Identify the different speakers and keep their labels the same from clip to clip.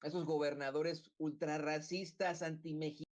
Speaker 1: esos gobernadores ultrarracistas, antimexicanos,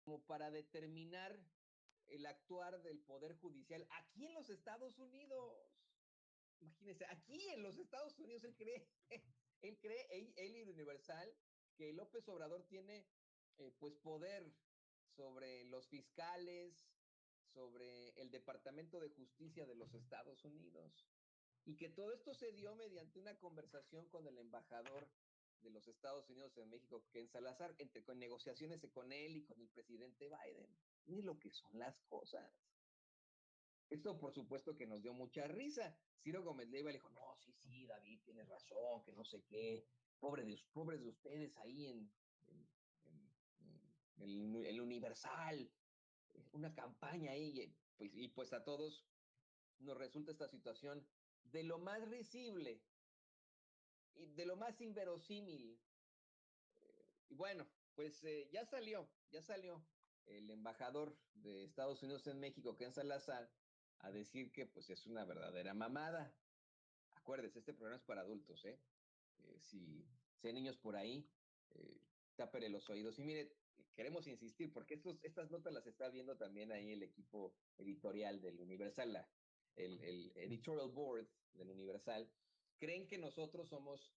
Speaker 1: como para determinar el actuar del Poder Judicial aquí en los Estados Unidos. Imagínense, aquí en los Estados Unidos él y Universal, que López Obrador tiene pues poder sobre los fiscales, sobre el Departamento de Justicia de los Estados Unidos, y que todo esto se dio mediante una conversación con el embajador de los Estados Unidos en México, Ken Salazar, con negociaciones con él y con el presidente Biden. Ni lo que son las cosas. Esto, por supuesto, que nos dio mucha risa. Ciro Gómez Leiva le dijo, no, sí, David, tienes razón, que no sé qué. Pobres de ustedes ahí en el Universal. Una campaña ahí. Y pues a todos nos resulta esta situación de lo más risible y de lo más inverosímil. Y bueno, pues ya salió el embajador de Estados Unidos en México, Ken Salazar, a decir que pues es una verdadera mamada. Acuérdese, este programa es para adultos, ¿eh? Si hay niños por ahí, tápere los oídos. Y mire, queremos insistir, porque estas notas las está viendo también ahí el equipo editorial del Universal, el editorial board del Universal. Creen que nosotros somos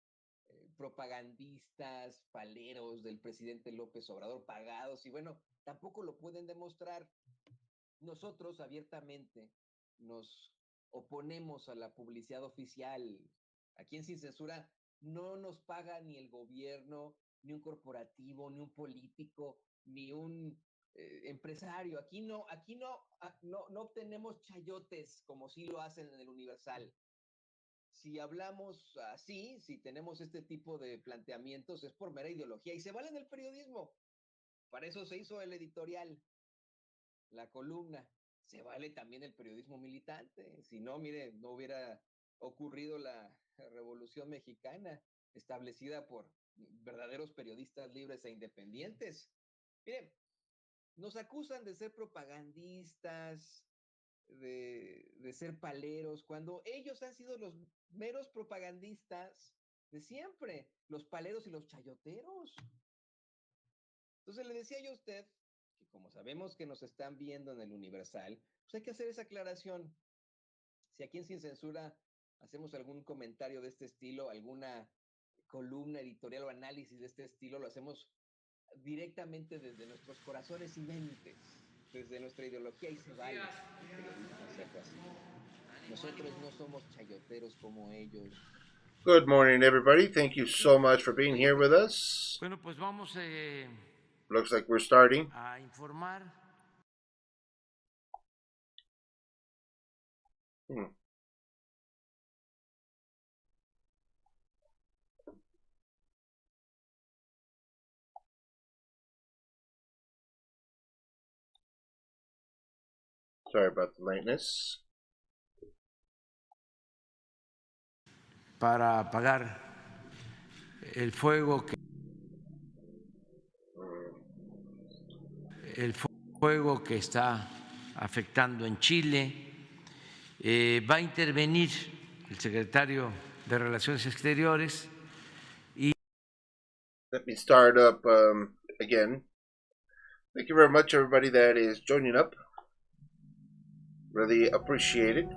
Speaker 1: propagandistas, paleros del presidente López Obrador, pagados, y bueno, tampoco lo pueden demostrar. Nosotros abiertamente nos oponemos a la publicidad oficial. Aquí en Sin Censura no nos paga ni el gobierno, ni un corporativo, ni un político, ni un empresario. Aquí no obtenemos chayotes como sí lo hacen en el Universal. Si hablamos así, si tenemos este tipo de planteamientos, es por mera ideología y se vale en el periodismo. Para eso se hizo el editorial, la columna. Se vale también el periodismo militante. Si no, mire, no hubiera ocurrido la Revolución Mexicana, establecida por verdaderos periodistas libres e independientes. Miren, nos acusan de ser propagandistas, de ser paleros, cuando ellos han sido los meros propagandistas de siempre, los paleros y los chayoteros. Entonces le decía yo a usted que como sabemos que nos están viendo en el Universal, pues hay que hacer esa aclaración. Si aquí en Sin Censura hacemos algún comentario de este estilo, alguna columna editorial o análisis de este estilo, lo hacemos directamente desde nuestros corazones y mentes, desde nuestra ideología, y se vale el periodismo hacerlo así. Nosotros no somos chayoteros como ellos.
Speaker 2: Good morning, everybody. Thank you so much for being here with us.
Speaker 3: Bueno, pues vamos
Speaker 2: Looks like we're starting.
Speaker 3: a informar.
Speaker 2: Sorry about the lateness.
Speaker 3: Para apagar el fuego que está afectando en Chile. Va a intervenir el secretario de Relaciones Exteriores.
Speaker 2: Let me start up again. Thank you very much, everybody that is joining up. Really appreciate it.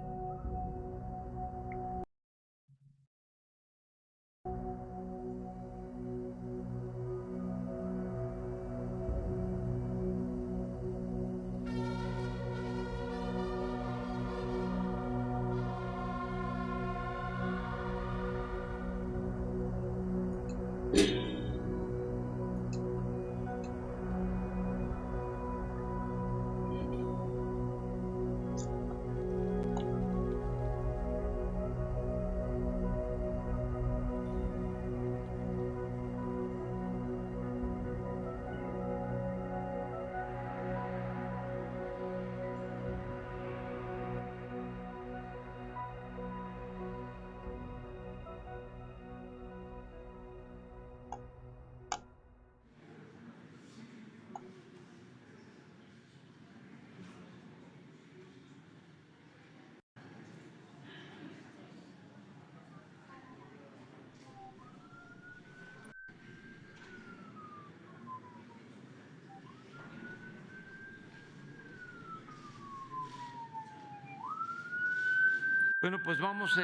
Speaker 3: Bueno, pues vamos.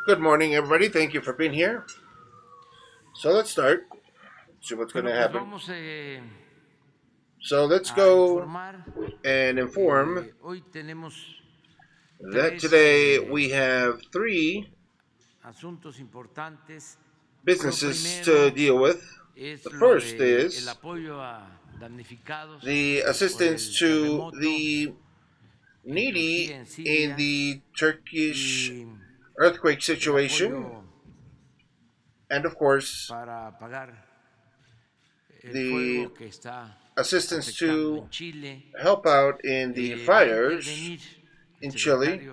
Speaker 2: Good morning, everybody. Thank you for being here. So let's start. See what's going to happen.
Speaker 3: Vamos,
Speaker 2: so let's
Speaker 3: a
Speaker 2: go
Speaker 3: informar.
Speaker 2: and inform
Speaker 3: Hoy tenemos
Speaker 2: that today we have 3
Speaker 3: asuntos importantes.
Speaker 2: businesses to deal with. The first is the assistance to the needy in the Turkish earthquake situation, and of course the assistance to help out in the fires in Chile.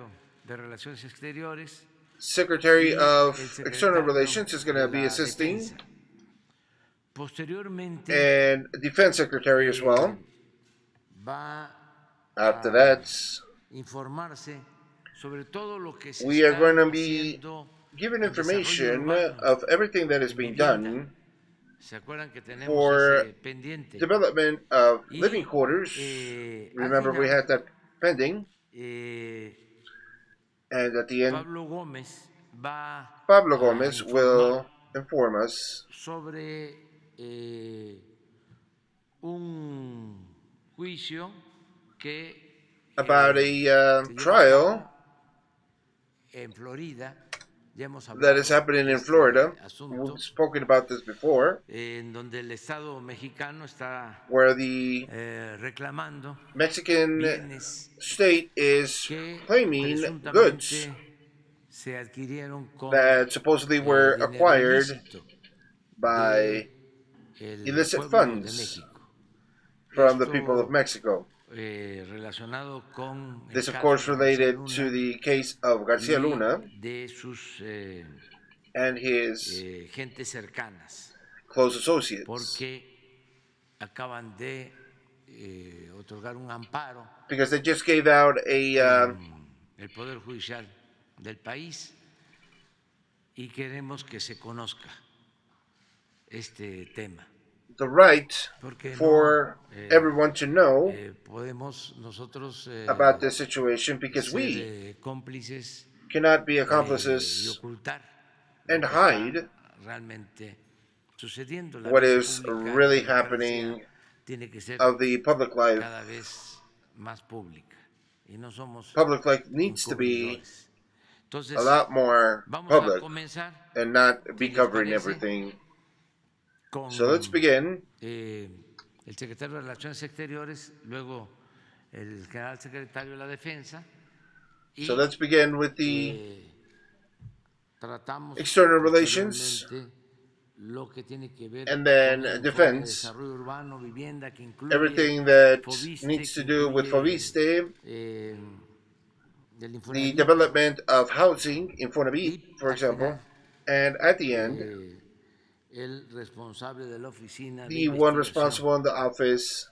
Speaker 2: Secretary of External Relations is going to be assisting, and Defense Secretary as well. After that, we are going to be given information of everything that is being done for development of living quarters. Remember, we had that pending. And at the end, Pablo Gómez will inform us
Speaker 3: sobre un juicio que
Speaker 2: about a trial
Speaker 3: en Florida.
Speaker 2: That is happening in Florida. We've spoken about this before, where the Mexican state is claiming goods that supposedly were acquired by illicit funds from the people of Mexico. This, of course, related to the case of Garcia Luna and his close associates, because they just gave out a the right for everyone to know about this situation, because we cannot be accomplices and hide what is really happening of the public life. Public life needs to be a lot more public and not be covering everything. So let's begin.
Speaker 3: El secretario de Relaciones Exteriores, luego el general secretario de la Defensa.
Speaker 2: So let's begin with the external relations, and then defense, everything that needs to do with Foviste, the development of housing in Infonavit, for example, and at the end, the one responsible in the Office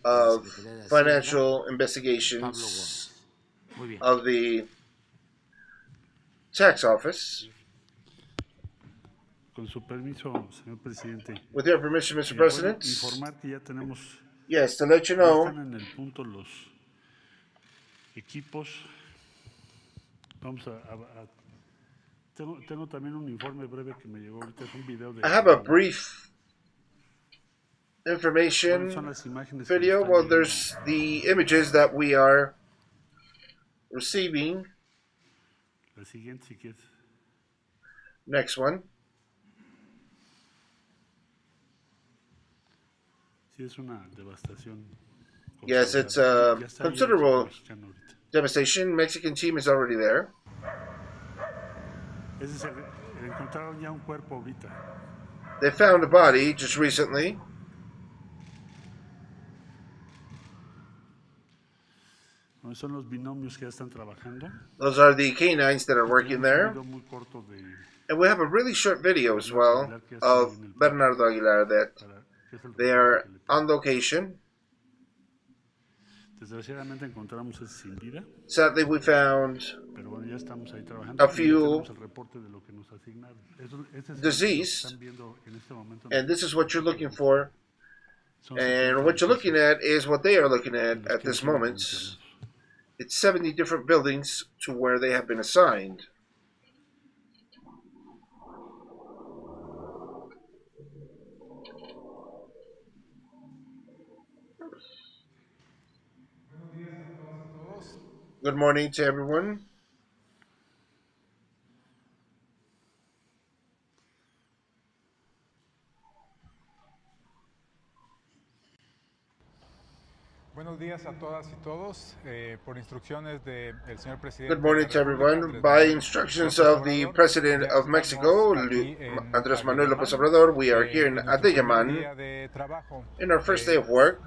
Speaker 2: of Financial Investigations of the Tax Office.
Speaker 4: Con su permiso, señor presidente.
Speaker 2: With your permission, Mr. President.
Speaker 4: Informar que ya tenemos.
Speaker 2: Yes, to let you know.
Speaker 4: Ya están en el punto los equipos. Vamos tengo también un informe breve que me llegó ahorita, es un video de.
Speaker 2: I have a brief information video. Well, there's the images that we are receiving.
Speaker 4: El siguiente, si quieres.
Speaker 2: Next one.
Speaker 4: Sí, es una devastación.
Speaker 2: Yes, it's a considerable devastation. Mexican team is already there.
Speaker 4: Encontraron ya un cuerpo ahorita.
Speaker 2: They found a body just recently.
Speaker 4: Son los binomios que ya están trabajando.
Speaker 2: Those are the canines that are working there. And we have a really short video as well of Bernardo Aguilar that they are on location.
Speaker 4: Desgraciadamente encontramos ese sin vida.
Speaker 2: Sadly, we found
Speaker 4: Pero bueno, ya estamos ahí trabajando.
Speaker 2: A few
Speaker 4: el reporte de lo que nos asignaron.
Speaker 2: deceased, and this is what you're looking for. And what you're looking at is what they are looking at this moment. It's 70 different buildings to where they have been assigned. Good morning to everyone. Good morning to everyone. By instructions of the President of Mexico, Andrés Manuel Lopez Obrador, we are here in Ateyaman in our first day of work.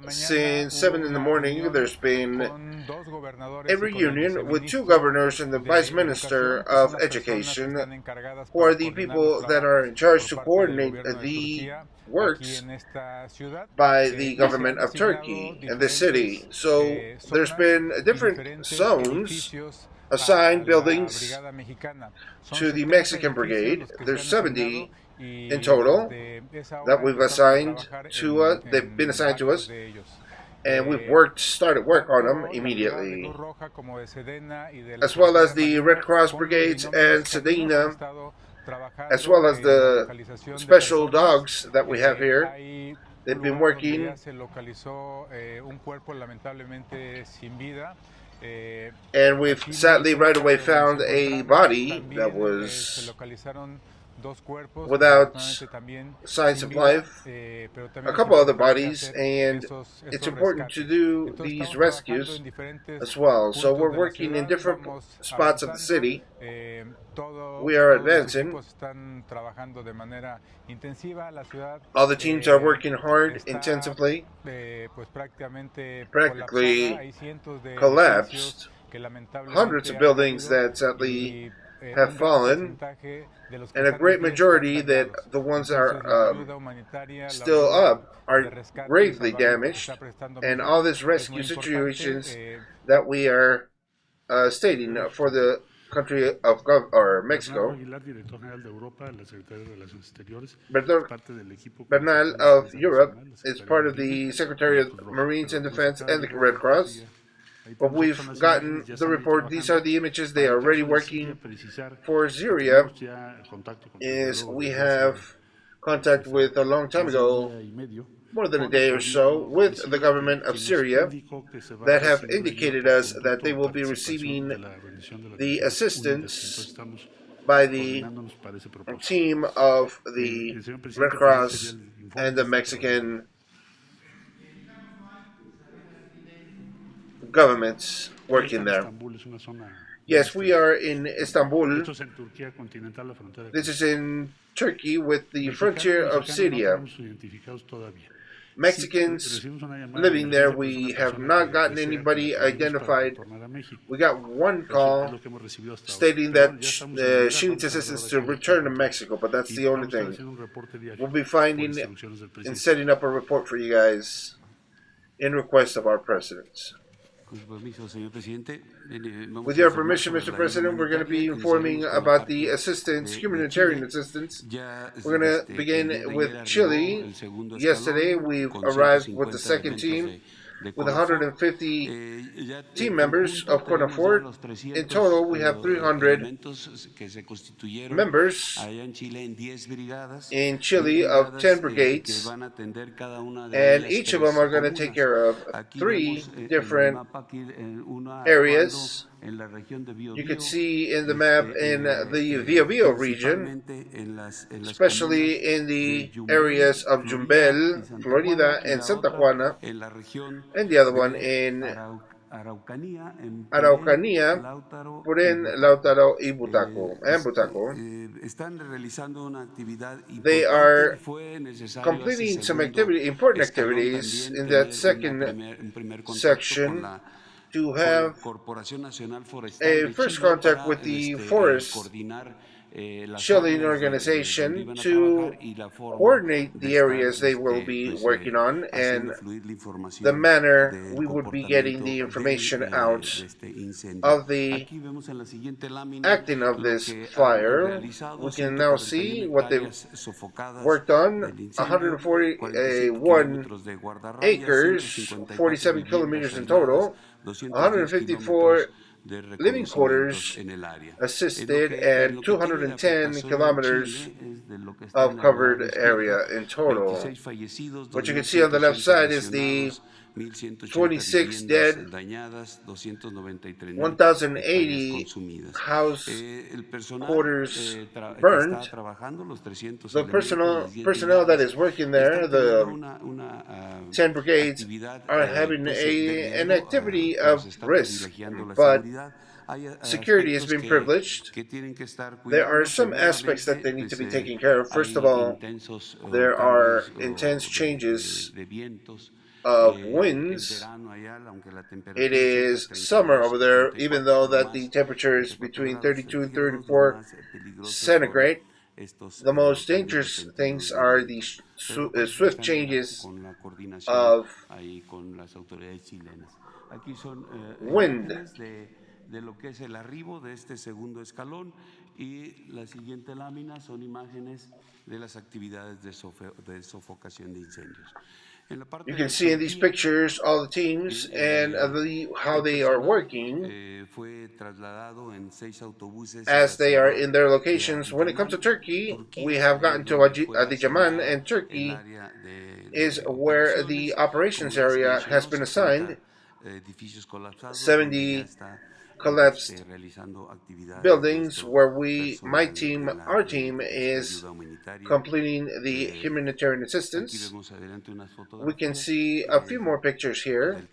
Speaker 2: Since 7 in the morning, there's been a reunion with two governors and the Vice Minister of Education, who are the people that are in charge to coordinate the works by the government of Turkey and the city. So there's been different zones assigned buildings to the Mexican brigade. There's 70 in total that we've assigned to us. They've been assigned to us, and we've started work on them immediately, as well as the Red Cross brigades and Sedena, as well as the special dogs that we have here. They've been working, and we've sadly right away found a body that was without signs of life, a couple other bodies, and it's important to do these rescues as well. So we're working in different spots of the city. We are advancing. All the teams are working hard, intensively. Practically collapsed. Hundreds of buildings that sadly have fallen, and a great majority that the ones that are still up are gravely damaged, and all these rescue situations that we are stating for the country of Mexico. Bernal of Europe is part of the Secretary of Marines and Defense and the Red Cross. But we've gotten the report. These are the images. They are already working for Syria. Is we have contact with a long time ago, more than a day or so, with the government of Syria that have indicated us that they will be receiving the assistance by the team of the Red Cross and the Mexican governments working there. Yes, we are in Istanbul. This is in Turkey with the frontier of Syria. Mexicans living there, we have not gotten anybody identified. We got one call stating that she needs assistance to return to Mexico, but that's the only thing. We'll be finding and setting up a report for you guys in request of our presidents. With your permission, Mr. President, we're going to be informing about the assistance, humanitarian assistance. We're going to begin with Chile. Yesterday, we've arrived with the second team with 150 team members of CONAFORT. In total, we have 300 members in Chile of 10 brigades, and each of them are going to take care of 3 different areas. You can see in the map in the Biobío region, especially in the areas of Jumbel, Florida, and Santa Juana, and the other one in Araucanía, Puren, Lautaro, y Butaco, and Butaco. They are completing some important activities in that second section to have a first contact with the forest shielding organization to coordinate the areas they will be working on and the manner we would be getting the information out of the acting of this fire. We can now see what they've worked on: 141 acres, 47 kilometers in total, 154 living quarters assisted, and 210 kilometers of covered area in total. What you can see on the left side is the 26 dead, 1,080 house quarters burned. The personnel that is working there, the 10 brigades, are having an activity of risk, but security has been privileged. There are some aspects that they need to be taken care of. First of all, there are intense changes of winds. It is summer over there, even though that the temperature is between 32 and 34 centigrade. The most dangerous things are the swift changes of wind.
Speaker 5: De lo que es el arribo de este segundo escalón, y la siguiente lámina son imágenes de las actividades de sofocación de incendios.
Speaker 2: You can see in these pictures all the teams and how they are working as they are in their locations. When it comes to Turkey, we have gotten to Adıyaman, and Turkey is where the operations area has been assigned. 70 collapsed buildings where our team is completing the humanitarian assistance. We can see a few more pictures here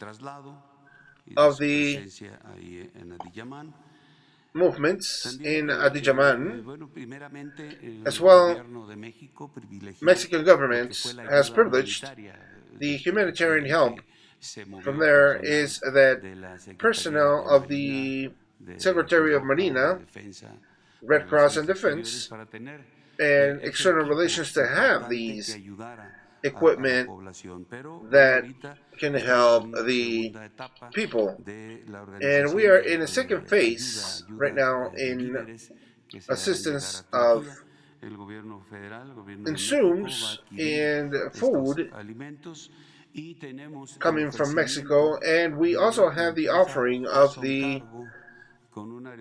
Speaker 2: of the movements in Adıyaman. As well, Mexican government has privileged the humanitarian help. From there is that personnel of the Secretary of Marina, Red Cross and Defense, and External Relations to have these equipment that can help the people. And we are in a second phase right now in assistance of insumos and food coming from Mexico, and we also have the offering of the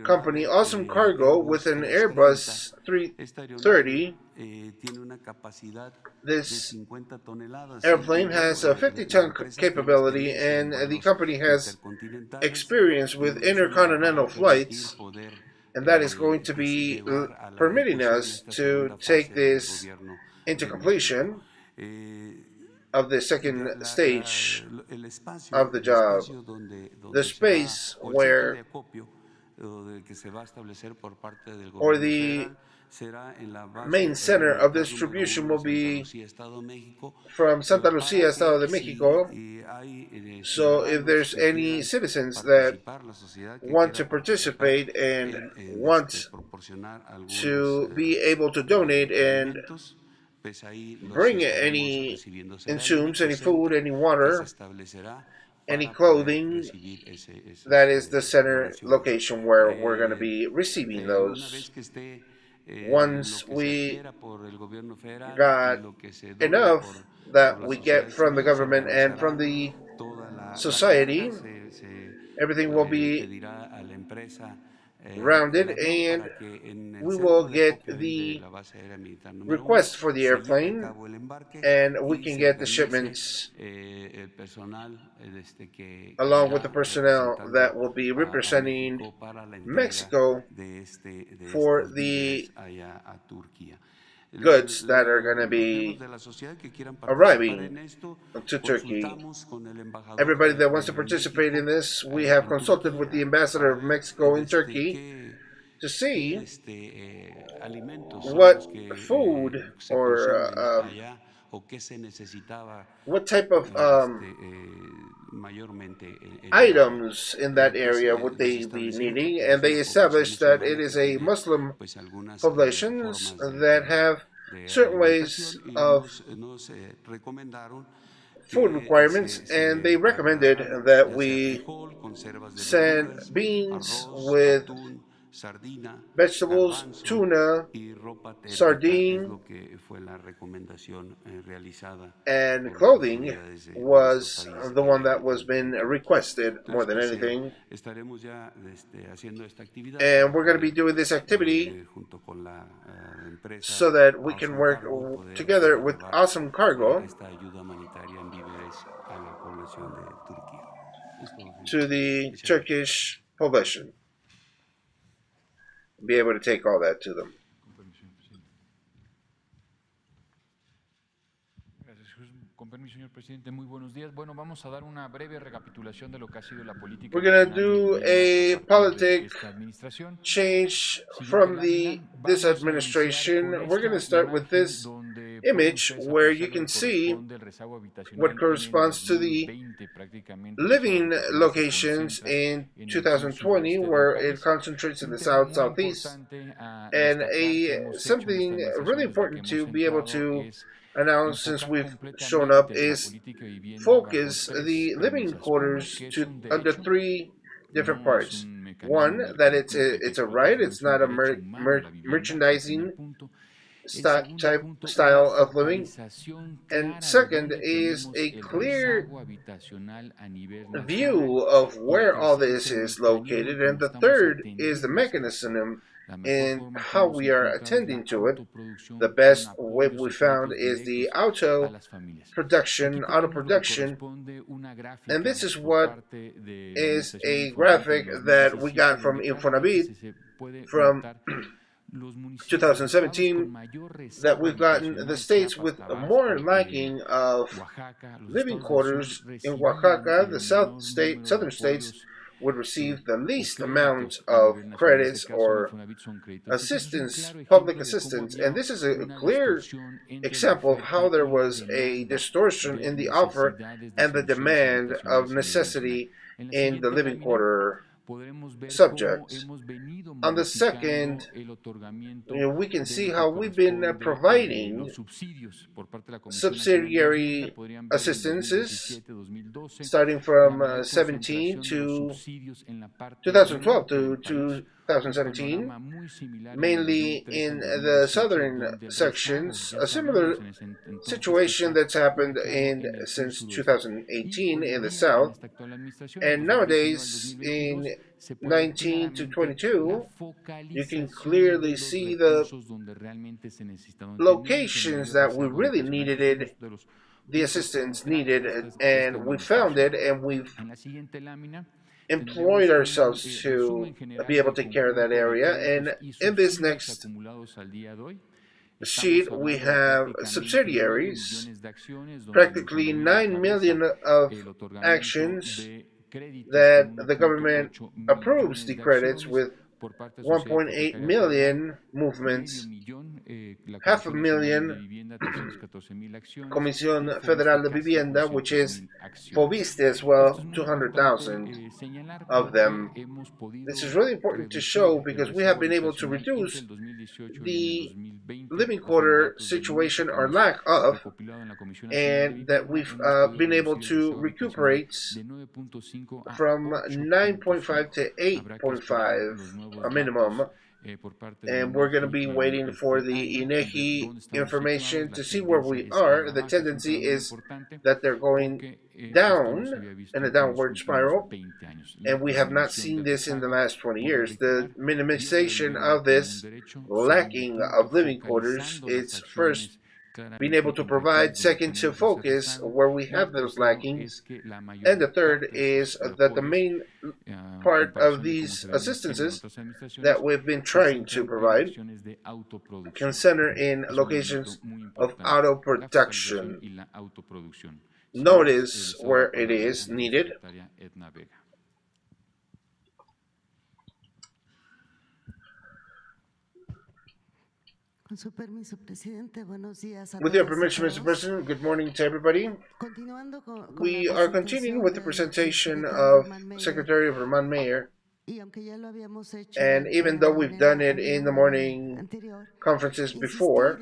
Speaker 2: company Awesome Cargo with an Airbus 330. This airplane has a 50-ton capability, and the company has experience with intercontinental flights, and that is going to be permitting us to take this into completion of the second stage of the job. The space where, or the main center of distribution, will be from Santa Lucia, Estado de Mexico. So if there's any citizens that want to participate and want to be able to donate and bring any insumos, any food, any water, any clothing, that is the center location where we're going to be receiving those. Once we got enough that we get from the government and from the society, everything will be rounded, and we will get the request for the airplane, and we can get the shipments along with the personnel that will be representing Mexico for the goods that are going to be arriving to Turkey. Everybody that wants to participate in this, we have consulted with the ambassador of Mexico in Turkey to see what food or
Speaker 5: o qué se necesitaba
Speaker 2: what type of
Speaker 5: mayormente
Speaker 2: items in that
Speaker 5: pues,
Speaker 2: area would
Speaker 5: nos
Speaker 2: they be
Speaker 5: establecieron que
Speaker 2: needing,
Speaker 5: aquí es
Speaker 2: and they
Speaker 5: una población
Speaker 2: established that it
Speaker 5: musulmana que
Speaker 2: is a
Speaker 5: tiene
Speaker 2: Muslim
Speaker 5: pues algunas
Speaker 2: populations
Speaker 5: formas
Speaker 2: that have
Speaker 5: de
Speaker 2: certain ways
Speaker 5: alimentación y
Speaker 2: of
Speaker 5: nos recomendaron
Speaker 2: food
Speaker 5: que
Speaker 2: requirements, and they recommended
Speaker 5: trasladaran
Speaker 2: that
Speaker 5: ya sea
Speaker 2: we
Speaker 5: frijol, conservas de
Speaker 2: send
Speaker 5: verduras,
Speaker 2: beans
Speaker 5: arroz,
Speaker 2: with
Speaker 5: atún, sardina,
Speaker 2: vegetables,
Speaker 5: garbanzo
Speaker 2: tuna,
Speaker 5: y ropa térmica, es
Speaker 2: sardine,
Speaker 5: lo que fue la recomendación realizada
Speaker 2: and
Speaker 5: por las
Speaker 2: clothing
Speaker 5: autoridades de nuestro
Speaker 2: was
Speaker 5: país
Speaker 2: the one that was
Speaker 5: en
Speaker 2: been
Speaker 5: Turquía.
Speaker 2: requested more
Speaker 5: Entonces,
Speaker 2: than
Speaker 5: pues
Speaker 2: anything.
Speaker 5: estaremos ya haciendo esta actividad
Speaker 2: And
Speaker 5: para
Speaker 2: we're going to be
Speaker 5: poder,
Speaker 2: doing this activity
Speaker 5: junto con la empresa
Speaker 2: so that we can
Speaker 5: Awesome
Speaker 2: work
Speaker 5: Cargo, poder
Speaker 2: together with
Speaker 5: llevar
Speaker 2: Awesome Cargo
Speaker 5: esta ayuda humanitaria en víveres a la población de Turquía. Es todo, señor
Speaker 2: to
Speaker 5: presidente.
Speaker 2: the
Speaker 5: Muchas gracias.
Speaker 2: Turkish population. Be able to take all that to them.
Speaker 6: Con permiso, señor presidente, muy buenos días. Bueno, vamos a dar una breve recapitulación de lo que ha sido la política
Speaker 2: We're going to
Speaker 6: nacional de
Speaker 2: do
Speaker 6: vivienda
Speaker 2: a
Speaker 6: a partir de
Speaker 2: politic
Speaker 6: esta administración.
Speaker 2: change
Speaker 6: Siguiente
Speaker 2: from
Speaker 6: lámina.
Speaker 2: this
Speaker 6: Vamos a iniciar
Speaker 2: administration.
Speaker 6: con
Speaker 2: We're going to
Speaker 6: esta
Speaker 2: start with
Speaker 6: imagen
Speaker 2: this
Speaker 6: donde pueden
Speaker 2: image
Speaker 6: ustedes
Speaker 2: where you
Speaker 6: apreciar lo
Speaker 2: can
Speaker 6: que
Speaker 2: see
Speaker 6: corresponde al rezago
Speaker 2: what
Speaker 6: habitacional en el
Speaker 2: corresponds to the
Speaker 6: 2020 prácticamente. El rezago
Speaker 2: living
Speaker 6: habitacional se
Speaker 2: locations
Speaker 6: concentra
Speaker 2: in
Speaker 6: en el sur
Speaker 2: 2020,
Speaker 6: suroeste del
Speaker 2: where it
Speaker 6: país.
Speaker 2: concentrates in
Speaker 6: Un
Speaker 2: the
Speaker 6: tema
Speaker 2: south,
Speaker 6: muy
Speaker 2: southeast,
Speaker 6: importante a
Speaker 2: and
Speaker 6: destacar que hemos hecho en esta
Speaker 2: something really
Speaker 6: administración desde que
Speaker 2: important to
Speaker 6: hemos
Speaker 2: be able
Speaker 6: entrado
Speaker 2: to
Speaker 6: es
Speaker 2: announce since
Speaker 6: enfocar
Speaker 2: we've shown up
Speaker 6: completamente la
Speaker 2: is
Speaker 6: política de vivienda bajo
Speaker 2: focus
Speaker 6: tres
Speaker 2: the living
Speaker 6: premisas. Uno,
Speaker 2: quarters
Speaker 6: que es
Speaker 2: to
Speaker 6: un
Speaker 2: under
Speaker 6: derecho,
Speaker 2: three different
Speaker 6: no es
Speaker 2: parts.
Speaker 6: un mecanismo
Speaker 2: One, that
Speaker 6: mercantil que hay que
Speaker 2: it's a
Speaker 6: explotar,
Speaker 2: right,
Speaker 6: sino
Speaker 2: it's
Speaker 6: es un
Speaker 2: not a
Speaker 6: derecho humano a la vivienda, es el primer
Speaker 2: merchandising
Speaker 6: punto. El segundo
Speaker 2: type
Speaker 6: punto, una
Speaker 2: style of living,
Speaker 6: focalización
Speaker 2: and
Speaker 6: clara de
Speaker 2: second
Speaker 6: dónde
Speaker 2: is
Speaker 6: tenemos
Speaker 2: a
Speaker 6: el
Speaker 2: clear
Speaker 6: rezago habitacional a nivel
Speaker 2: view
Speaker 6: nacional.
Speaker 2: of
Speaker 6: Y el
Speaker 2: where all
Speaker 6: tercero
Speaker 2: this
Speaker 6: es el
Speaker 2: is
Speaker 6: mecanismo en
Speaker 2: located, and
Speaker 6: cómo
Speaker 2: the
Speaker 6: estamos
Speaker 2: third is the
Speaker 6: atendiendo ese rezago.
Speaker 2: mechanism
Speaker 6: La mejor
Speaker 2: in
Speaker 6: forma que
Speaker 2: how
Speaker 6: hemos
Speaker 2: we are
Speaker 6: encontrado es la
Speaker 2: attending to it. The
Speaker 6: autoproducción con
Speaker 2: best way
Speaker 6: apoyos
Speaker 2: we found
Speaker 6: económicos
Speaker 2: is the
Speaker 6: directos a
Speaker 2: auto
Speaker 6: las familias. Aquí
Speaker 2: production, auto
Speaker 6: tenemos lo que
Speaker 2: production,
Speaker 6: corresponde una
Speaker 2: and
Speaker 6: gráfica
Speaker 2: this is
Speaker 6: por
Speaker 2: what
Speaker 6: parte de la
Speaker 2: is
Speaker 6: administración
Speaker 2: a
Speaker 6: Infonavit en
Speaker 2: graphic that we
Speaker 6: 2017,
Speaker 2: got from
Speaker 6: donde claramente
Speaker 2: Infonavit
Speaker 6: se puede
Speaker 2: from
Speaker 6: notar los municipios, los estados con
Speaker 2: 2017
Speaker 6: mayor
Speaker 2: that
Speaker 6: rezago
Speaker 2: we've gotten the
Speaker 6: habitacional:
Speaker 2: states
Speaker 6: Chiapas,
Speaker 2: with more
Speaker 6: Tabasco,
Speaker 2: lacking of
Speaker 6: Oaxaca. Los
Speaker 2: living
Speaker 6: estados del sur
Speaker 2: quarters. In
Speaker 6: recibían
Speaker 2: Oaxaca,
Speaker 6: el
Speaker 2: the
Speaker 6: menor número de
Speaker 2: southern states
Speaker 6: apoyos
Speaker 2: would receive the
Speaker 6: o
Speaker 2: least amount
Speaker 6: créditos a
Speaker 2: of
Speaker 6: nivel nacional. En este
Speaker 2: credits
Speaker 6: caso, el
Speaker 2: or
Speaker 6: Infonavit son créditos. Entonces, es un
Speaker 2: assistance,
Speaker 6: claro
Speaker 2: public
Speaker 6: ejemplo de cómo
Speaker 2: assistance,
Speaker 6: había
Speaker 2: and this is a
Speaker 6: una
Speaker 2: clear
Speaker 6: distorsión entre la
Speaker 2: example of how
Speaker 6: oferta
Speaker 2: there
Speaker 6: y la
Speaker 2: was a
Speaker 6: demanda
Speaker 2: distortion
Speaker 6: de
Speaker 2: in the offer
Speaker 6: necesidades de
Speaker 2: and the
Speaker 6: soluciones
Speaker 2: demand of
Speaker 6: habitacionales a nivel nacional.
Speaker 2: necessity
Speaker 6: En la
Speaker 2: in the
Speaker 6: siguiente
Speaker 2: living
Speaker 6: lámina
Speaker 2: quarter
Speaker 6: podremos ver cómo
Speaker 2: subjects.
Speaker 6: hemos venido
Speaker 2: On the
Speaker 6: modificando
Speaker 2: second,
Speaker 6: el otorgamiento
Speaker 2: we can
Speaker 6: de
Speaker 2: see
Speaker 6: lo que
Speaker 2: how we've been
Speaker 6: corresponde
Speaker 2: providing
Speaker 6: los subsidios por parte de la Comisión Nacional de Vivienda.
Speaker 2: subsidiary
Speaker 6: Podrían ver en
Speaker 2: assistances
Speaker 6: 2017-2012
Speaker 2: starting
Speaker 6: la
Speaker 2: from
Speaker 6: mayor
Speaker 2: 17
Speaker 6: concentración de los
Speaker 2: to
Speaker 6: subsidios en la parte
Speaker 2: 2012
Speaker 6: norte
Speaker 2: to
Speaker 6: del país. Un
Speaker 2: 2017,
Speaker 6: panorama muy similar en el
Speaker 2: mainly
Speaker 6: 2013
Speaker 2: in
Speaker 6: al
Speaker 2: the
Speaker 6: 2018,
Speaker 2: southern
Speaker 6: donde el rezago,
Speaker 2: sections,
Speaker 6: ya
Speaker 2: a similar
Speaker 6: sabíamos en ese entonces que
Speaker 2: situation
Speaker 6: está
Speaker 2: that's happened
Speaker 6: ubicado en el sur
Speaker 2: since
Speaker 6: suroeste. Y
Speaker 2: 2018
Speaker 6: hoy en
Speaker 2: in the
Speaker 6: día, en
Speaker 2: south,
Speaker 6: esta actual administración, en
Speaker 2: and
Speaker 6: 2019 al
Speaker 2: nowadays in
Speaker 6: 2022, se puede ver
Speaker 2: 19 to
Speaker 6: claramente la
Speaker 2: 22, you can
Speaker 6: focalización de
Speaker 2: clearly
Speaker 6: los
Speaker 2: see the
Speaker 6: recursos donde realmente se necesita, donde teníamos el
Speaker 2: locations
Speaker 6: mayor
Speaker 2: that we
Speaker 6: rezago
Speaker 2: really
Speaker 6: habitacional. Estos son
Speaker 2: needed
Speaker 6: los de los
Speaker 2: the
Speaker 6: puntos
Speaker 2: assistance
Speaker 6: centrales de
Speaker 2: needed,
Speaker 6: esta
Speaker 2: and we found
Speaker 6: administración.
Speaker 2: it, and we've
Speaker 6: En la siguiente lámina
Speaker 2: employed
Speaker 6: tendremos un
Speaker 2: ourselves
Speaker 6: resumen
Speaker 2: to be
Speaker 6: general
Speaker 2: able
Speaker 6: del
Speaker 2: to take care of that
Speaker 6: conjunto de
Speaker 2: area.
Speaker 6: créditos
Speaker 2: And
Speaker 6: y
Speaker 2: in this
Speaker 6: subsidios
Speaker 2: next
Speaker 6: acumulados al día de hoy. Estamos
Speaker 2: sheet, we
Speaker 6: hablando de
Speaker 2: have
Speaker 6: prácticamente 9
Speaker 2: subsidiaries,
Speaker 6: millones de acciones donde el
Speaker 2: practically
Speaker 6: Infonavit
Speaker 2: 9
Speaker 6: encabeza
Speaker 2: million of
Speaker 6: el otorgamiento
Speaker 2: actions
Speaker 6: de créditos
Speaker 2: that
Speaker 6: con
Speaker 2: the government
Speaker 6: 1.8
Speaker 2: approves the
Speaker 6: millones de
Speaker 2: credits
Speaker 6: acciones
Speaker 2: with
Speaker 6: por parte de Sociedad
Speaker 2: 1.8
Speaker 6: Hipotecaria Federal,
Speaker 2: million
Speaker 6: medio
Speaker 2: movements,
Speaker 6: millón la
Speaker 2: half a
Speaker 6: Comisión Nacional de
Speaker 2: million
Speaker 6: Vivienda, 314,000 acciones, y
Speaker 2: Comisión Federal
Speaker 6: Fobiste
Speaker 2: de
Speaker 6: casi
Speaker 2: Vivienda, which is
Speaker 6: 200,000 acciones.
Speaker 2: Fobiste as
Speaker 6: Esto
Speaker 2: well,
Speaker 6: es muy importante
Speaker 2: 200,000
Speaker 6: señalar
Speaker 2: of
Speaker 6: porque
Speaker 2: them.
Speaker 6: hemos
Speaker 2: This is
Speaker 6: podido
Speaker 2: really important to
Speaker 6: reducir
Speaker 2: show
Speaker 6: el
Speaker 2: because we have
Speaker 6: rezago
Speaker 2: been able to
Speaker 6: habitacional entre
Speaker 2: reduce
Speaker 6: el 2018 y en el
Speaker 2: the
Speaker 6: 2020.
Speaker 2: living
Speaker 6: Estos son
Speaker 2: quarter
Speaker 6: datos del MINEGI
Speaker 2: situation
Speaker 6: que
Speaker 2: or
Speaker 6: hemos
Speaker 2: lack of,
Speaker 6: recopilado en la Comisión Nacional de
Speaker 2: and that
Speaker 6: Vivienda.
Speaker 2: we've
Speaker 6: Hemos podido
Speaker 2: been able
Speaker 6: reducir el
Speaker 2: to
Speaker 6: rezago habitacional
Speaker 2: recuperate
Speaker 6: de 9.5 a
Speaker 2: from 9.5
Speaker 6: 8.5.
Speaker 2: to
Speaker 6: Habrá que esperar
Speaker 2: 8.5,
Speaker 6: los nuevos
Speaker 2: a minimum.
Speaker 6: datos por parte del
Speaker 2: And we're going to
Speaker 6: INEGI
Speaker 2: be waiting for the
Speaker 6: año, ver
Speaker 2: INEGI
Speaker 6: dónde estamos situados.
Speaker 2: information
Speaker 6: La
Speaker 2: to see where
Speaker 6: tendencia
Speaker 2: we
Speaker 6: es a
Speaker 2: are.
Speaker 6: la
Speaker 2: The
Speaker 6: baja. Es un
Speaker 2: tendency
Speaker 6: tema muy
Speaker 2: is
Speaker 6: importante
Speaker 2: that they're going
Speaker 6: porque esto no se
Speaker 2: down
Speaker 6: había visto
Speaker 2: in a
Speaker 6: en los
Speaker 2: downward
Speaker 6: últimos
Speaker 2: spiral,
Speaker 6: 20 años.
Speaker 2: and
Speaker 6: La
Speaker 2: we have not
Speaker 6: disminución
Speaker 2: seen
Speaker 6: del
Speaker 2: this in the
Speaker 6: rezago
Speaker 2: last 20
Speaker 6: por
Speaker 2: years. The
Speaker 6: reiterar, viendo la
Speaker 2: minimization
Speaker 6: vivienda
Speaker 2: of
Speaker 6: como un
Speaker 2: this
Speaker 6: derecho. Segundo
Speaker 2: lacking
Speaker 6: punto,
Speaker 2: of living quarters,
Speaker 6: focalizando las
Speaker 2: it's first
Speaker 6: acciones
Speaker 2: being
Speaker 6: claramente
Speaker 2: able to
Speaker 6: en
Speaker 2: provide,
Speaker 6: regiones donde
Speaker 2: second to
Speaker 6: tenemos ese
Speaker 2: focus
Speaker 6: rezago,
Speaker 2: where we
Speaker 6: y el
Speaker 2: have those
Speaker 6: tercero es
Speaker 2: lackings,
Speaker 6: que la
Speaker 2: and the
Speaker 6: mayor
Speaker 2: third
Speaker 6: parte de
Speaker 2: is
Speaker 6: esos
Speaker 2: that the
Speaker 6: apoyos,
Speaker 2: main
Speaker 6: en
Speaker 2: part of
Speaker 6: comparación de cómo
Speaker 2: these
Speaker 6: se veía en
Speaker 2: assistances
Speaker 6: otras administraciones,
Speaker 2: that we've been
Speaker 6: se
Speaker 2: trying to
Speaker 6: centran en
Speaker 2: provide
Speaker 6: acciones de
Speaker 2: can
Speaker 6: autoproducción.
Speaker 2: center in
Speaker 6: Es un elemento
Speaker 2: locations
Speaker 6: muy
Speaker 2: of
Speaker 6: importante,
Speaker 2: auto
Speaker 6: la focalización
Speaker 2: production.
Speaker 6: y la autoproducción. Sin más,
Speaker 2: Notice
Speaker 6: les cedo
Speaker 2: where
Speaker 6: la
Speaker 2: it
Speaker 6: palabra
Speaker 2: is
Speaker 6: a la
Speaker 2: needed.
Speaker 6: secretaria Edna Vega.
Speaker 2: With your permission, Mr. President, good morning to everybody. We are continuing with the presentation of Secretary Germán Mayer, and even though we've done it in the morning conferences before,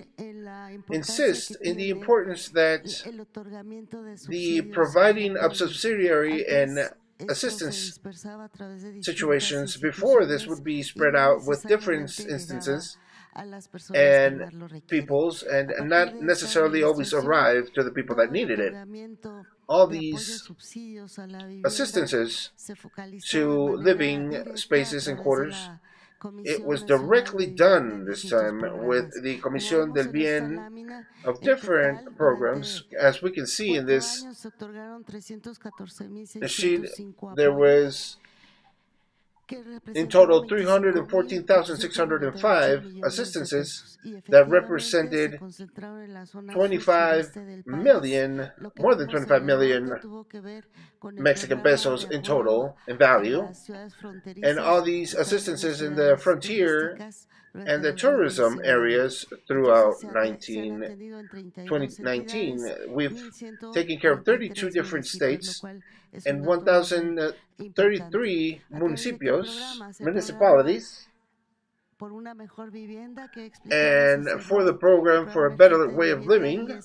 Speaker 2: insist in the importance that the providing of subsidiary and assistance situations before this would be spread out with different instances and peoples and not necessarily always arrive to the people that needed it. All these assistances to living spaces and quarters, it was directly done this time with the Comisión del Bien of different programs. As we can see in this sheet, there was in total 314,605 assistances that represented 25 million, more than 25 million Mexican pesos in total in value. And all these assistances in the frontier and the tourism areas throughout 2019. We've taken care of 32 different states and 1,033 municipalities. And for the program for a better way of living,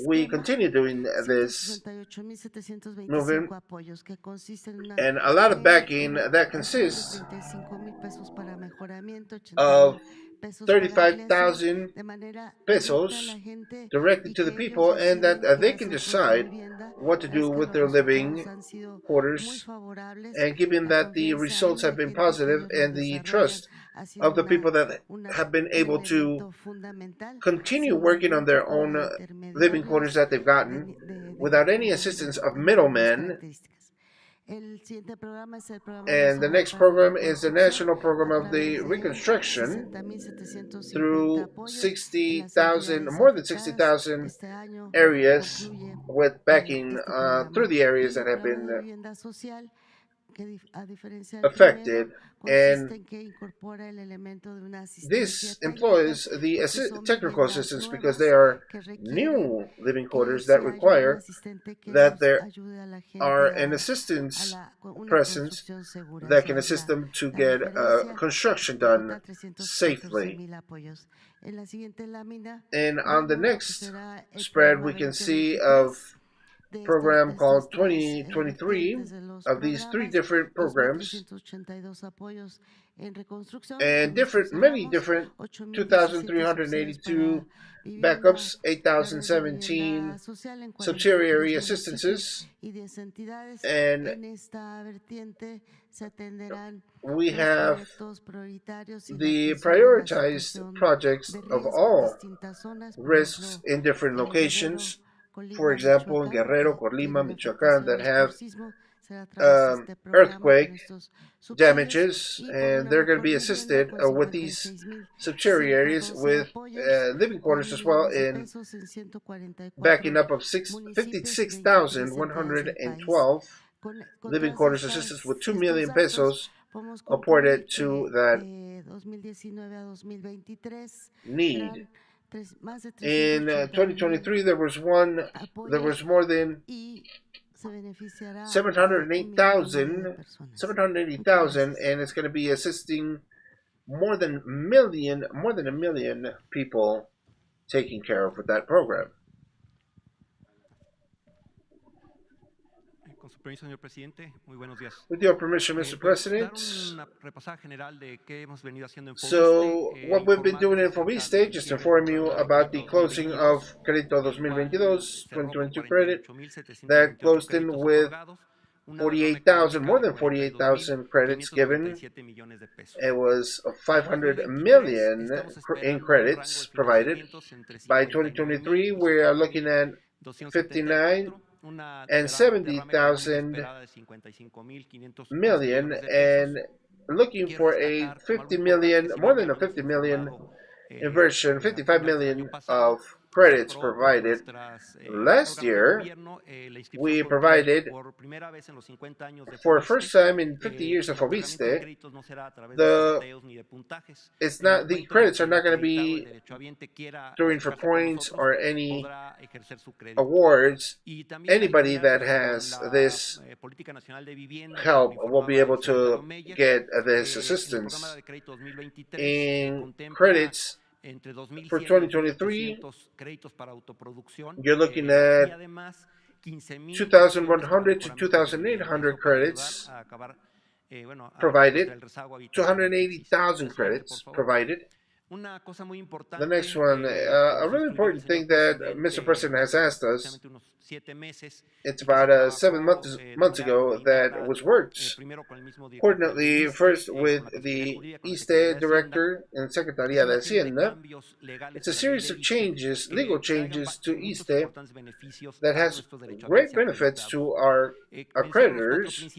Speaker 2: we continue doing this movement, and a lot of backing that consists of 35,000 pesos directly to the people, and that they can decide what to do with their living quarters. And given that the results have been positive and the trust of the people that have been able to continue working on their own living quarters that they've gotten without any assistance of middlemen. And the next program is the national program of the reconstruction through 60,000, more than 60,000 areas with backing through the areas that have been affected. And this employs the technical assistance because they are new living quarters that require that there are an assistance presence that can assist them to get construction done safely. And on the next spread, we can see of program called 2023 of these three different programs and many different 2,382 backups, 8,017 subsidiary assistances, and we have the prioritized projects of all risks in different locations. For example, in Guerrero, Colima, Michoacán, that have earthquake damages, and they're going to be assisted with these subsidiaries with living quarters as well, in backing up of 56,112 living quarters assistance with 2 million pesos apported to that need. In 2023, there was more than 780,000, and it's going to be assisting more than a million people taken care of with that program. With your permission, Mr. President. So, what we've been doing in FOBISTE, just to inform you about the closing of Crédito 2022 credit that closed in with 48,000, more than 48,000 credits given. It was 500 million in credits provided. By 2023, we are looking at 59 and 70,000 million, and looking for a 50 million, more than a 50 million inversion, 55 million of credits provided. Last year, we provided, for the first time in 50 years of FOBISTE, the credits are not going to be during for points or any awards. Anybody that has this help will be able to get this assistance. In credits for 2023, you're looking at 2,100 to 2,800 credits provided, 280,000 credits provided. The next one, a really important thing that Mr. President has asked us, it's about 7 months ago that was worked coordinately first with the ISTE director and Secretaría de Hacienda. It's a series of changes, legal changes to ISTE that has great benefits to our creditors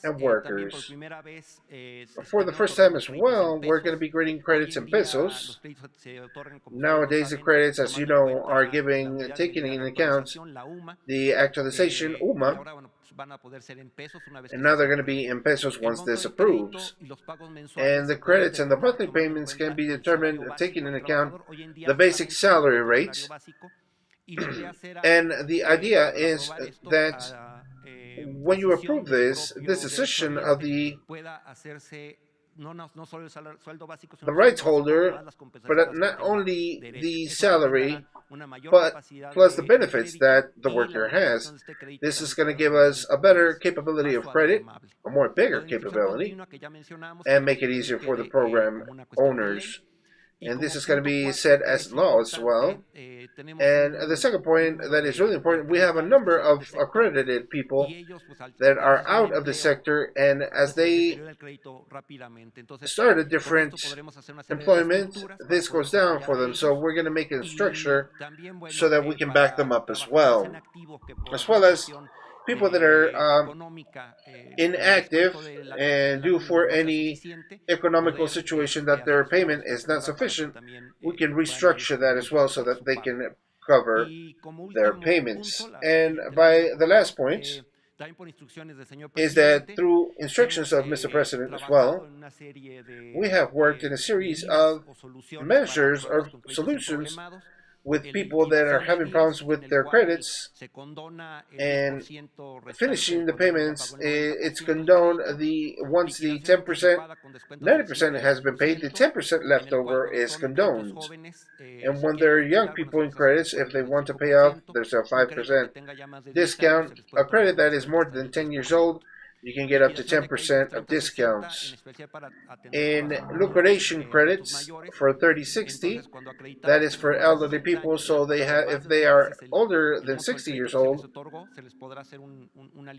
Speaker 2: and workers. For the first time as well, we're going to be grading credits in pesos. Nowadays, the credits, as you know, are taking into account the actualization, UMA, and now they're going to be in pesos once this approves. And the credits and the monthly payments can be determined taking into account the basic salary rate. And the idea is that when you approve this decision of the rights holder, but not only the salary, but plus the benefits that the worker has. This is going to give us a better capability of credit, a more bigger capability, and make it easier for the program owners. And this is going to be set as law as well. And the second point that is really important, we have a number of accredited people that are out of the sector, and as they start a different employment, this goes down for them. So we're going to make a structure so that we can back them up as well as people that are inactive and due for any economical situation that their payment is not sufficient. We can restructure that as well so that they can cover their payments. And by the last point is that through instructions of Mr. President as well, we have worked in a series of measures or solutions with people that are having problems with their credits, and finishing the payments, it's condoned once the 10%, 90% has been paid, the 10% left over is condoned. And when there are young people in credits, if they want to pay off, there's a 5% discount. A credit that is more than 10 years old, you can get up to 10% of discounts. In liquidation credits for 30-60, that is for elderly people, so if they are older than 60 years old,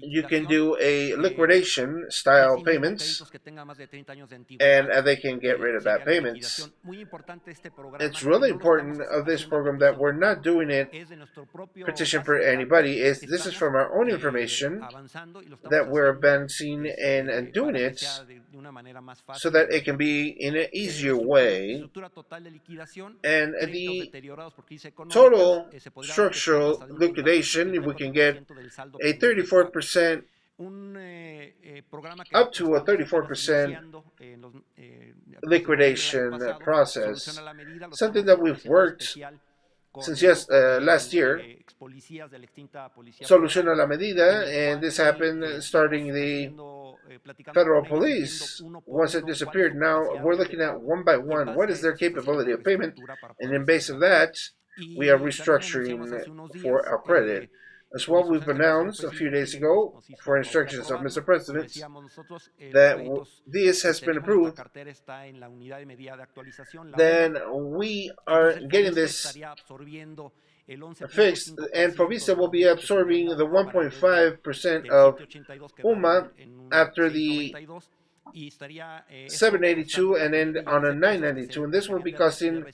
Speaker 2: you can do a liquidation style payments, and they can get rid of that payments. It's really important of this program that we're not doing it petition for anybody. This is from our own information that we're advancing and doing it so that it can be in an easier way. And the total structural liquidation, we can get a 34%, up to a 34% liquidation process. Something that we've worked since last year, Solución a la Medida, and this happened starting the federal police. Once it disappeared, now we're looking at one by one, what is their capability of payment, and in base of that, we are restructuring for our credit. As well, we've announced a few days ago, for instructions of Mr. President, that this has been approved. Then we are getting this fixed, and FOBISTE will be absorbing the 1.5% of UMA after the 782 and then on a 992, and this will be costing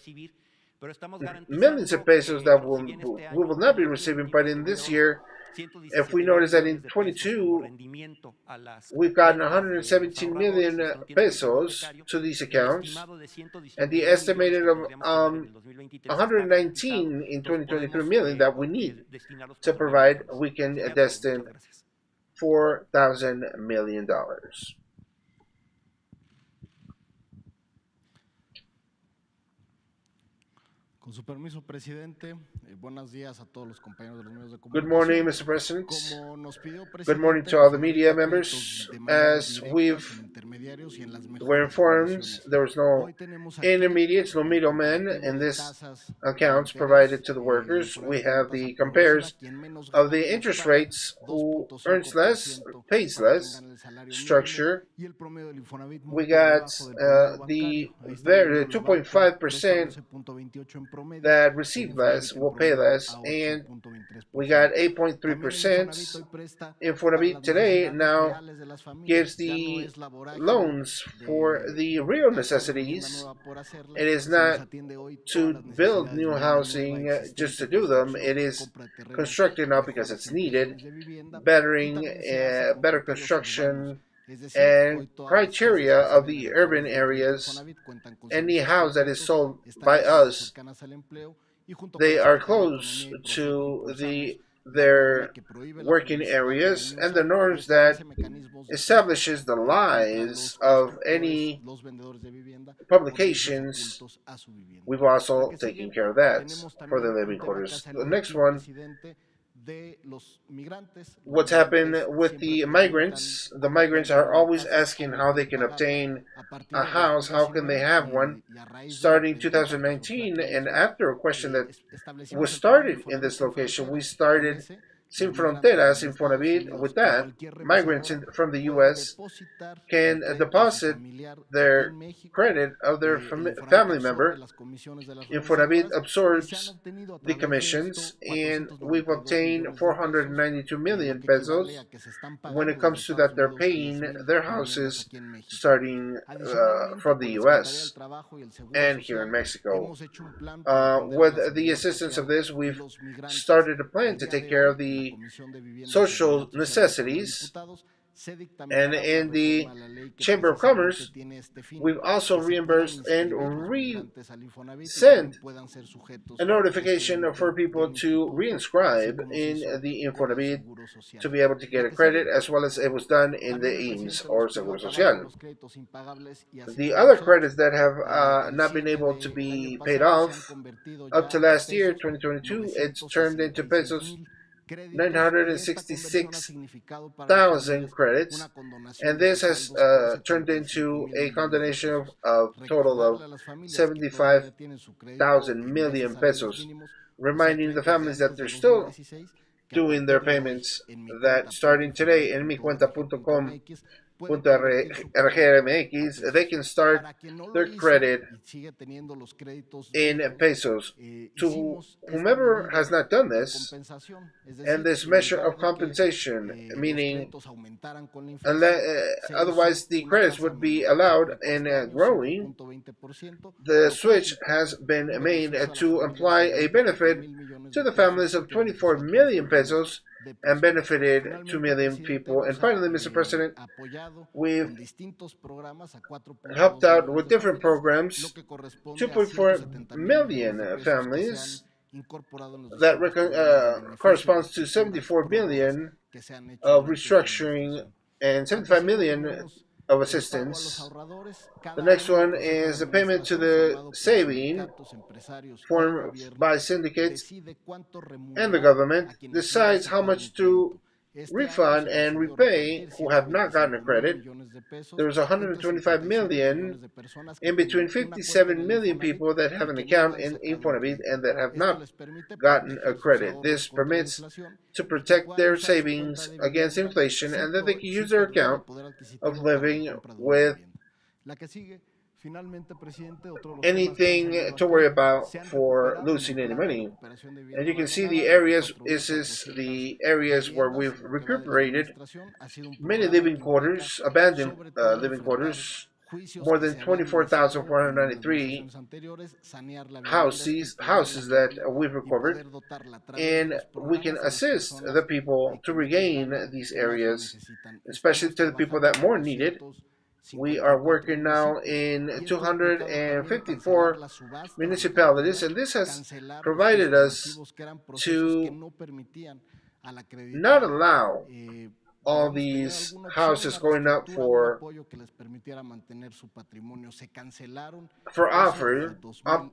Speaker 2: millions of pesos that we will not be receiving, but in this year If we notice that in 22, we've gotten 117 million pesos to these accounts, and the estimated of 119 in 2023 million that we need to provide, we can destine $4,000 million.
Speaker 7: Con su permiso, presidente, buenos días a todos los compañeros de los medios de comunicación.
Speaker 2: Good morning, Mr. President. Good morning to all the media members. As we're informed, there was no intermediates, no middlemen in this accounts provided to the workers. We have the compares of the interest rates, who earns less, pays less structure. We got the 2.5% that receive less will pay less, and we got 8.3%. Infonavit today now gives the loans for the real necessities. It is not to build new housing just to do them. It is constructed now because it's needed, better construction and criteria of the urban areas. Any house that is sold by us, they are close to their working areas and the norms that establishes the lives of any publications. We've also taken care of that for the living quarters. The next one, what's happened with the migrants. The migrants are always asking how they can obtain a house, how can they have one, starting 2019, and after a question that was started in this location, we started Sin Fronteras, Infonavit. With that, migrants from the U.S. can deposit their credit of their family member. Infonavit absorbs the commissions, and we've obtained 492 million pesos when it comes to that they're paying their houses starting from the U.S. and here in Mexico. With the assistance of this, we've started a plan to take care of the social necessities, and in the Chamber of Commerce, we've also reimbursed and sent a notification for people to reinscribe in the Infonavit to be able to get a credit, as well as it was done in the EAMS or Seguro Social. The other credits that have not been able to be paid off up to last year, 2022, it's turned into pesos 966,000 credits, and this has turned into a condonation of total of 75,000 million pesos, reminding the families that they're still doing their payments, that starting today in micuenta.com.rgmx, they can start their credit in pesos. To whomever has not done this, and this measure of compensation, meaning otherwise the credits would be allowed and growing, the switch has been made to apply a benefit to the families of 24 million pesos and benefited 2 million people. And finally, Mr. President, we've helped out with different programs 2.4 million families. That corresponds to 74 billion of restructuring and 75 million of assistance. The next one is the payment to the saving formed by syndicates, and the government decides how much to refund and repay who have not gotten a credit. There's 125 million in between 57 million people that have an account in Infonavit and that have not gotten a credit. This permits to protect their savings against inflation and that they can use their account of living with anything to worry about for losing any money. And you can see the areas, this is the areas where we've recuperated many living quarters, abandoned living quarters, more than 24,493 houses that we've recovered, and we can assist the people to regain these areas, especially to the people that more need it. We are working now in 254 municipalities, and this has provided us to not allow all these houses going up for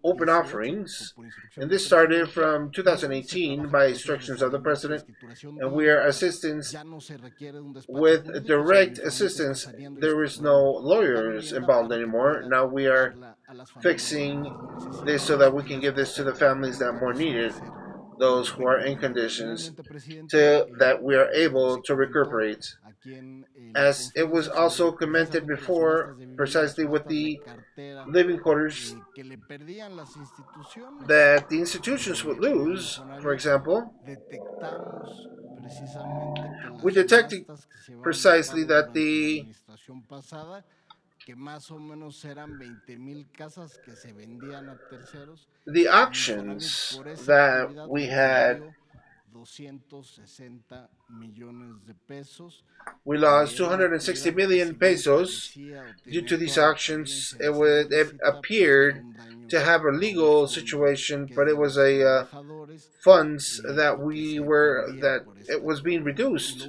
Speaker 2: open offerings, and this started from 2018 by instructions of the president, and we are assistance with direct assistance. There is no lawyers involved anymore. Now we are fixing this so that we can give this to the families that more need it, those who are in conditions that we are able to recuperate. As it was also commented before, precisely with the living quarters that the institutions would lose. For example, we detected precisely that the auctions that we had, we lost 260 million pesos due to these auctions. It appeared to have a legal situation, but it was a funds that it was being reduced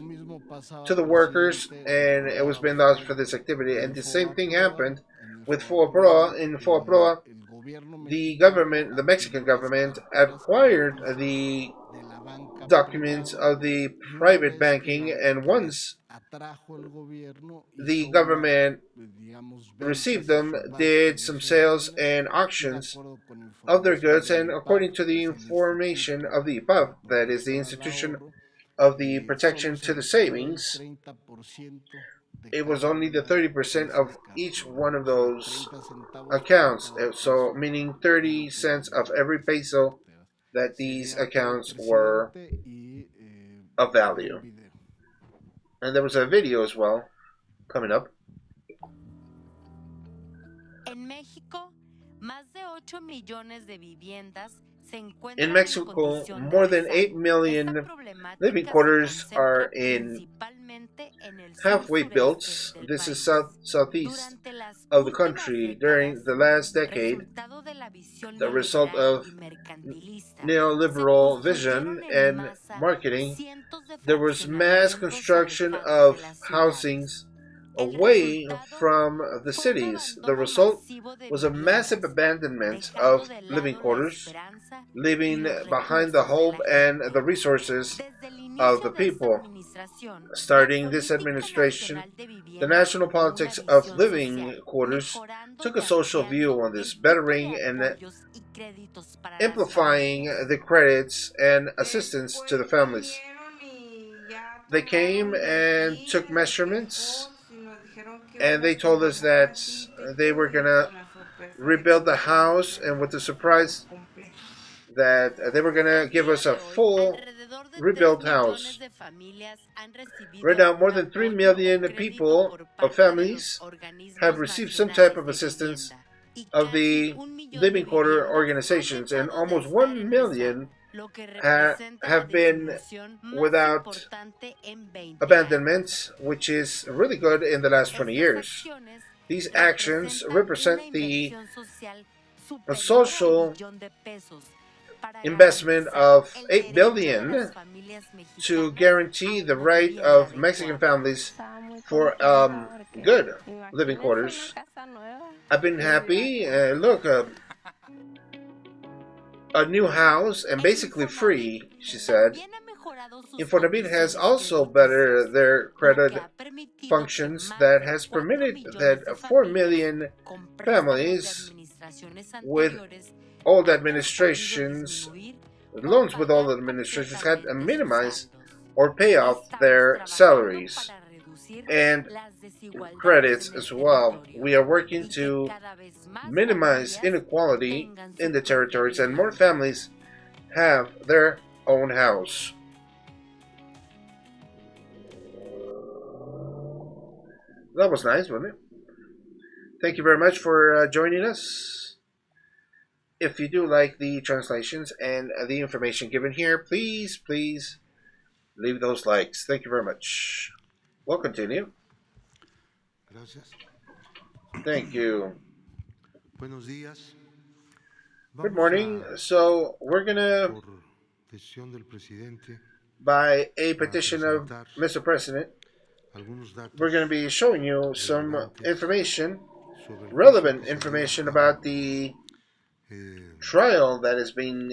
Speaker 2: to the workers, and it was being lost for this activity. And the same thing happened with FOAPROA. In FOAPROA, the Mexican government acquired the documents of the private banking, and once the government received them, did some sales and auctions of their goods, and according to the information of the IPAF, that is the Institution of the Protection to the Savings, it was only the 30% of each one of those accounts, so meaning 30 cents of every peso that these accounts were of value. And there was a video as well coming up. In Mexico, more than 8 million living quarters are in halfway built. This is southeast of the country. During the last decade, the result of neoliberal vision and marketing, there was mass construction of housings away from the cities. The result was a massive abandonment of living quarters, leaving behind the hope and the resources of the people. Starting this administration, the national politics of living quarters took a social view on this, bettering and amplifying the credits and assistance to the families. They came and took measurements, and they told us that they were going to rebuild the house, and with the surprise that they were going to give us a full rebuilt house. Right now, more than 3 million people of families have received some type of assistance of the living quarter organizations, and almost 1 million have been without abandonment, which is really good in the last 20 years. These actions represent a social investment of 8 billion to guarantee the right of Mexican families for good living quarters. I've been happy. Look, a new house and basically free, she said. Infonavit has also bettered their credit functions that has permitted that 4 million families with old administrations, loans with old administrations, had to minimize or pay off their salaries and credits as well. We are working to minimize inequality in the territories, and more families have their own house. That was nice, wasn't it? Thank you very much for joining us. If you do like the translations and the information given here, please leave those likes. Thank you very much. We'll continue.
Speaker 8: Gracias.
Speaker 2: Thank you.
Speaker 8: Buenos días.
Speaker 2: Good morning. So we're gonna,
Speaker 8: Por decisión del presidente,
Speaker 2: by a petition of Mr. President,
Speaker 8: algunos datos
Speaker 2: we're going to be showing you some
Speaker 8: relevantes
Speaker 2: information,
Speaker 8: sobre el
Speaker 2: relevant
Speaker 8: juicio que se
Speaker 2: information
Speaker 8: lleva a cabo,
Speaker 2: about the
Speaker 8: eh,
Speaker 2: trial that has been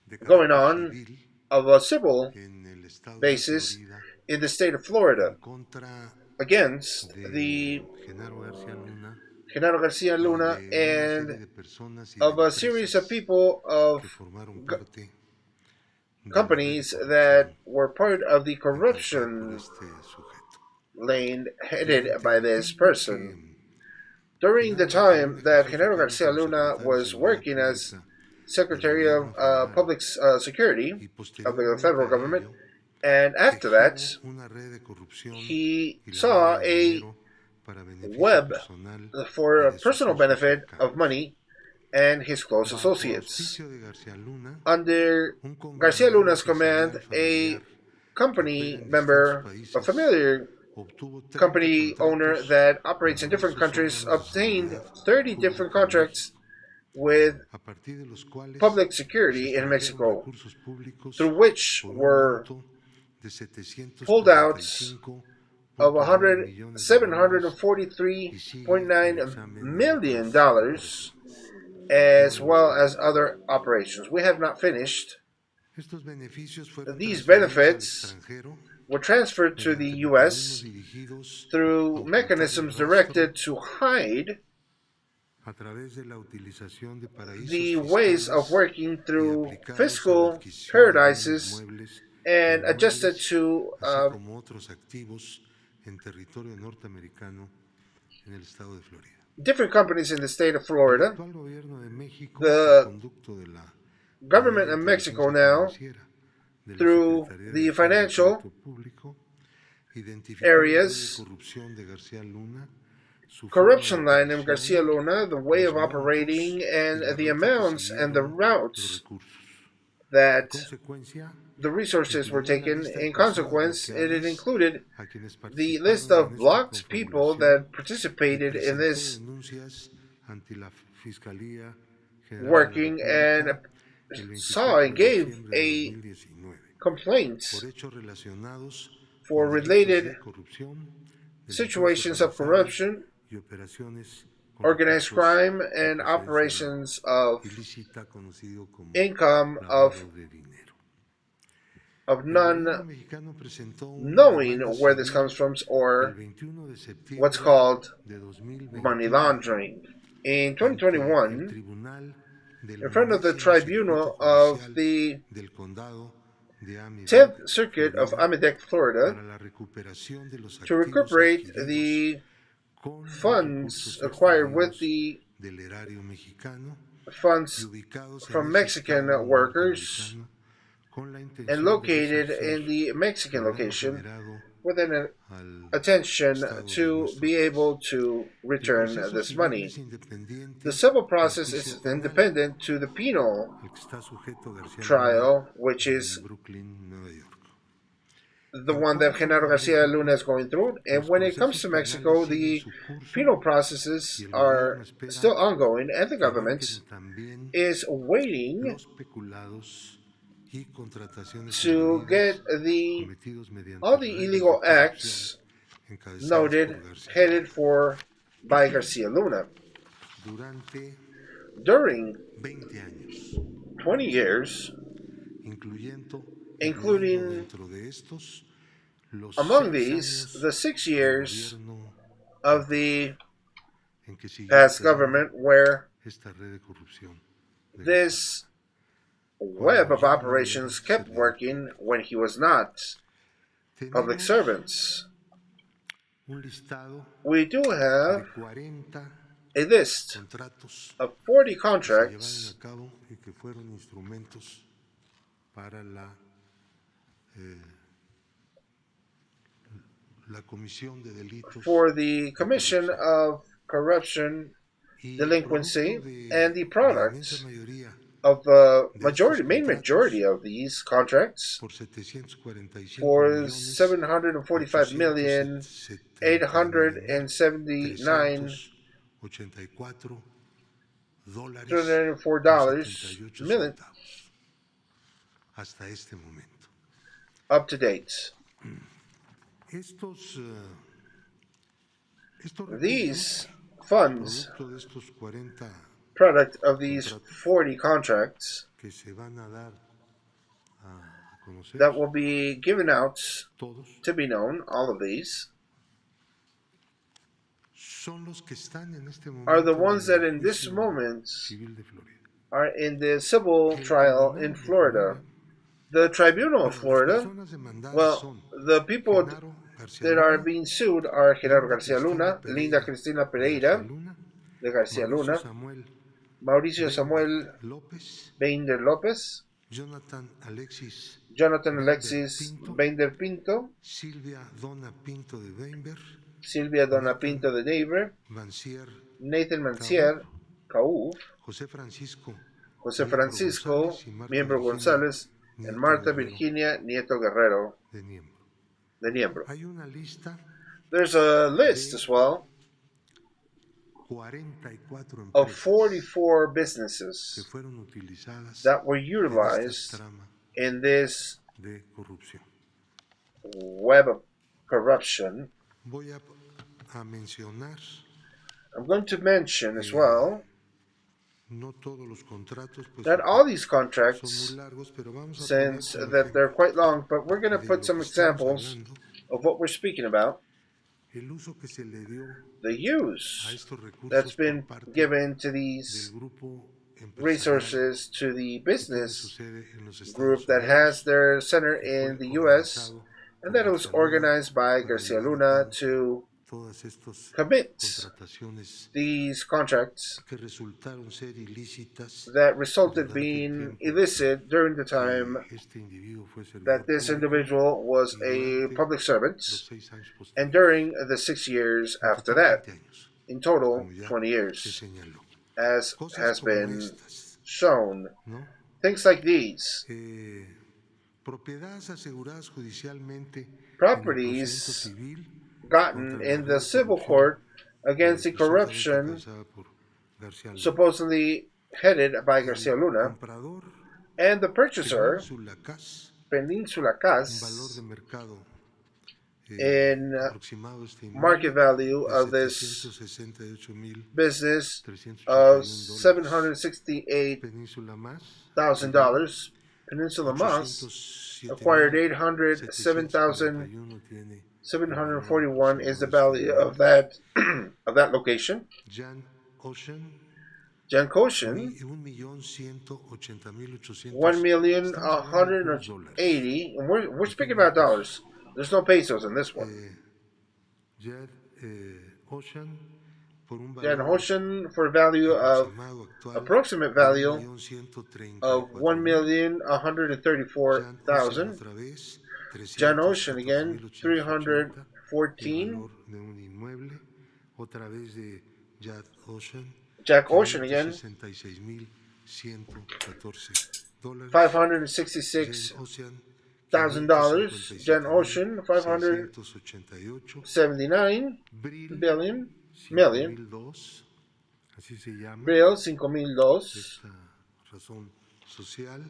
Speaker 8: de
Speaker 2: going
Speaker 8: carácter
Speaker 2: on
Speaker 8: civil
Speaker 2: of a civil
Speaker 8: en el estado de
Speaker 2: basis
Speaker 8: Florida
Speaker 2: in the state of Florida
Speaker 8: en contra
Speaker 2: against
Speaker 8: de
Speaker 2: the
Speaker 8: Genaro García Luna
Speaker 2: Genaro Garcia
Speaker 8: y
Speaker 2: Luna
Speaker 8: de una serie
Speaker 2: and
Speaker 8: de personas y
Speaker 2: of
Speaker 8: de
Speaker 2: a series of
Speaker 8: empresas
Speaker 2: people of
Speaker 8: que formaron parte de la red de
Speaker 2: companies
Speaker 8: corrupción
Speaker 2: that were part of the
Speaker 8: encabezada por
Speaker 2: corruption
Speaker 8: este sujeto.
Speaker 2: lane headed
Speaker 8: Durante
Speaker 2: by
Speaker 8: el
Speaker 2: this
Speaker 8: tiempo
Speaker 2: person.
Speaker 8: que
Speaker 2: During the
Speaker 8: Genaro García
Speaker 2: time
Speaker 8: Luna
Speaker 2: that
Speaker 8: ejerció su
Speaker 2: Genaro
Speaker 8: cargo
Speaker 2: Garcia
Speaker 8: como
Speaker 2: Luna
Speaker 8: secretario de
Speaker 2: was
Speaker 8: Seguridad
Speaker 2: working as
Speaker 8: Pública del
Speaker 2: Secretary of
Speaker 8: gobierno federal
Speaker 2: Public Security
Speaker 8: y
Speaker 2: of the
Speaker 8: posteriormente
Speaker 2: federal
Speaker 8: a
Speaker 2: government,
Speaker 8: ello
Speaker 2: and after that,
Speaker 8: tejió una red de corrupción
Speaker 2: he
Speaker 8: y
Speaker 2: saw
Speaker 8: lavado de
Speaker 2: a
Speaker 8: dinero para beneficio
Speaker 2: web
Speaker 8: personal y
Speaker 2: for
Speaker 8: de sus
Speaker 2: personal
Speaker 8: socios
Speaker 2: benefit of
Speaker 8: cercanos.
Speaker 2: money and his close
Speaker 8: Bajo
Speaker 2: associates.
Speaker 8: auspicio de García Luna,
Speaker 2: Under
Speaker 8: un
Speaker 2: Garcia
Speaker 8: conglomerado
Speaker 2: Luna's
Speaker 8: empresarial
Speaker 2: command,
Speaker 8: familiar
Speaker 2: a
Speaker 8: que opera
Speaker 2: company
Speaker 8: en distintos
Speaker 2: member, a
Speaker 8: países,
Speaker 2: familiar
Speaker 8: obtuvo 30
Speaker 2: company owner
Speaker 8: contratos
Speaker 2: that
Speaker 8: con
Speaker 2: operates in different
Speaker 8: diversos
Speaker 2: countries,
Speaker 8: órganos de
Speaker 2: obtained
Speaker 8: seguridad
Speaker 2: 30 different
Speaker 8: pública en
Speaker 2: contracts
Speaker 8: México,
Speaker 2: with
Speaker 8: a partir de los cuales
Speaker 2: public
Speaker 8: se
Speaker 2: security in
Speaker 8: extrajeron
Speaker 2: Mexico,
Speaker 8: recursos públicos
Speaker 2: through which
Speaker 8: por un
Speaker 2: were
Speaker 8: monto de
Speaker 2: pulled out of
Speaker 8: 745.9 millones de dólares y sigue el
Speaker 2: $743.9
Speaker 8: examen de
Speaker 2: million
Speaker 8: otras operaciones.
Speaker 2: as
Speaker 8: No
Speaker 2: well
Speaker 8: hemos
Speaker 2: as other operations. We have not finished.
Speaker 8: Estos beneficios fueron
Speaker 2: These
Speaker 8: transferidos al
Speaker 2: benefits
Speaker 8: extranjero
Speaker 2: were transferred to the
Speaker 8: mediante mecanismos
Speaker 2: U.S.
Speaker 8: dirigidos a
Speaker 2: through
Speaker 8: ocultar el
Speaker 2: mechanisms
Speaker 8: rastro
Speaker 2: directed to hide
Speaker 8: a través de la utilización de paraísos
Speaker 2: the ways of
Speaker 8: fiscales
Speaker 2: working
Speaker 8: y
Speaker 2: through
Speaker 8: aplicados a la
Speaker 2: fiscal
Speaker 8: adquisición de bienes
Speaker 2: paradises
Speaker 8: muebles y
Speaker 2: and adjusted
Speaker 8: inmuebles,
Speaker 2: to
Speaker 8: así como otros activos en territorio norteamericano en el estado de Florida.
Speaker 2: different companies in the state of
Speaker 8: El
Speaker 2: Florida.
Speaker 8: actual gobierno de México,
Speaker 2: The
Speaker 8: por conducto de la
Speaker 2: government
Speaker 8: Unidad
Speaker 2: of
Speaker 8: de
Speaker 2: Mexico
Speaker 8: Inteligencia
Speaker 2: now,
Speaker 8: Financiera de la
Speaker 2: through
Speaker 8: Secretaría de
Speaker 2: the
Speaker 8: Hacienda y
Speaker 2: financial
Speaker 8: Crédito Público, identificó la red de
Speaker 2: areas,
Speaker 8: corrupción de García Luna, su forma de
Speaker 2: corruption line of Garcia
Speaker 8: operación,
Speaker 2: Luna, the way
Speaker 8: los
Speaker 2: of
Speaker 8: montos
Speaker 2: operating,
Speaker 8: y
Speaker 2: and
Speaker 8: la
Speaker 2: the
Speaker 8: ruta que
Speaker 2: amounts and the
Speaker 8: siguieron los
Speaker 2: routes
Speaker 8: recursos. En
Speaker 2: that
Speaker 8: consecuencia,
Speaker 2: the resources were
Speaker 8: incluyó en la
Speaker 2: taken.
Speaker 8: lista de
Speaker 2: In
Speaker 8: personas
Speaker 2: consequence, it had
Speaker 8: bloqueadas
Speaker 2: included
Speaker 8: a quienes
Speaker 2: the list
Speaker 8: participaron en
Speaker 2: of
Speaker 8: esta
Speaker 2: blocked people
Speaker 8: confabulación
Speaker 2: that
Speaker 8: y
Speaker 2: participated in
Speaker 8: presentó
Speaker 2: this
Speaker 8: denuncias ante la Fiscalía General de la
Speaker 2: working and
Speaker 8: República el
Speaker 2: saw
Speaker 8: 24
Speaker 2: and
Speaker 8: de
Speaker 2: gave
Speaker 8: diciembre de
Speaker 2: a
Speaker 8: 2019
Speaker 2: complaint
Speaker 8: por hechos relacionados
Speaker 2: for
Speaker 8: con delitos
Speaker 2: related
Speaker 8: de corrupción, delitos
Speaker 2: situations of
Speaker 8: organizados
Speaker 2: corruption,
Speaker 8: y operaciones con
Speaker 2: organized
Speaker 8: recursos
Speaker 2: crime,
Speaker 8: de
Speaker 2: and
Speaker 8: procedencia
Speaker 2: operations of
Speaker 8: ilícita conocido como
Speaker 2: income
Speaker 8: lavado de dinero.
Speaker 2: of
Speaker 8: El gobierno
Speaker 2: none
Speaker 8: mexicano presentó una
Speaker 2: knowing
Speaker 8: demanda
Speaker 2: where this
Speaker 8: civil
Speaker 2: comes from,
Speaker 8: el
Speaker 2: or
Speaker 8: 21 de
Speaker 2: what's
Speaker 8: septiembre
Speaker 2: called
Speaker 8: de
Speaker 2: money
Speaker 8: 2021
Speaker 2: laundering. In
Speaker 8: ante el
Speaker 2: 2021,
Speaker 8: Tribunal del
Speaker 2: in front of the
Speaker 8: 9º Circuito
Speaker 2: tribunal of
Speaker 8: Judicial
Speaker 2: the
Speaker 8: del Condado de
Speaker 2: 10th
Speaker 8: Amityville,
Speaker 2: Circuit of
Speaker 8: Florida,
Speaker 2: Amityville, Florida,
Speaker 8: para la recuperación de los
Speaker 2: to
Speaker 8: activos
Speaker 2: recuperate
Speaker 8: adquiridos
Speaker 2: the
Speaker 8: con los
Speaker 2: funds
Speaker 8: recursos
Speaker 2: acquired with
Speaker 8: extraídos
Speaker 2: the
Speaker 8: del erario mexicano y
Speaker 2: funds
Speaker 8: ubicados en
Speaker 2: from
Speaker 8: ese
Speaker 2: Mexican
Speaker 8: estado
Speaker 2: workers
Speaker 8: norteamericano con la
Speaker 2: and
Speaker 8: intención de
Speaker 2: located
Speaker 8: resarcir
Speaker 2: in the
Speaker 8: el
Speaker 2: Mexican
Speaker 8: daño
Speaker 2: location
Speaker 8: generado
Speaker 2: with an
Speaker 8: al
Speaker 2: attention
Speaker 8: estado de
Speaker 2: to
Speaker 8: nuestro
Speaker 2: be
Speaker 8: país.
Speaker 2: able to
Speaker 8: El
Speaker 2: return
Speaker 8: proceso
Speaker 2: this
Speaker 8: civil
Speaker 2: money.
Speaker 8: es independiente
Speaker 2: The civil
Speaker 8: al
Speaker 2: process
Speaker 8: juicio
Speaker 2: is
Speaker 8: penal
Speaker 2: independent to the penal
Speaker 8: al que está sujeto García Luna
Speaker 2: trial, which
Speaker 8: en
Speaker 2: is
Speaker 8: Brooklyn, Nueva York.
Speaker 2: the
Speaker 8: En
Speaker 2: one that
Speaker 8: cuanto
Speaker 2: Genaro
Speaker 8: a
Speaker 2: Garcia
Speaker 8: México,
Speaker 2: Luna is going through. And
Speaker 8: los
Speaker 2: when it comes
Speaker 8: procesos
Speaker 2: to
Speaker 8: penales
Speaker 2: Mexico,
Speaker 8: siguen
Speaker 2: the
Speaker 8: su curso
Speaker 2: penal
Speaker 8: y
Speaker 2: processes
Speaker 8: el
Speaker 2: are
Speaker 8: gobierno espera
Speaker 2: still ongoing, and the
Speaker 8: que
Speaker 2: government
Speaker 8: abarquen también
Speaker 2: is waiting
Speaker 8: los peculados y contrataciones
Speaker 2: to
Speaker 8: indebidas
Speaker 2: get the
Speaker 8: cometidos mediante
Speaker 2: all the
Speaker 8: redes de
Speaker 2: illegal
Speaker 8: corrupción
Speaker 2: acts
Speaker 8: encabezadas
Speaker 2: noted
Speaker 8: por García
Speaker 2: headed
Speaker 8: Luna.
Speaker 2: for by Garcia Luna.
Speaker 8: Durante
Speaker 2: During
Speaker 8: 20 años,
Speaker 2: 20 years,
Speaker 8: incluyendo
Speaker 2: including
Speaker 8: dentro de estos los
Speaker 2: among
Speaker 8: 6
Speaker 2: these
Speaker 8: años
Speaker 2: the 6
Speaker 8: del
Speaker 2: years
Speaker 8: gobierno
Speaker 2: of the
Speaker 8: en que siguió
Speaker 2: past
Speaker 8: operando
Speaker 2: government where
Speaker 8: esta red de corrupción de García
Speaker 2: this web of
Speaker 8: ya no era
Speaker 2: operations kept
Speaker 8: servidor
Speaker 2: working when he was not public
Speaker 8: Tenemos
Speaker 2: servants.
Speaker 8: un listado
Speaker 2: We do
Speaker 8: de
Speaker 2: have
Speaker 8: 40
Speaker 2: a list
Speaker 8: contratos
Speaker 2: of 40
Speaker 8: que se llevaron
Speaker 2: contracts
Speaker 8: a cabo y que fueron instrumentos para la comisión de delitos
Speaker 2: for the
Speaker 8: de
Speaker 2: commission
Speaker 8: corrupción.
Speaker 2: of
Speaker 1: corruption,
Speaker 8: y
Speaker 1: delinquency,
Speaker 8: producto
Speaker 1: and the
Speaker 8: de la inmensa
Speaker 1: products
Speaker 8: mayoría
Speaker 1: of the
Speaker 8: de estos
Speaker 1: main majority
Speaker 8: contratos
Speaker 1: of these contracts
Speaker 8: por 745
Speaker 1: for
Speaker 8: millones
Speaker 1: 745,879,384
Speaker 8: $874 con 78
Speaker 1: million
Speaker 8: centavos hasta este momento.
Speaker 1: up to date.
Speaker 8: Estos
Speaker 1: These
Speaker 8: recursos,
Speaker 1: funds,
Speaker 8: producto de estos 40
Speaker 1: product of these 40 contracts
Speaker 8: que se van a dar a conocer,
Speaker 1: that will be given out
Speaker 8: todos,
Speaker 1: to be known, all of these,
Speaker 8: son los que están en este momento
Speaker 1: are the ones
Speaker 8: en
Speaker 1: that
Speaker 8: el
Speaker 1: in this
Speaker 8: juicio
Speaker 1: moment
Speaker 8: civil de Florida.
Speaker 1: are in the civil
Speaker 8: El
Speaker 1: trial
Speaker 8: tribunal
Speaker 1: in
Speaker 8: de
Speaker 1: Florida. The tribunal of
Speaker 8: Bueno, las
Speaker 1: Florida,
Speaker 8: personas demandadas
Speaker 1: well,
Speaker 8: son
Speaker 1: the people
Speaker 8: Genaro García
Speaker 1: that are
Speaker 8: Luna,
Speaker 1: being sued are Gerardo
Speaker 8: Linda
Speaker 1: Garcia
Speaker 8: Cristina
Speaker 1: Luna,
Speaker 8: Pereira
Speaker 1: Linda Cristina
Speaker 8: de
Speaker 1: Pereira
Speaker 8: García Luna,
Speaker 1: de Garcia
Speaker 8: Mauricio
Speaker 1: Luna,
Speaker 8: Samuel
Speaker 1: Mauricio
Speaker 8: Bender
Speaker 1: Samuel
Speaker 8: López,
Speaker 1: Beinder López,
Speaker 8: Jonathan Alexis
Speaker 1: Jonathan
Speaker 8: Bender
Speaker 1: Alexis
Speaker 8: Pinto,
Speaker 1: Beinder Pinto,
Speaker 8: Silvia Donna Pinto de Weinberg,
Speaker 1: Silvia Dona
Speaker 8: Nathan
Speaker 1: Pinto de Neighbor,
Speaker 8: Mancier
Speaker 1: Nathan
Speaker 8: Caú,
Speaker 1: Mancier Cauf,
Speaker 8: José Francisco
Speaker 1: José
Speaker 8: Miembro
Speaker 1: Francisco
Speaker 8: González y Marta
Speaker 1: Miembro
Speaker 8: Virginia
Speaker 1: González, and
Speaker 8: Nieto
Speaker 1: Martha
Speaker 8: Guerrero
Speaker 1: Virginia Nieto Guerrero
Speaker 8: de Niembro.
Speaker 1: de Niembro.
Speaker 8: Hay una lista
Speaker 1: There's a list as well
Speaker 8: 44
Speaker 1: of
Speaker 8: empresas
Speaker 1: 44
Speaker 8: que
Speaker 1: businesses
Speaker 8: fueron utilizadas
Speaker 1: that were
Speaker 8: en esta
Speaker 1: utilized
Speaker 8: trama
Speaker 1: in this
Speaker 8: de corrupción.
Speaker 1: web of corruption.
Speaker 8: Voy a mencionar,
Speaker 1: I'm going to mention as well
Speaker 8: no todos los contratos, pues
Speaker 1: that all these
Speaker 8: son
Speaker 1: contracts,
Speaker 8: muy largos, pero vamos a poner
Speaker 1: since
Speaker 8: como
Speaker 1: that they're
Speaker 8: ejemplo
Speaker 1: quite long, but we're going to
Speaker 8: de
Speaker 1: put
Speaker 8: lo
Speaker 1: some
Speaker 8: que estamos
Speaker 1: examples
Speaker 8: hablando,
Speaker 1: of what we're speaking about,
Speaker 8: el uso que se le dio
Speaker 1: the
Speaker 8: a
Speaker 1: use
Speaker 8: estos
Speaker 1: that's
Speaker 8: recursos por
Speaker 1: been
Speaker 8: parte
Speaker 1: given to
Speaker 8: del
Speaker 1: these
Speaker 8: grupo empresarial
Speaker 1: resources to the
Speaker 8: que tiene
Speaker 1: business
Speaker 8: su sede en los
Speaker 1: group
Speaker 8: Estados
Speaker 1: that has
Speaker 8: Unidos,
Speaker 1: their center
Speaker 8: que fue
Speaker 1: in the U.S.
Speaker 8: organizado
Speaker 1: and
Speaker 8: por
Speaker 1: that it was
Speaker 8: García Luna
Speaker 1: organized by
Speaker 8: para
Speaker 1: Garcia
Speaker 8: llevar a
Speaker 1: Luna
Speaker 8: cabo
Speaker 1: to
Speaker 8: todas estas
Speaker 1: commit
Speaker 8: contrataciones
Speaker 1: these contracts
Speaker 8: que resultaron ser ilícitas
Speaker 1: that resulted
Speaker 8: durante el
Speaker 1: being
Speaker 8: tiempo
Speaker 1: illicit during the
Speaker 8: que
Speaker 1: time
Speaker 8: este individuo fue
Speaker 1: that
Speaker 8: servidor
Speaker 1: this
Speaker 8: público
Speaker 1: individual was
Speaker 8: y
Speaker 1: a
Speaker 8: durante
Speaker 1: public servant,
Speaker 8: los 6 años
Speaker 1: and
Speaker 8: posteriores.
Speaker 1: during the 6 years
Speaker 8: En
Speaker 1: after
Speaker 8: total,
Speaker 1: that.
Speaker 8: 20 años,
Speaker 1: In total,
Speaker 8: como ya
Speaker 1: 20
Speaker 8: se
Speaker 1: years,
Speaker 8: señaló.
Speaker 1: as
Speaker 8: Cosas
Speaker 1: has
Speaker 8: como
Speaker 1: been
Speaker 8: estas,
Speaker 1: shown.
Speaker 8: ¿no?
Speaker 1: Things like these,
Speaker 8: Propiedades aseguradas judicialmente en el procedimiento
Speaker 1: properties
Speaker 8: civil
Speaker 1: gotten
Speaker 8: contra la
Speaker 1: in
Speaker 8: red
Speaker 1: the
Speaker 8: de
Speaker 1: civil
Speaker 8: corrupción
Speaker 1: court against the
Speaker 8: presuntamente
Speaker 1: corruption
Speaker 8: encabezada por García Luna.
Speaker 1: supposedly headed by
Speaker 8: El
Speaker 1: Garcia Luna,
Speaker 8: comprador
Speaker 1: and the purchaser,
Speaker 8: Peninsula CAS,
Speaker 1: Peninsula
Speaker 8: un valor
Speaker 1: CAS,
Speaker 8: de mercado
Speaker 1: in
Speaker 8: aproximado de este
Speaker 1: market
Speaker 8: inmueble
Speaker 1: value
Speaker 8: de
Speaker 1: of this
Speaker 8: 768,381
Speaker 1: business of
Speaker 8: dólares. Península más
Speaker 1: $768,000. Peninsula Moss acquired
Speaker 8: 807,741 tiene el valor
Speaker 1: 807,741 is the
Speaker 8: aproximado de
Speaker 1: value
Speaker 8: este
Speaker 1: of
Speaker 8: inmueble.
Speaker 1: that location.
Speaker 8: Jan Ocean,
Speaker 1: Jan Koshin,
Speaker 8: 1,180,800.
Speaker 1: 1,180,000, and we're speaking about dollars. There's no pesos in this one.
Speaker 8: Jan Ocean, por un
Speaker 1: Jan
Speaker 8: valor
Speaker 1: Koshin for a value of
Speaker 8: aproximado actual
Speaker 1: approximate
Speaker 8: de
Speaker 1: value of
Speaker 8: 1,134,000. Jan Ocean
Speaker 1: 1,134,000.
Speaker 8: otra vez,
Speaker 1: Jan Ocean again,
Speaker 8: 314,880. El
Speaker 1: 314.
Speaker 8: valor de un inmueble, otra vez de Jack Ocean,
Speaker 1: Jack Ocean again,
Speaker 8: $566,114.
Speaker 1: $566,000. Jan Ocean, 579 million.
Speaker 8: 5,002, así se llama.
Speaker 1: Real, 5,002.
Speaker 8: Esta razón social.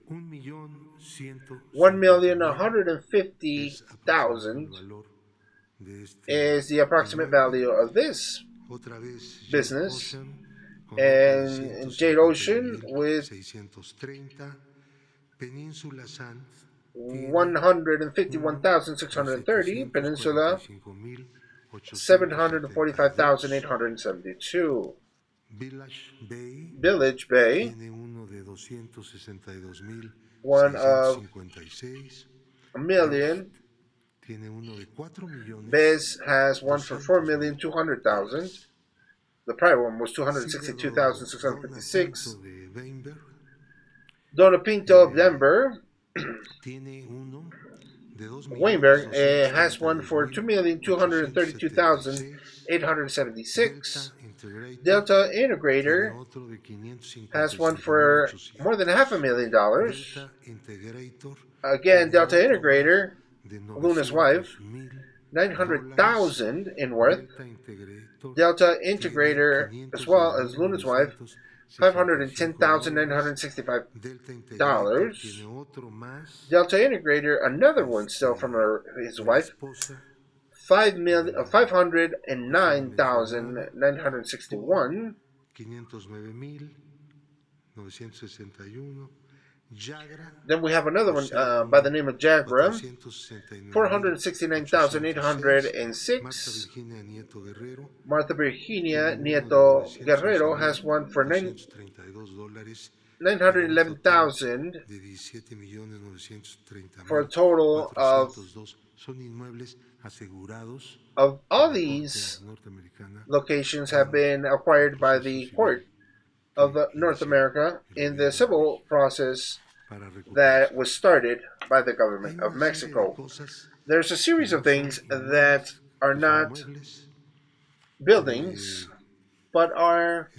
Speaker 1: 1,150,000 is the approximate value of this
Speaker 8: otra vez
Speaker 1: business.
Speaker 8: and
Speaker 1: Jade Ocean with
Speaker 8: 630, Peninsula Sand
Speaker 1: 151,630, Peninsula 745,872, Village Bay
Speaker 8: tiene uno de
Speaker 1: 1 of
Speaker 8: 262,656,
Speaker 1: a million.
Speaker 8: tiene uno de 4 millones.
Speaker 1: Biz has one for 4,200,000. The prior one was 262,656. Dona Pinto of Denver
Speaker 8: tiene uno
Speaker 2: Weinberg has one for 2,232,876. Delta Integrator has one for more than $500,000. Again, Delta Integrator, Luna's wife, $900,000 in worth. Delta Integrator, as well as Luna's wife, $510,965. Delta Integrator, another one still from his wife, $509,961. Then we have another one by the name of Jagra, $469,806. Martha Virginia Nieto Guerrero has one for $911,000 for a total of all these locations have been acquired by the court of North America in the civil process that was started by the government of Mexico. There's a series of things that are not buildings, but are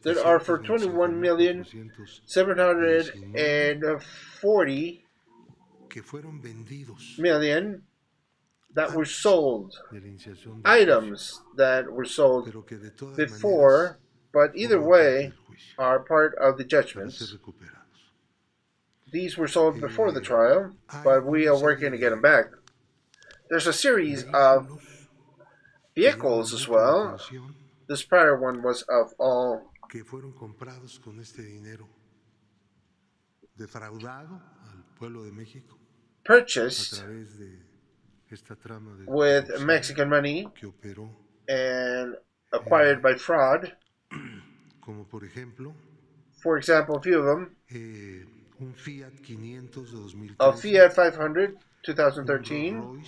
Speaker 2: that are for 21,740,000 that were sold, items that were sold before, but either way are part of the judgments. These were sold before the trial, but we are working to get them back. There's a series of vehicles as well. This prior one was of all purchased with Mexican money and acquired by fraud. For example, a few of them. A Fiat 500, 2013.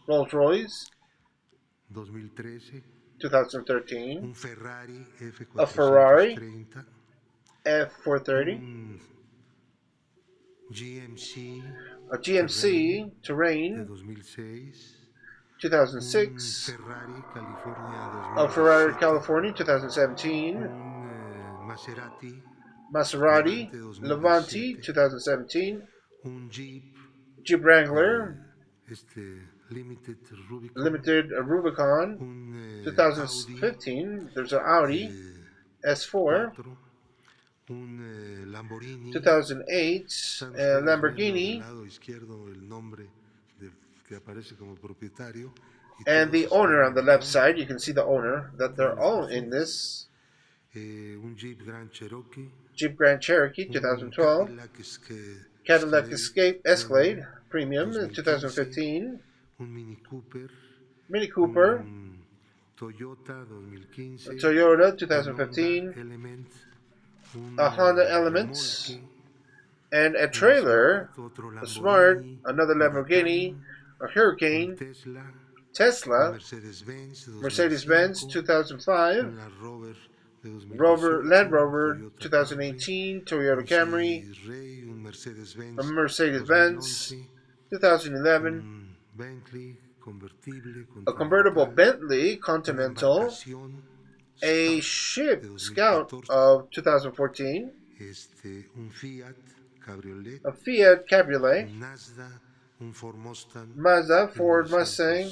Speaker 2: Rolls Royce, 2013. A Ferrari F430. A GMC Terrain, 2006. A Ferrari California, 2017. Maserati Levante, 2017. Jeep Wrangler Limited Rubicon, 2015. There's an Audi S4, 2008. Lamborghini, and the owner on the left side, you can see the owner, that they're all in this. Jeep Grand Cherokee, 2012. Cadillac Escalade Premium, 2015. Mini Cooper. Toyota, 2015. A Honda Element. And a trailer, a Smart, another Lamborghini, a Hurricane, Tesla, Mercedes-Benz, 2005. Land Rover 2018, Toyota Camry, a Mercedes-Benz 2011, a convertible Bentley Continental, a Ship Scout of 2014, a Fiat Cabriolet, Mazda, Ford Mustang,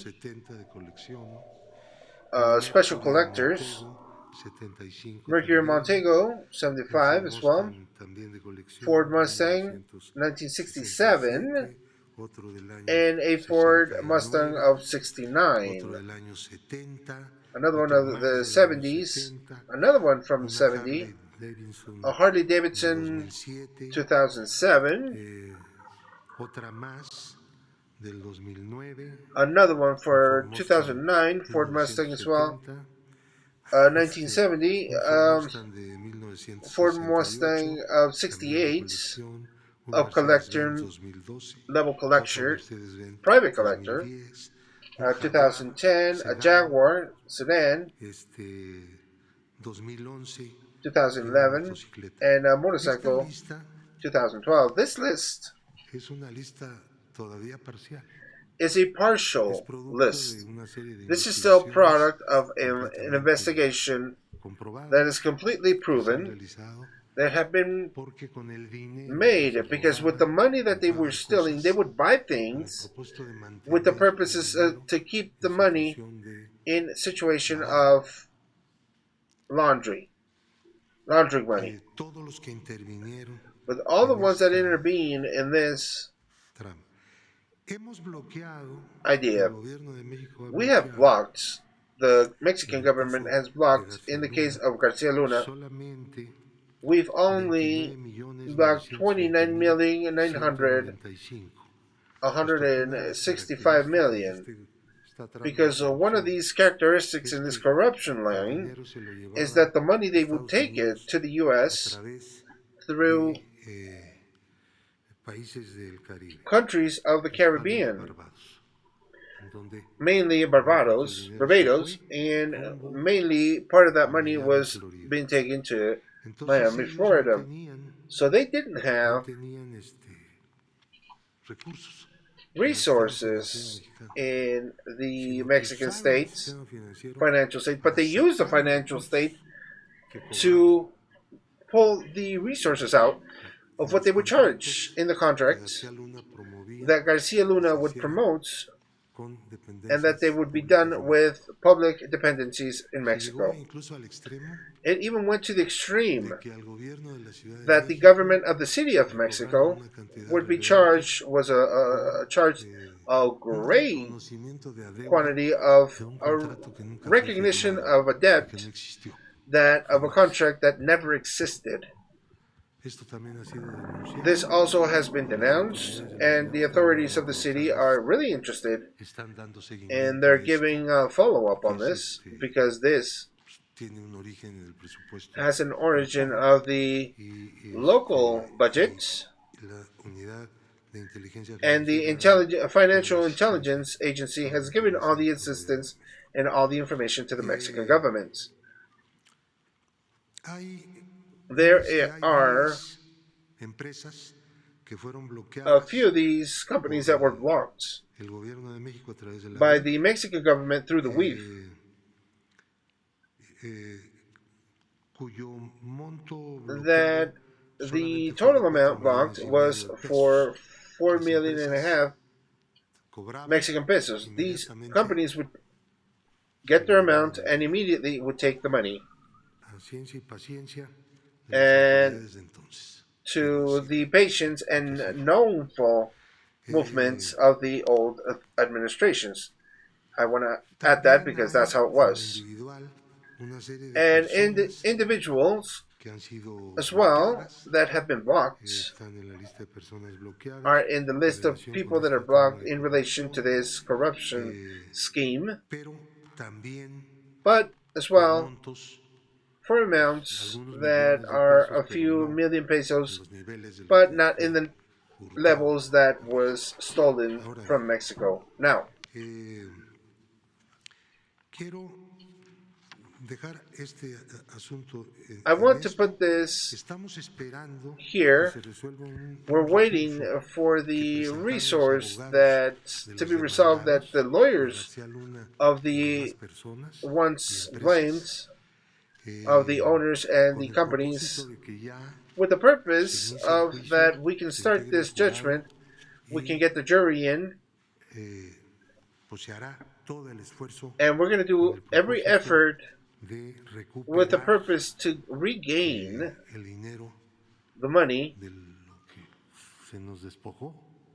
Speaker 2: Special Collectors, Mercury Montego 75 as well, Ford Mustang 1967, and a Ford Mustang of 69. Another one of the 70s, another one from 70, a Harley Davidson 2007, another one for 2009, Ford Mustang as well. 1970, Ford Mustang of 68, of collector, level collector, private collector. 2010, a Jaguar sedan, 2011, and a motorcycle, 2012. This list is a partial list. This is still product of an investigation that is completely proven, that have been made, because with the money that they were stealing, they would buy things with the purposes to keep the money in situation of laundry money. With all the ones that intervene in this idea, we have blocked, the Mexican government has blocked, in the case of Garcia Luna, we've only blocked 29,965,000, because one of these characteristics in this corruption line is that the money, they would take it to the U.S. through countries of the Caribbean, mainly Barbados, and mainly part of that money was being taken to Miami, Florida. So they didn't have resources in the Mexican states, financial state, but they used the financial state to pull the resources out of what they would charge in the contracts that Garcia Luna would promote, and that they would be done with public dependencies in Mexico. It even went to the extreme that the government of the city of Mexico would be charged, was charged a great quantity of a recognition of a debt, that of a contract that never existed. This also has been denounced, and the authorities of the city are really interested, and they're giving a follow-up on this, because this has an origin of the local budget, and the Financial Intelligence Agency has given all the assistance and all the information to the Mexican government. There are a few of these companies that were blocked by the Mexican government through the WEAF, that the total amount blocked was for 4.5 million Mexican pesos. These companies would get their amount and immediately would take the money, and to the patience and knownful movements of the old administrations. I want to add that because that's how it was. And individuals as well that have been blocked are in the list of people that are blocked in relation to this corruption scheme, but as well for amounts that are a few million pesos, but not in the levels that was stolen from Mexico. Now, I want to put this here. We're waiting for the resource that to be resolved, that the lawyers of the once blamed, of the owners and the companies, with the purpose of that we can start this judgment, we can get the jury in, and we're going to do every effort with the purpose to regain the money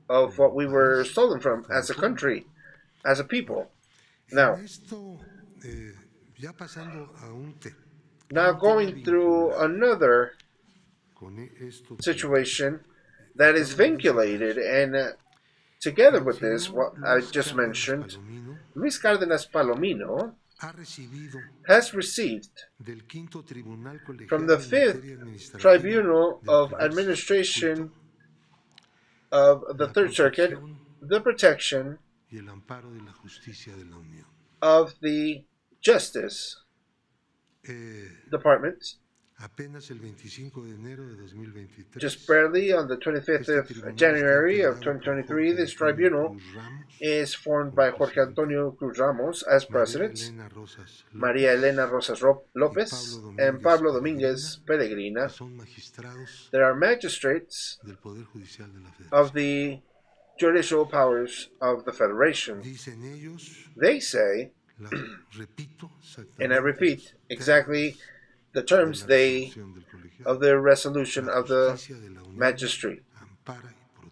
Speaker 2: of what we were stolen from as a country, as a people. Now going through another situation that is vinculated, and together with this, what I just mentioned, Luis Cárdenas Palomino has received from the 5th Tribunal of Administration of the Third Circuit the protection
Speaker 8: y el amparo de la justicia de la Unión.
Speaker 2: Of the Justice Department.
Speaker 8: Apenas el 25 de enero de 2023.
Speaker 2: Just barely on the 25th of January of 2023, this tribunal is formed by Jorge Antonio Cruz Ramos as president, María Elena Rosas López, and Pablo Domínguez Pellegrina. There are magistrates of the judicial powers of the Federation. They say, and I repeat exactly the terms of the resolution of the magistrate.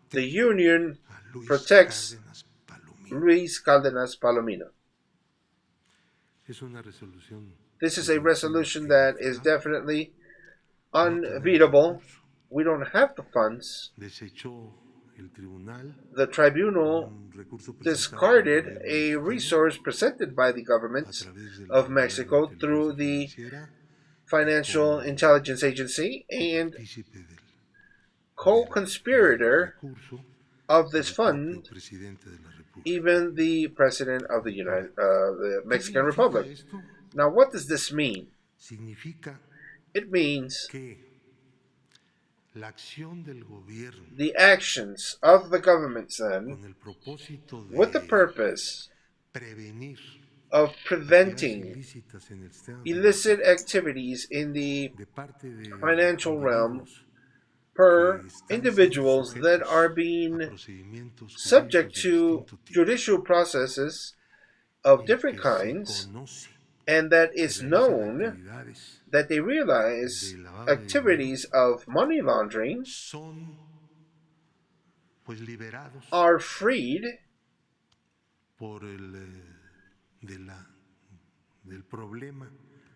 Speaker 2: The union protects Luis Cárdenas Palomino. This is a resolution that is definitely unbeatable. We don't have the funds. The tribunal discarded a resource presented by the government of Mexico through the Financial Intelligence Agency and co-conspirator of this fund, even the President of the Mexican Republic. Now, what does this mean? It means the actions of the government, then, with the purpose of preventing illicit activities in the financial realm per individuals that are being subject to judicial processes of different kinds, and that is known that they realize activities of money laundering are freed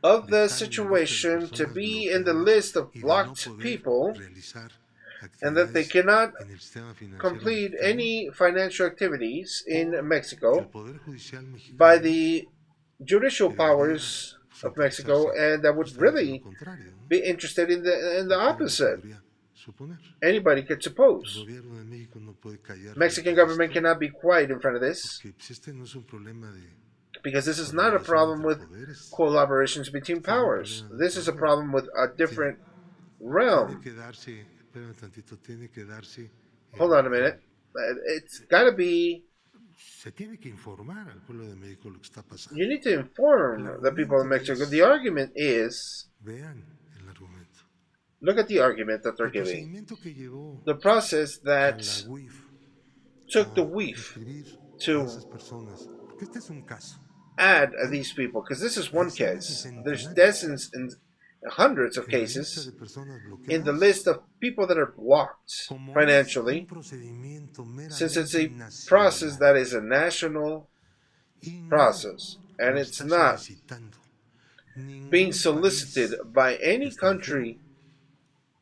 Speaker 2: of the situation to be in the list of blocked people, and that they cannot complete any financial activities in Mexico by the judicial powers of Mexico, and that would really be interested in the opposite. Anybody could suppose. Mexican government cannot be quiet in front of this, because this is not a problem with collaborations between powers. This is a problem with a different realm. Hold on a minute. It's got to be... You need to inform the people of Mexico. The argument is... Look at the argument that they're giving. The process that took the WIF to add these people, because this is one case. There's dozens and hundreds of cases in the list of people that are blocked financially, since it's a process that is a national process, and it's not being solicited by any country,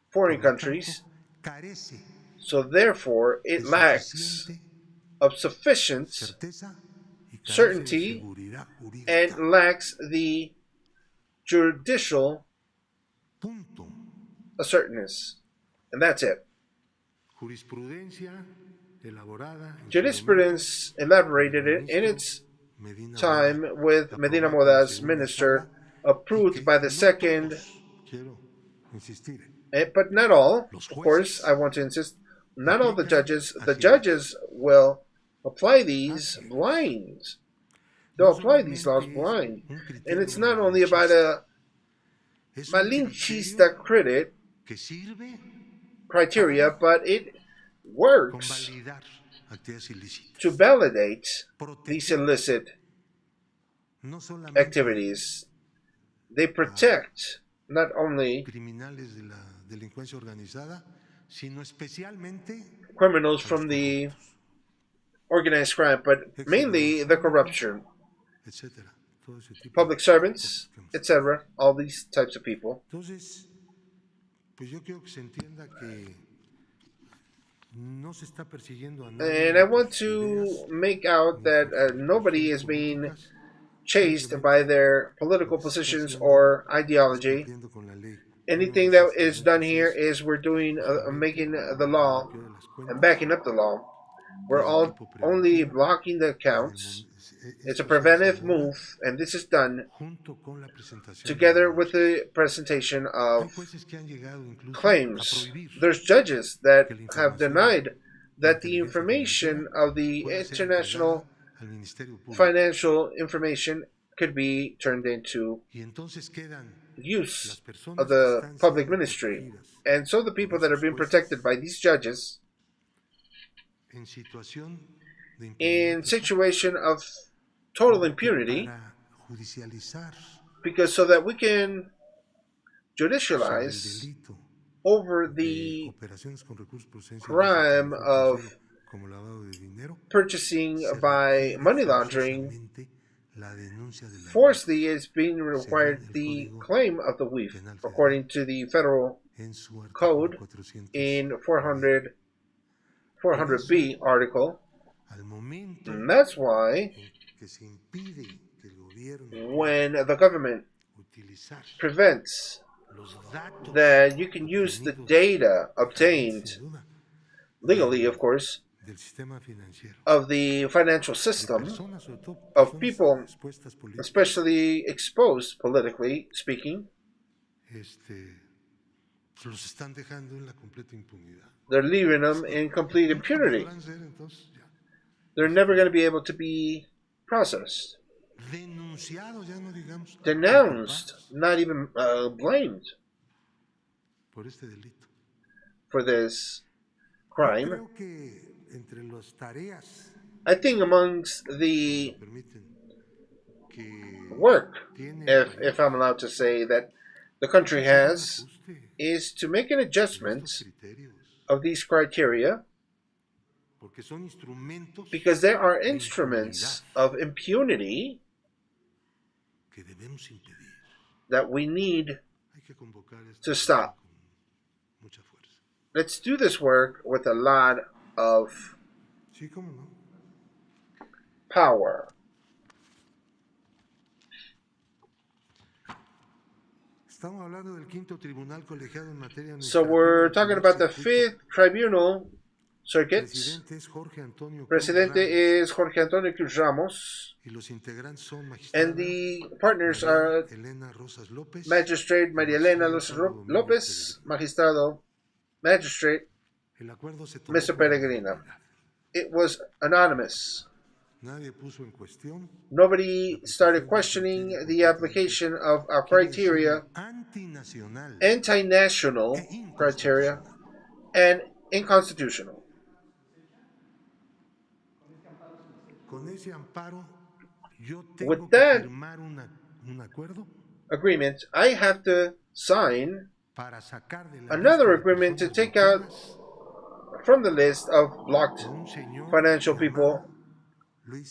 Speaker 2: foreign countries, so therefore it lacks of sufficient certainty and lacks the judicial assertiveness. And that's it. Jurisprudence elaborated it in its time with Medina Moda's minister, approved by the second, but not all. Of course, I want to insist, not all the judges. The judges will apply these blind. They'll apply these laws blind. And it's not only about a malinchista criteria, but it works to validate these illicit activities. They protect not only criminals from the organized crime, but mainly the corruption, public servants, etc., all these types of people. And I want to make out that nobody is being chased by their political positions or ideology. Anything that is done here is we're doing making the law and backing up the law. We're only blocking the accounts. It's a preventive move, and this is done together with the presentation of claims. There's judges that have denied that the information of the international financial information could be turned into use of the public ministry. And so the people that are being protected by these judges in situation of total impunity, because so that we can judicialize over the crime of purchasing by money laundering. Forcefully is being required the claim of the WIF according to the federal code in 400B article. And that's why when the government prevents that you can use the data obtained legally, of course, of the financial system of people, especially exposed politically speaking, they're leaving them in complete impunity. They're never going to be able to be processed, denounced, not even blamed for this crime. I think amongst the work, if I'm allowed to say, that the country has, is to make an adjustment of these criteria, because there are instruments of impunity that we need to stop. Let's do this work with a lot of power. So we're talking about the 5th Tribunal Circuits. Presidente is Jorge Antonio Cruz Ramos, and the partners are Magistrate María Elena López, Magistrado Magistrate Mr. Peregrina. It was anonymous. Nobody started questioning the application of our criteria, anti-national criteria, and unconstitutional. With that agreement, I have to sign another agreement to take out from the list of blocked financial people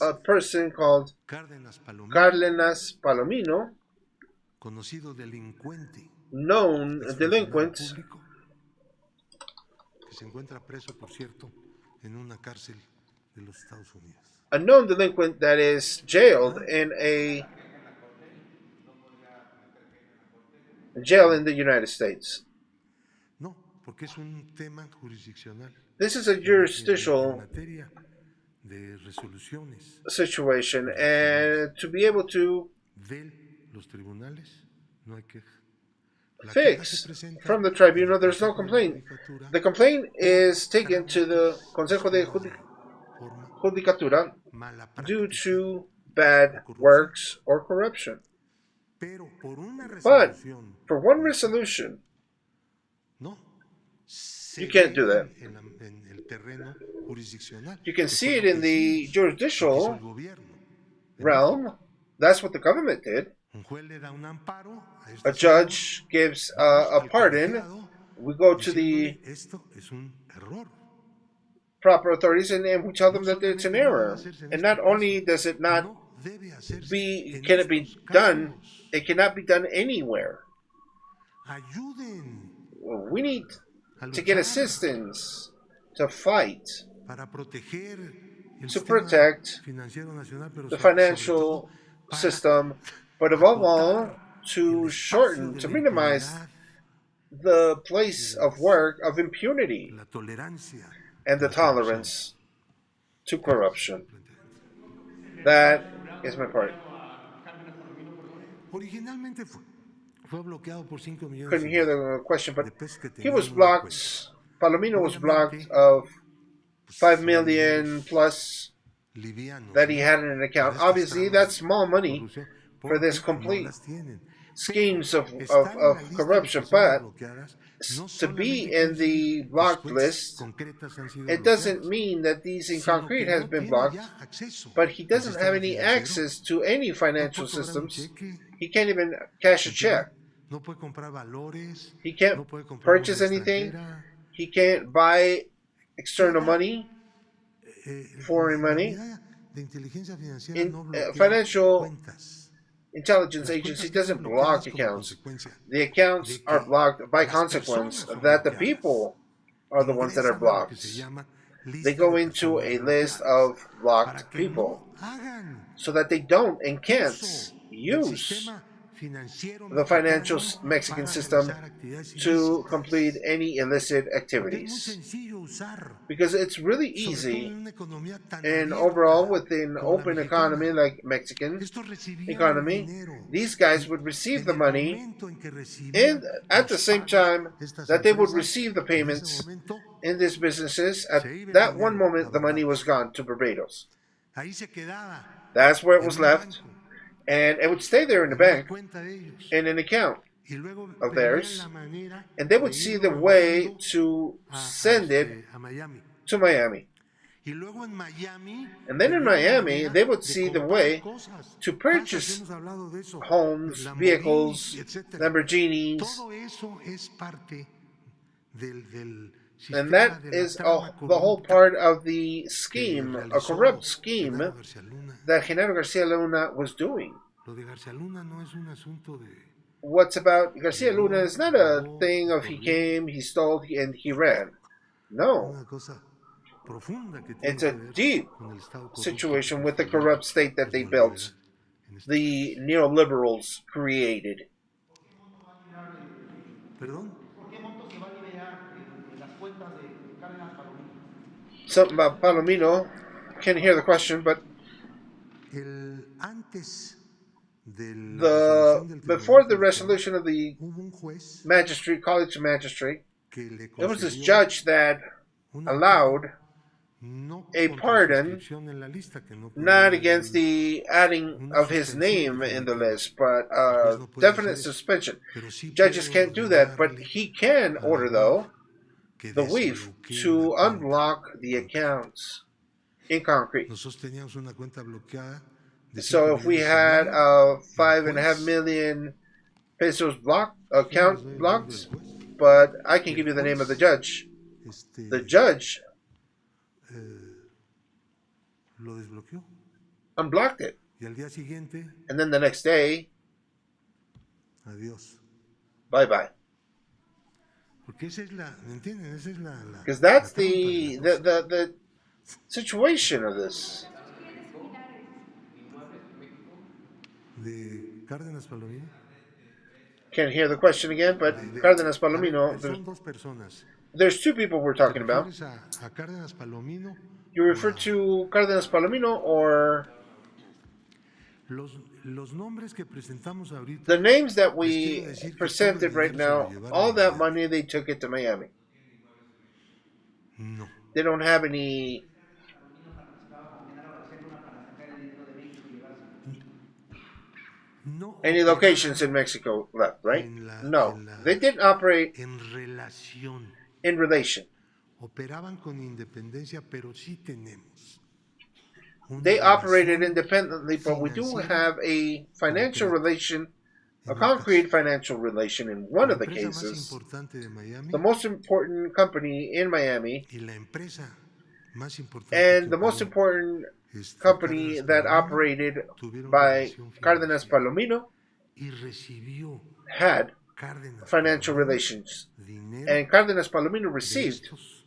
Speaker 2: a person called Cárdenas Palomino, known delinquent, a known delinquent that is jailed in a jail in the United States. This is a jurisdictional situation, and to be able to fix from the tribunal, there's no complaint. The complaint is taken to the Consejo de Judicatura due to bad works or corruption. But for one resolution, you can't do that. You can see it in the judicial realm. That's what the government did. A judge gives a pardon. We go to the proper authorities and we tell them that it's an error. And not only does it not can it be done, it cannot be done anywhere. We need to get assistance to fight, to protect the financial system, but above all, to shorten, to minimize the place of work of impunity and the tolerance to corruption. That is my part.
Speaker 8: Originalmente fue bloqueado por 5 millones
Speaker 2: Couldn't hear the question, but
Speaker 8: de pesos que
Speaker 2: he
Speaker 8: tenía
Speaker 2: was
Speaker 8: en una
Speaker 2: blocked.
Speaker 8: cuenta.
Speaker 2: Palomino was blocked
Speaker 8: Obviamente,
Speaker 2: of
Speaker 8: pues,
Speaker 2: 5
Speaker 8: son
Speaker 2: million
Speaker 8: dineros
Speaker 2: plus
Speaker 8: livianos,
Speaker 2: that he
Speaker 8: ¿no?
Speaker 2: had in an account.
Speaker 8: Para estas
Speaker 2: Obviously,
Speaker 8: tramas
Speaker 2: that's
Speaker 8: de
Speaker 2: small money
Speaker 8: corrupción,
Speaker 2: for this
Speaker 8: porque no
Speaker 2: complete
Speaker 8: las tienen.
Speaker 2: schemes
Speaker 8: Pero estar en la lista de
Speaker 2: corruption,
Speaker 8: personas
Speaker 2: but
Speaker 8: bloqueadas no
Speaker 2: to be
Speaker 8: solamente quiere
Speaker 2: in the
Speaker 8: decir que sus
Speaker 2: blocked
Speaker 8: cuentas
Speaker 2: list,
Speaker 8: concretas han sido
Speaker 2: it doesn't
Speaker 8: bloqueadas,
Speaker 2: mean that these in
Speaker 8: sino
Speaker 2: concrete
Speaker 8: que
Speaker 2: has
Speaker 8: no
Speaker 2: been
Speaker 8: tiene
Speaker 2: blocked,
Speaker 8: ya acceso
Speaker 2: but he
Speaker 8: al
Speaker 2: doesn't have
Speaker 8: sistema
Speaker 2: any
Speaker 8: financiero.
Speaker 2: access to any
Speaker 8: No
Speaker 2: financial
Speaker 8: puede cobrar un
Speaker 2: systems.
Speaker 8: cheque,
Speaker 2: He can't even cash a check.
Speaker 8: no puede comprar valores,
Speaker 2: He can't
Speaker 8: no puede comprar
Speaker 2: purchase
Speaker 8: moneda
Speaker 2: anything.
Speaker 8: extranjera.
Speaker 2: He can't buy external
Speaker 8: Queda,
Speaker 2: money, foreign
Speaker 8: la
Speaker 2: money.
Speaker 8: unidad de inteligencia financiera no bloquea
Speaker 2: Financial
Speaker 8: cuentas.
Speaker 2: intelligence
Speaker 8: Las
Speaker 2: agency
Speaker 8: cuentas quedan
Speaker 2: doesn't block
Speaker 8: bloqueadas como
Speaker 2: accounts.
Speaker 8: consecuencia
Speaker 2: The accounts
Speaker 8: de
Speaker 2: are
Speaker 8: que
Speaker 2: blocked by
Speaker 8: las
Speaker 2: consequence
Speaker 8: personas son
Speaker 2: that the
Speaker 8: bloqueadas.
Speaker 2: people are the ones that are
Speaker 8: Ingresan a lo que se
Speaker 2: blocked.
Speaker 8: llama
Speaker 2: They
Speaker 8: lista
Speaker 2: go
Speaker 8: de
Speaker 2: into
Speaker 8: personas
Speaker 2: a list
Speaker 8: bloqueadas
Speaker 2: of blocked
Speaker 8: para que
Speaker 2: people
Speaker 8: no hagan
Speaker 2: so that they don't and can't
Speaker 8: uso del
Speaker 2: use
Speaker 8: sistema financiero
Speaker 2: the financial
Speaker 8: mexicano
Speaker 2: Mexican
Speaker 8: para
Speaker 2: system
Speaker 8: realizar actividades
Speaker 2: to
Speaker 8: ilícitas.
Speaker 2: complete any illicit
Speaker 8: Porque es muy
Speaker 2: activities.
Speaker 8: sencillo usar,
Speaker 2: Because it's really
Speaker 8: sobre todo en
Speaker 2: easy,
Speaker 8: una economía tan
Speaker 2: and overall
Speaker 8: abierta
Speaker 2: within
Speaker 8: como la
Speaker 2: open economy
Speaker 8: mexicana.
Speaker 2: like Mexican
Speaker 8: Estos recibían el
Speaker 2: economy,
Speaker 8: dinero
Speaker 2: these guys
Speaker 8: y
Speaker 2: would receive
Speaker 8: en
Speaker 2: the
Speaker 8: el
Speaker 2: money,
Speaker 8: momento en que
Speaker 2: and
Speaker 8: recibían
Speaker 2: at the
Speaker 8: los
Speaker 2: same
Speaker 8: pagos
Speaker 2: time
Speaker 8: estas
Speaker 2: that they would
Speaker 8: empresas,
Speaker 2: receive the
Speaker 8: en ese
Speaker 2: payments
Speaker 8: momento
Speaker 2: in these businesses, at
Speaker 8: se iba el
Speaker 2: that one
Speaker 8: dinero a
Speaker 2: moment the money was
Speaker 8: Barbados.
Speaker 2: gone to Barbados.
Speaker 8: Ahí se quedaba
Speaker 2: That's where it
Speaker 8: en
Speaker 2: was
Speaker 8: un
Speaker 2: left,
Speaker 8: banco,
Speaker 2: and it would stay there in the
Speaker 8: en una
Speaker 2: bank,
Speaker 8: cuenta de ellos.
Speaker 2: in an account
Speaker 8: Y luego
Speaker 2: of
Speaker 8: veían la
Speaker 2: theirs,
Speaker 8: manera
Speaker 2: and they
Speaker 8: de
Speaker 2: would see
Speaker 8: irlo
Speaker 2: the way
Speaker 8: mandando
Speaker 2: to send it
Speaker 8: a Miami.
Speaker 2: to Miami.
Speaker 8: Y luego en Miami
Speaker 2: And then in
Speaker 8: veían la
Speaker 2: Miami,
Speaker 8: manera
Speaker 2: they would
Speaker 8: de
Speaker 2: see the
Speaker 8: comprar
Speaker 2: way
Speaker 8: cosas.
Speaker 2: to
Speaker 8: Casas,
Speaker 2: purchase
Speaker 8: hemos hablado de eso,
Speaker 2: homes,
Speaker 8: Lamborghinis,
Speaker 2: vehicles,
Speaker 8: etcétera.
Speaker 2: Lamborghinis,
Speaker 8: Todo eso es parte del
Speaker 2: and
Speaker 8: sistema
Speaker 2: that
Speaker 8: de la
Speaker 2: is
Speaker 8: trama
Speaker 2: the whole
Speaker 8: corrupta
Speaker 2: part of the
Speaker 8: que
Speaker 2: scheme, a corrupt
Speaker 8: realizó
Speaker 2: scheme
Speaker 8: Genaro García Luna.
Speaker 2: that Genaro Garcia Luna was doing.
Speaker 8: Lo de García Luna no es un asunto de
Speaker 2: What's about Garcia Luna
Speaker 8: llegó,
Speaker 2: is not a
Speaker 8: robó,
Speaker 2: thing of he
Speaker 8: corrió.
Speaker 2: came, he stole, and he ran. No,
Speaker 8: Una cosa profunda que tiene
Speaker 2: it's
Speaker 8: que
Speaker 2: a
Speaker 8: ver
Speaker 2: deep
Speaker 8: con el estado corrupto que
Speaker 2: situation with the
Speaker 8: construyó
Speaker 2: corrupt state that
Speaker 8: el
Speaker 2: they
Speaker 8: neoliberal
Speaker 2: built,
Speaker 8: en este
Speaker 2: the
Speaker 8: país.
Speaker 2: neoliberals created.
Speaker 8: ¿Perdón?
Speaker 2: Something about Palomino. Can't hear the question, but
Speaker 8: Antes de la resolución del
Speaker 2: before
Speaker 8: Tribunal
Speaker 2: the
Speaker 8: Judicial,
Speaker 2: resolution of the
Speaker 8: hubo un juez
Speaker 2: magistrate, college magistrate,
Speaker 8: que le
Speaker 2: there was this
Speaker 8: concedió
Speaker 2: judge that
Speaker 8: un
Speaker 2: allowed
Speaker 8: amparo no
Speaker 2: a
Speaker 8: contra su
Speaker 2: pardon,
Speaker 8: inscripción en la lista, que no puede
Speaker 2: not
Speaker 8: haber
Speaker 2: against the adding
Speaker 8: una
Speaker 2: of his
Speaker 8: suspensión
Speaker 2: name in the
Speaker 8: definitiva.
Speaker 2: list, but
Speaker 8: El juez no puede
Speaker 2: definite
Speaker 8: hacer eso,
Speaker 2: suspension.
Speaker 8: pero sí
Speaker 2: Judges
Speaker 8: puede
Speaker 2: can't do that, but
Speaker 8: ordenarle
Speaker 2: he can
Speaker 8: a la
Speaker 2: order,
Speaker 8: UIF
Speaker 2: though,
Speaker 8: que
Speaker 2: the WEAF
Speaker 8: desbloquee
Speaker 2: to
Speaker 8: una cuenta
Speaker 2: unblock the
Speaker 8: concreta.
Speaker 2: accounts in concrete.
Speaker 8: Nosotros teníamos una cuenta bloqueada de 5
Speaker 2: So if we
Speaker 8: millones y
Speaker 2: had
Speaker 8: medio, el
Speaker 2: 5.5
Speaker 8: juez,
Speaker 2: million pesos block
Speaker 8: yo no
Speaker 2: account
Speaker 8: soy el nombre
Speaker 2: blocks,
Speaker 8: del juez,
Speaker 2: but I can
Speaker 8: el
Speaker 2: give you the name of the
Speaker 8: juez,
Speaker 2: judge. The judge
Speaker 8: lo desbloqueó.
Speaker 2: unblocked it,
Speaker 8: Y al día siguiente,
Speaker 2: and then the next day,
Speaker 8: adiós.
Speaker 2: bye bye.
Speaker 8: Porque esa es la, ¿me entienden? Esa es
Speaker 2: Because that's
Speaker 8: la trampa de la cosa.
Speaker 2: the situation of this.
Speaker 8: De Cárdenas Palomino.
Speaker 2: Can't hear the question again, but Cárdenas Palomino,
Speaker 8: Son dos personas.
Speaker 2: there's two people we're
Speaker 8: ¿Te
Speaker 2: talking about.
Speaker 8: refieres a Cárdenas Palomino?
Speaker 2: You refer to Cárdenas Palomino or
Speaker 8: Los nombres que presentamos ahorita,
Speaker 2: the names that
Speaker 8: les
Speaker 2: we
Speaker 8: quiero decir que todo el
Speaker 2: presented right
Speaker 8: dinero
Speaker 2: now,
Speaker 8: se lo llevaron
Speaker 2: all
Speaker 8: a
Speaker 2: that
Speaker 8: Miami.
Speaker 2: money they took it to Miami.
Speaker 8: No.
Speaker 2: They don't have any
Speaker 8: No
Speaker 2: locations in Mexico left, right? No, they didn't operate
Speaker 8: en relación.
Speaker 2: in relation.
Speaker 8: Operaban con independencia, pero sí tenemos una
Speaker 2: They operated
Speaker 8: relación
Speaker 2: independently, but we do
Speaker 8: financiera
Speaker 2: have a financial
Speaker 8: concreta.
Speaker 2: relation, a
Speaker 8: En un
Speaker 2: concrete
Speaker 8: caso,
Speaker 2: financial relation in one
Speaker 8: la
Speaker 2: of the
Speaker 8: empresa más
Speaker 2: cases.
Speaker 8: importante de Miami
Speaker 2: The most important company in Miami
Speaker 8: y la empresa más importante
Speaker 2: and
Speaker 8: que
Speaker 2: the most
Speaker 8: operó
Speaker 2: important company
Speaker 8: Cárdenas
Speaker 2: that
Speaker 8: Palomino
Speaker 2: operated
Speaker 8: tuvieron
Speaker 2: by
Speaker 8: relación
Speaker 2: Cárdenas
Speaker 8: financiera
Speaker 2: Palomino
Speaker 8: y recibió
Speaker 2: had
Speaker 8: Cárdenas
Speaker 2: financial
Speaker 8: Palomino
Speaker 2: relations.
Speaker 8: dinero
Speaker 2: And Cárdenas Palomino
Speaker 8: de
Speaker 2: received
Speaker 8: estos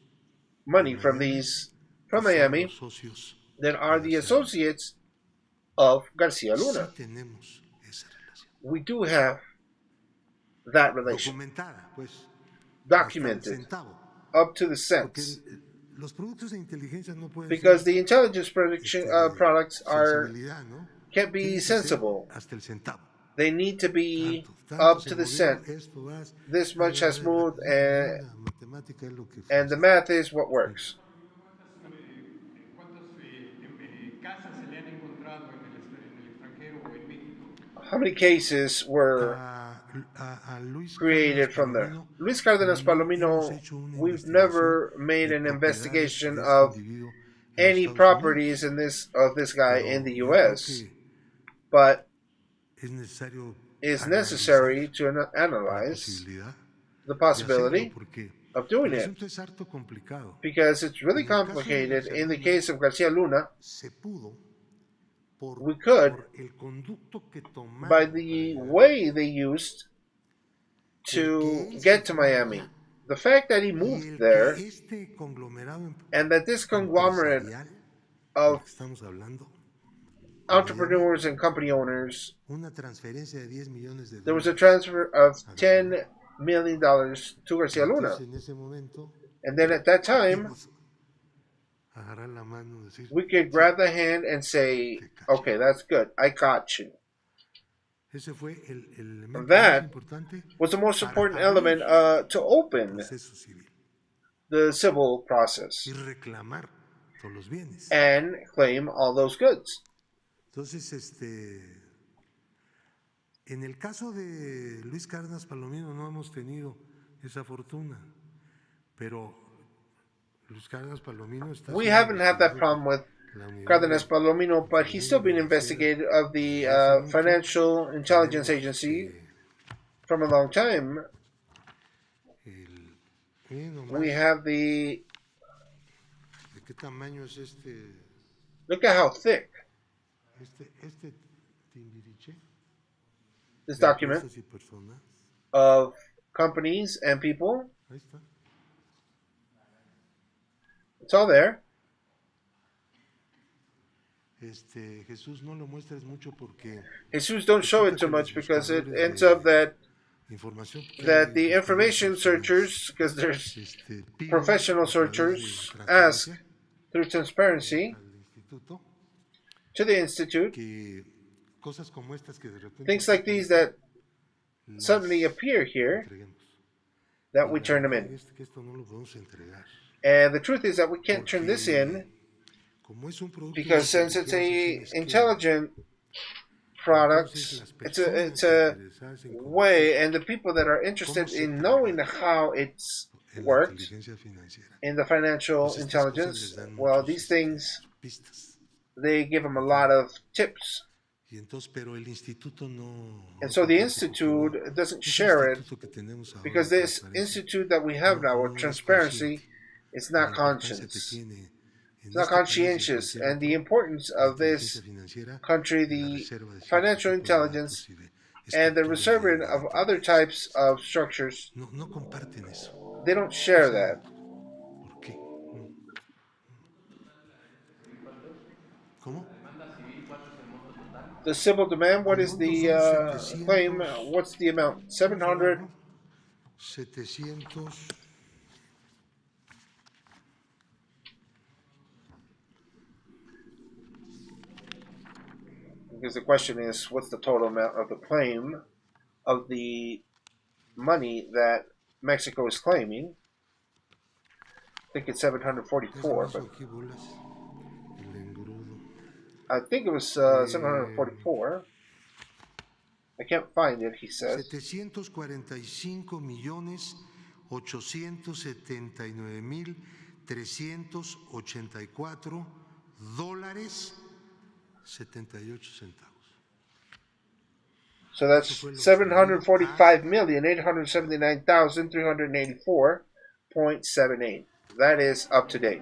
Speaker 2: money
Speaker 8: de
Speaker 2: from
Speaker 8: Miami,
Speaker 2: these
Speaker 8: que
Speaker 2: from
Speaker 8: son
Speaker 2: Miami
Speaker 8: los socios
Speaker 2: that are
Speaker 8: de
Speaker 2: the
Speaker 8: García Luna.
Speaker 2: associates of Garcia Luna.
Speaker 8: Sí tenemos esa relación.
Speaker 2: We do have that relation
Speaker 8: Documentada, pues, hasta el
Speaker 2: documented
Speaker 8: centavo.
Speaker 2: up to the
Speaker 8: Porque
Speaker 2: cents. because the intelligence prediction products can't be sensible. They need to be up to the cent. This much has moved, and the math is what works. How many cases were created from there? Luis Cárdenas Palomino, we've never made an investigation of any properties of this guy in the U.S., but it's necessary to analyze the possibility of doing it, because it's really complicated. In the case of Garcia Luna, we could, by the way they used to get to Miami, the fact that he moved there, and that this conglomerate of entrepreneurs and company owners, there was a transfer of $10 million to Garcia Luna. And then at that time, we could grab the hand and say, okay, that's good, I got you. That was the most important element to open the civil process and claim all those goods.
Speaker 8: En el caso de Luis Cárdenas Palomino no hemos tenido esa fortuna, pero Luis Cárdenas Palomino está.
Speaker 2: We haven't had that problem with Cárdenas Palomino, but he's still being investigated of the Financial Intelligence Agency from a long time. We have the.
Speaker 8: ¿De qué tamaño es este?
Speaker 2: Look at how thick this document of companies and people. It's all there. Jesus, don't show it too much, because it ends up that the information searchers, because there's professional searchers, ask through transparency to the Institute things like these that suddenly appear here, that we turn them in. And the truth is that we can't turn this in, because since it's a intelligent product, it's a way, and the people that are interested in knowing how it's worked in the financial intelligence, well, these things, they give them a lot of tips. And so the Institute doesn't share it, because this Institute that we have now with transparency is not conscious. It's not conscientious. And the importance of this country, the financial intelligence, and the reserving of other types of structures, they don't share that. The civil demand, what is the claim? What's the amount? 700? Because the question is, what's the total amount of the claim of the money that Mexico is claiming? I think it's 744, but I think it was 744. I can't find it, he says.
Speaker 8: 745,879,384 dólares 78 centavos.
Speaker 2: So that's 745,879,384.78. That is up to date.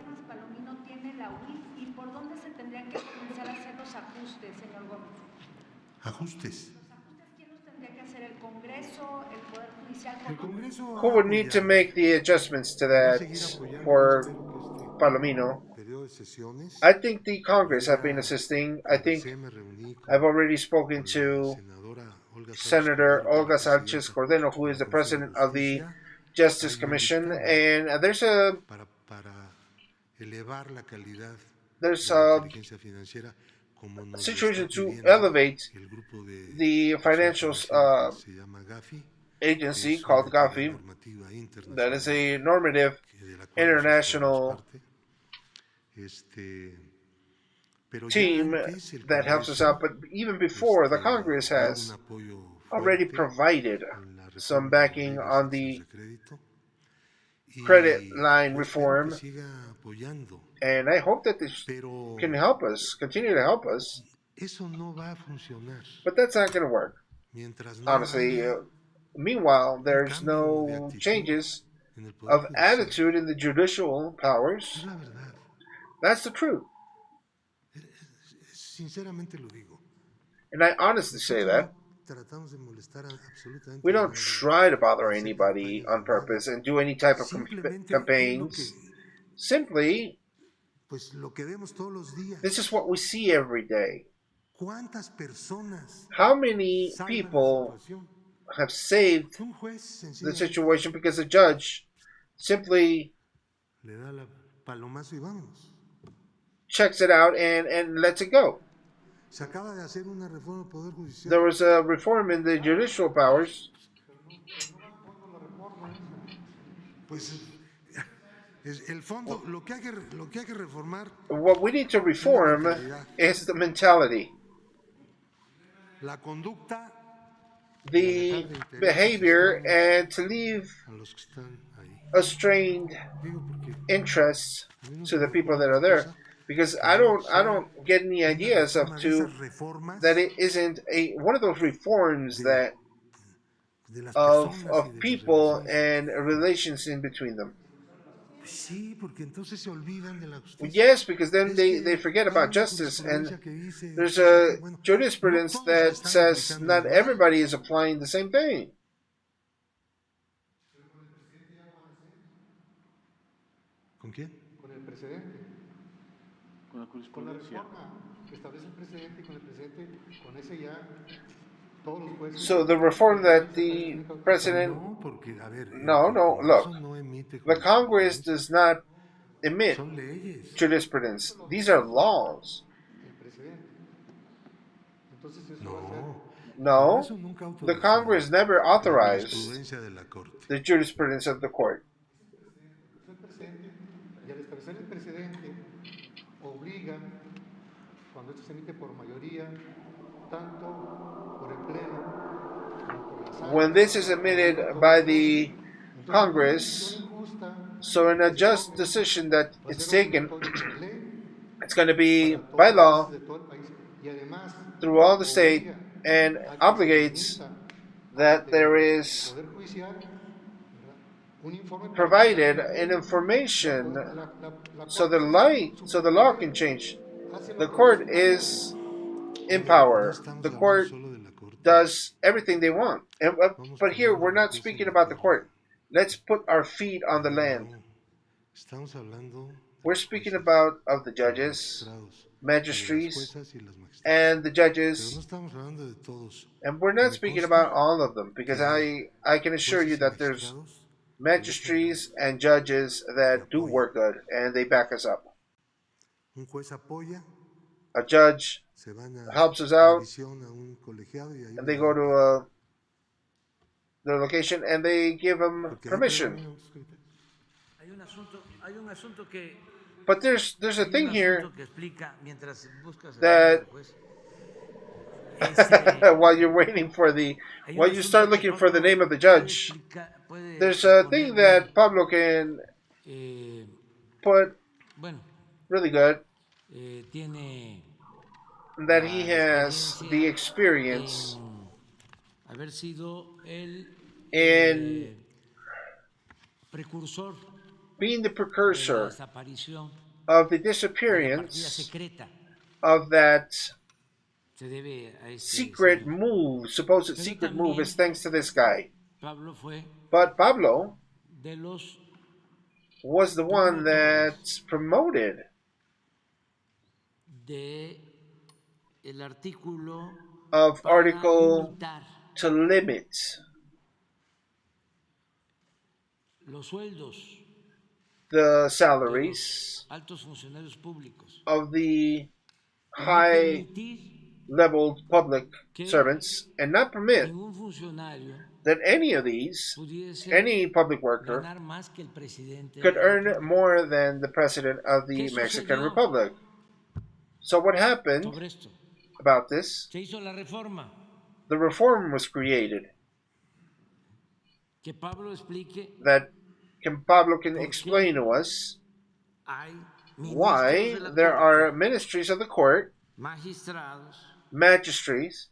Speaker 8: Ajustes.
Speaker 2: Who would need to make the adjustments to that for Palomino? I think the Congress have been assisting. I think I've already spoken to Senator Olga Sánchez Cordero, who is the president of the Justice Commission, and there's a
Speaker 8: elevar la calidad
Speaker 2: there's
Speaker 8: de la
Speaker 2: a
Speaker 8: inteligencia financiera como nos lo
Speaker 2: situation
Speaker 8: está
Speaker 2: to
Speaker 8: pidiendo
Speaker 2: elevate
Speaker 8: el grupo de
Speaker 2: the
Speaker 8: acción
Speaker 2: financial
Speaker 8: financiera que se llama GAFI, que
Speaker 2: agency
Speaker 8: es una
Speaker 2: called
Speaker 8: entidad
Speaker 2: GAFI,
Speaker 8: normativa
Speaker 2: that is
Speaker 8: internacional
Speaker 2: a normative
Speaker 8: de la cual nosotros formamos
Speaker 2: international
Speaker 8: parte. Pero ya
Speaker 2: team
Speaker 8: antes el
Speaker 2: that helps us out.
Speaker 8: Congreso
Speaker 2: But even before, the Congress
Speaker 8: dio un
Speaker 2: has
Speaker 8: apoyo
Speaker 2: already
Speaker 8: fuerte
Speaker 2: provided
Speaker 8: en la
Speaker 2: some
Speaker 8: reforma de la
Speaker 2: backing
Speaker 8: ley de
Speaker 2: on
Speaker 8: secciones
Speaker 2: the
Speaker 8: de crédito
Speaker 2: credit
Speaker 8: y
Speaker 2: line
Speaker 8: yo espero que
Speaker 2: reform,
Speaker 8: siga apoyando,
Speaker 2: and I hope that this
Speaker 8: pero
Speaker 2: can help us, continue to help us.
Speaker 8: eso no va a funcionar
Speaker 2: But that's not going to work,
Speaker 8: mientras no
Speaker 2: honestly.
Speaker 8: haya
Speaker 2: Meanwhile,
Speaker 8: un
Speaker 2: there's
Speaker 8: cambio de
Speaker 2: no
Speaker 8: actitud
Speaker 2: changes
Speaker 8: en el Poder
Speaker 2: of
Speaker 8: Judicial.
Speaker 2: attitude in the judicial
Speaker 8: Es
Speaker 2: powers.
Speaker 8: la verdad,
Speaker 2: That's the truth.
Speaker 8: sinceramente lo digo.
Speaker 2: And I honestly say
Speaker 8: Nosotros
Speaker 2: that.
Speaker 8: no tratamos de molestar absolutamente
Speaker 2: We
Speaker 8: a
Speaker 2: don't
Speaker 8: nadie,
Speaker 2: try to bother
Speaker 8: ni hacer
Speaker 2: anybody
Speaker 8: campañas
Speaker 2: on
Speaker 8: de nada.
Speaker 2: purpose and do any type of
Speaker 8: Simplemente es lo que,
Speaker 2: campaigns. Simply,
Speaker 8: pues lo que vemos todos los días.
Speaker 2: this is what we see every day.
Speaker 8: ¿Cuántas personas
Speaker 2: How many
Speaker 8: salvan la
Speaker 2: people
Speaker 8: situación?
Speaker 2: have saved
Speaker 8: Un juez
Speaker 2: the
Speaker 8: sencillamente
Speaker 2: situation because the judge simply
Speaker 8: le da la palomazo y vámonos.
Speaker 2: checks it out and lets it go?
Speaker 8: Se acaba de hacer una reforma del Poder Judicial.
Speaker 2: There was a reform in the judicial powers.
Speaker 8: Pues el fondo, lo que hay que reformar
Speaker 2: What we need to
Speaker 8: es la
Speaker 2: reform
Speaker 8: mentalidad,
Speaker 2: is the mentality,
Speaker 8: la conducta y
Speaker 2: the
Speaker 8: alejar de intereses
Speaker 2: behavior,
Speaker 8: extraños
Speaker 2: and to leave
Speaker 8: a los que están ahí.
Speaker 2: strained
Speaker 8: Digo porque
Speaker 2: interests
Speaker 8: a mí no
Speaker 2: to
Speaker 8: se me
Speaker 2: the people
Speaker 8: ocurre
Speaker 2: that
Speaker 8: otra
Speaker 2: are there.
Speaker 8: cosa
Speaker 2: Because
Speaker 8: que
Speaker 2: I
Speaker 8: no
Speaker 2: don't
Speaker 8: sea
Speaker 2: get any
Speaker 8: una
Speaker 2: ideas of
Speaker 8: reforma de
Speaker 2: to
Speaker 8: esas reformas
Speaker 2: that it isn't a one of those reforms
Speaker 8: de
Speaker 2: that
Speaker 8: las personas y
Speaker 2: of
Speaker 8: de las
Speaker 2: people
Speaker 8: relaciones.
Speaker 2: and relations in between them.
Speaker 8: Sí, porque entonces se olvidan de la justicia.
Speaker 2: Yes, because then
Speaker 8: Es
Speaker 2: they
Speaker 8: que
Speaker 2: forget
Speaker 8: hay
Speaker 2: about
Speaker 8: una
Speaker 2: justice, and
Speaker 8: jurisprudencia que dice
Speaker 2: there's
Speaker 8: no sé
Speaker 2: a
Speaker 8: qué. Bueno, no
Speaker 2: jurisprudence
Speaker 8: todos la
Speaker 2: that
Speaker 8: están
Speaker 2: says
Speaker 8: aplicando
Speaker 2: not
Speaker 8: igual.
Speaker 2: everybody is applying the same thing.
Speaker 8: ¿Con quién?
Speaker 9: Con el presidente.
Speaker 4: Con la jurisprudencia.
Speaker 9: Con la reforma que establece el presidente y con el presidente, con ese ya todos los jueces.
Speaker 2: So the reform that the president,
Speaker 8: No, porque a ver,
Speaker 2: no,
Speaker 8: el
Speaker 2: no, look,
Speaker 8: Congreso no emite
Speaker 2: the Congress
Speaker 8: jurisprudencia.
Speaker 2: does not emit
Speaker 8: Son leyes.
Speaker 2: jurisprudence. These are laws.
Speaker 9: El presidente. Entonces eso va a ser.
Speaker 8: No, el
Speaker 2: No,
Speaker 8: Congreso nunca
Speaker 2: the
Speaker 8: autorizó
Speaker 2: Congress never
Speaker 8: la
Speaker 2: authorized
Speaker 8: jurisprudencia de la Corte.
Speaker 2: the jurisprudence of the court.
Speaker 9: El presidente, y al establecer el presidente, obliga, cuando esto se emite por mayoría, tanto por el Pleno como por la Sala.
Speaker 2: When this is admitted by the Congress, so in a just decision that it's taken, it's going to be by law through all the state and obligates that there is provided an information so the law can change. The court is in power. The court does everything they want. But here we're not speaking about the court. Let's put our feet on the land. We're speaking about of the judges, magistrates, and the judges, and we're not speaking about all of them, because I can assure you that there's magistrates and judges that do work good and they back us up. A judge helps us out, and they go to their location and they give them permission. But there's a thing here that while you're waiting for while you start looking for the name of the judge, there's a thing that Pablo can put really good, that he has the experience in being the precursor of the disappearance of that secret move, supposed secret move, is thanks to this guy. But Pablo was the one that promoted of article to limit the salaries of the high-level public servants and not permit that any of these, any public worker, could earn more than the president of the Mexican Republic. So what happened about this? The reform was created. That Pablo can explain to us why there are ministries of the court, magistrates,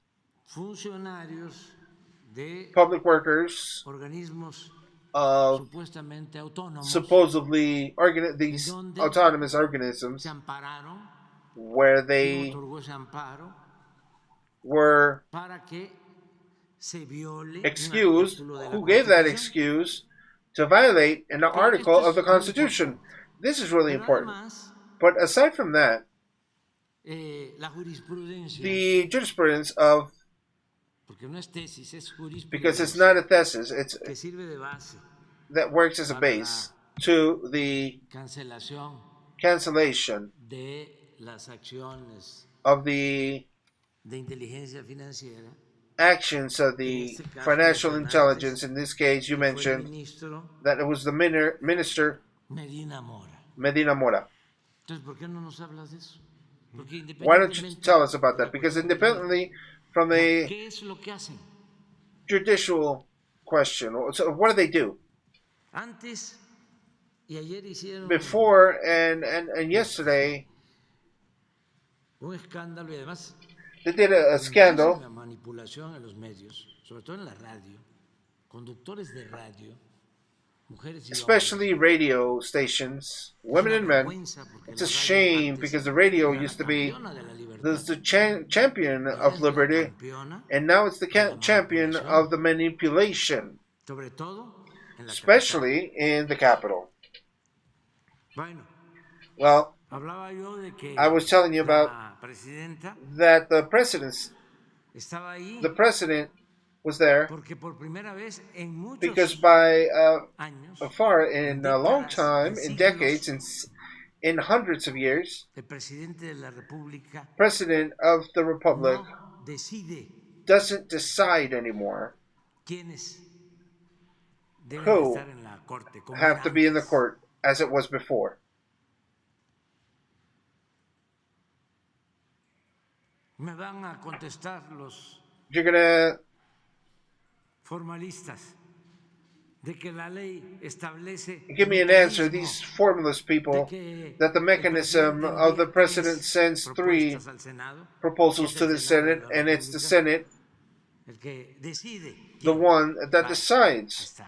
Speaker 2: public workers of supposedly these autonomous organisms where they were excused, who gave that excuse to violate an article of the Constitution. This is really important. But aside from that, the jurisprudence of, because it's not a thesis, it's that works as a base to the cancellation of the actions of the financial intelligence. In this case, you mentioned that it was the minister Medina Mora. Why don't you tell us about that? Because independently from the judicial question, so what do they do? Before and yesterday, they did a scandal, especially radio stations, women and men. It's a shame because the radio used to be the champion of liberty, and now it's the champion of the manipulation, especially in the capital. Well, I was telling you about that the president was there because by far in a long time, in decades, in hundreds of years, President of the Republic doesn't decide anymore who have to be in the court as it was before. You're gonna give me an answer, these formalist people, that the mechanism of the president sends 3 proposals to the Senate, and it's the Senate, the one that decides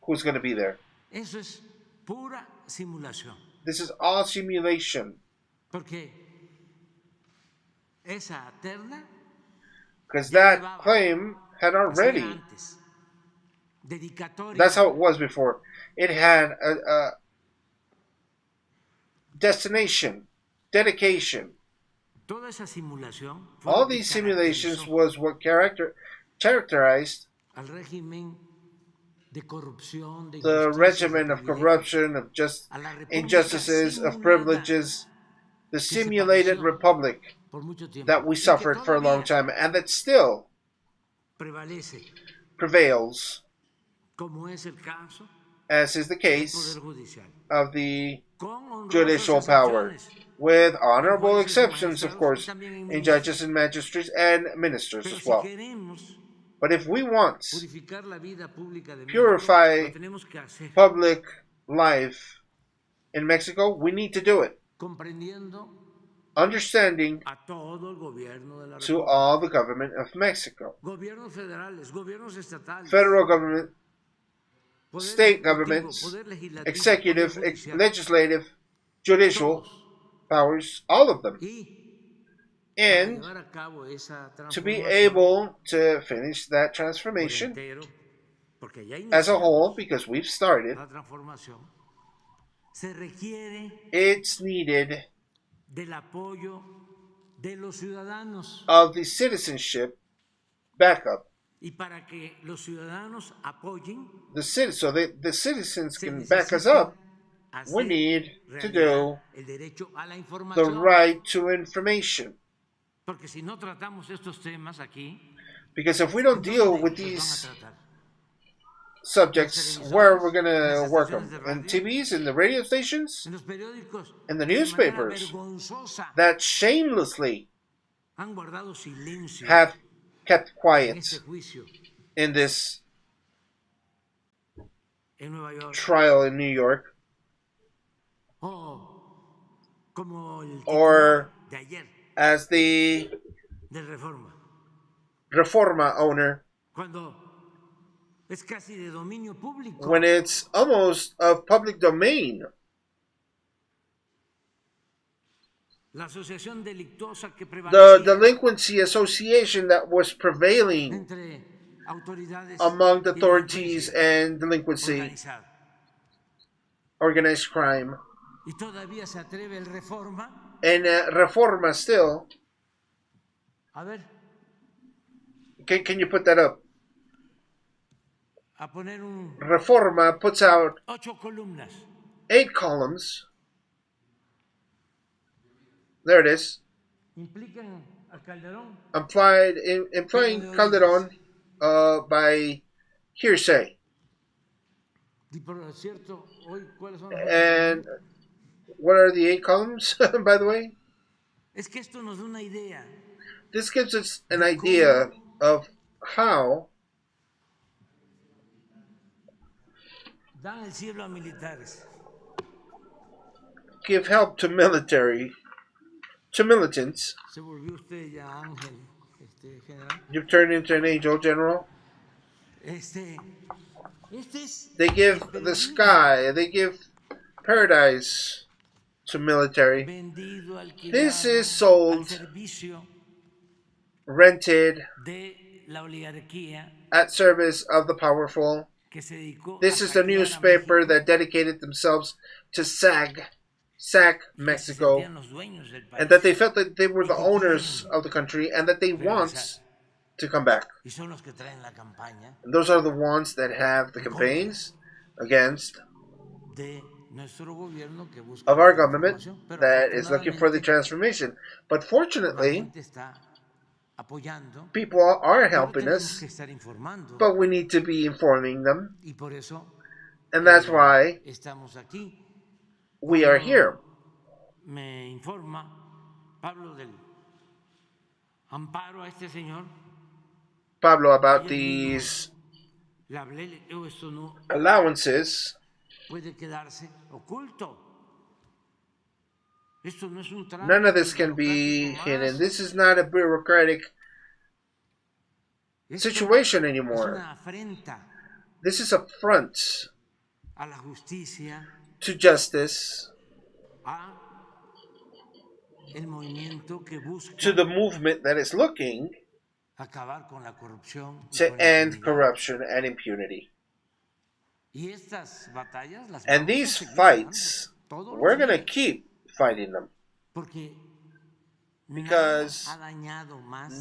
Speaker 2: who's going to be there. This is all simulation. Because that claim had already, that's how it was before. It had a destination, dedication. All these simulations was what characterized the regimen of corruption, of just injustices, of privileges, the simulated republic that we suffered for a long time and that still prevails, as is the case of the judicial power, with honorable exceptions, of course, in judges and magistrates and ministers as well. But if we want to purify public life in Mexico, we need to do it, understanding to all the government of Mexico, federal government, state governments, executive, legislative, judicial powers, all of them, and to be able to finish that transformation as a whole, because we've started, it's needed of the citizenship backup. So the citizens can back us up. we need to do the right to information. Because if we don't deal with these subjects, where we're going to work them? In TVs, in the radio stations, in the newspapers that shamelessly have kept quiet in this trial in New York, or as the Reforma owner, when it's almost of public domain. The delinquency association that was prevailing among the authorities and delinquency, organized crime, and Reforma still. Can you put that up? Reforma puts out 8 columns. There it is. Implying Calderón by hearsay. And what are the 8 columns, by the way? This gives us an idea of how give help to militants. You've turned into an angel, General. They give the sky, they give paradise to military. This is sold, rented, at service of the powerful. This is the newspaper that dedicated themselves to sack Mexico, and that they felt that they were the owners of the country and that they want to come back. And those are the ones that have the campaigns against of our government that is looking for the transformation. But fortunately, people are helping us, but we need to be informing them. And that's why we are here. Pablo, about these allowances, none of this can be hidden. This is not a bureaucratic situation anymore. This is a affront to justice, to the movement that is looking to end corruption and impunity. And these fights, we're going to keep fighting them, because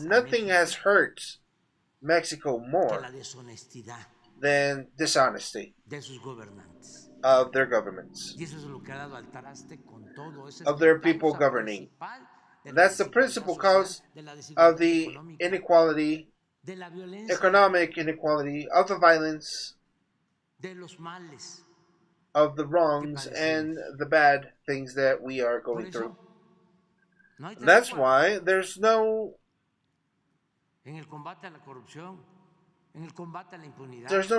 Speaker 2: nothing has hurt Mexico more than dishonesty of their governments, of their people governing. And that's the principal cause of the inequality, economic inequality, of the violence, of the wrongs and the bad things that we are going through. And that's why there's no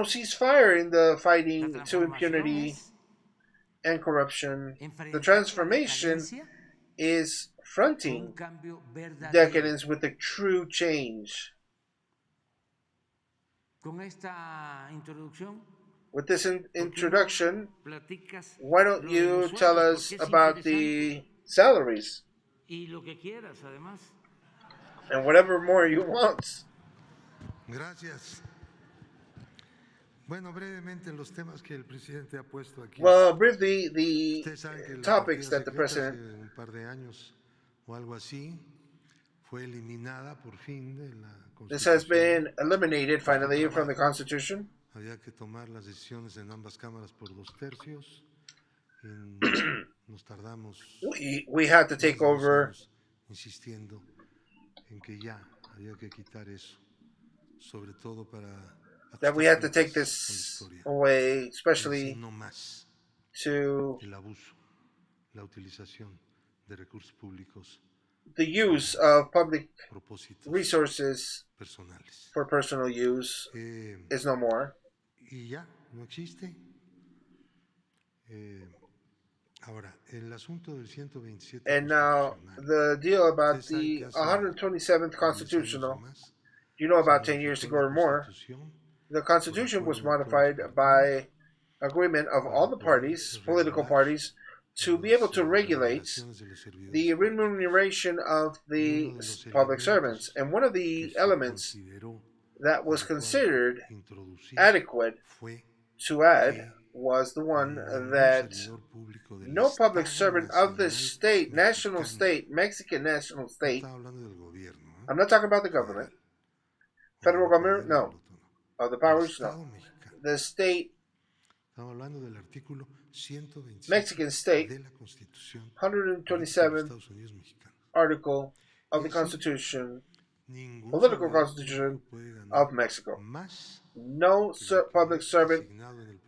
Speaker 2: ceasefire in the fighting to impunity and corruption. The transformation is fronting decadence with a true change. With this introduction, why don't you tell us about the salaries? And whatever more you want.
Speaker 8: Gracias. Bueno, brevemente los temas que el presidente ha puesto aquí.
Speaker 2: Well, briefly, the topics that the president
Speaker 8: un par de años o algo así fue eliminada por fin de la Constitución.
Speaker 2: This has been eliminated finally from the Constitution.
Speaker 8: Había que tomar las decisiones en ambas cámaras por 2/3 Nos tardamos
Speaker 2: we had to take over.
Speaker 8: Insistiendo en que ya había que quitar eso, sobre todo para
Speaker 2: that we had to take this away, especially
Speaker 8: no más
Speaker 2: to
Speaker 8: el abuso, la utilización de recursos públicos,
Speaker 2: the use of public resources for personal use is no more.
Speaker 8: Y ya no existe. Ahora, el asunto del 127
Speaker 2: and now the deal about the 127th constitutional, you know, about 10 years ago or more, the Constitution was modified by agreement of all the parties, political parties, to be able to regulate the remuneration of the public servants. And one of the elements that was considered adequate to add was the one that no public servant of the state, national state, Mexican national state, I'm not talking about the government, federal government, no, of the powers, no, the state, Mexican state, 127th article of the Constitution, political Constitution of Mexico. No public servant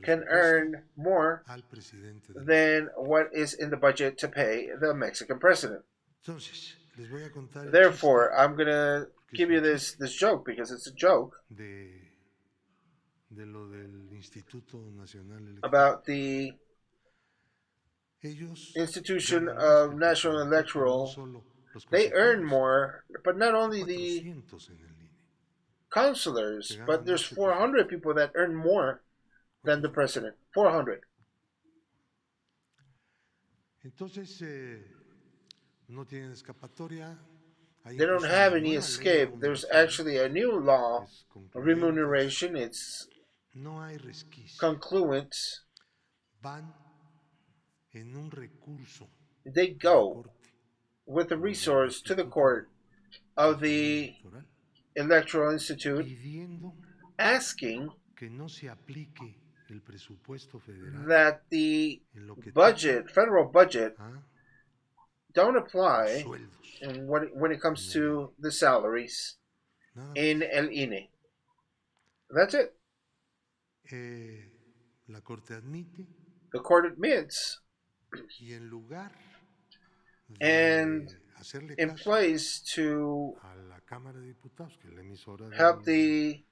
Speaker 2: can earn more than what is in the budget to pay the Mexican president. Therefore, I'm going to give you this joke because it's a joke about the Institution of National Electoral. They earn more, but not only the counselors, but there's 400 people that earn more than the president. 400. They don't have any escape. There's actually a new law of remuneration. It's concluent. They go with a resource to the court of the Electoral Institute, asking that the budget, federal budget, don't apply when it comes to the salaries in El INE. That's it. The court admits, and in place to help the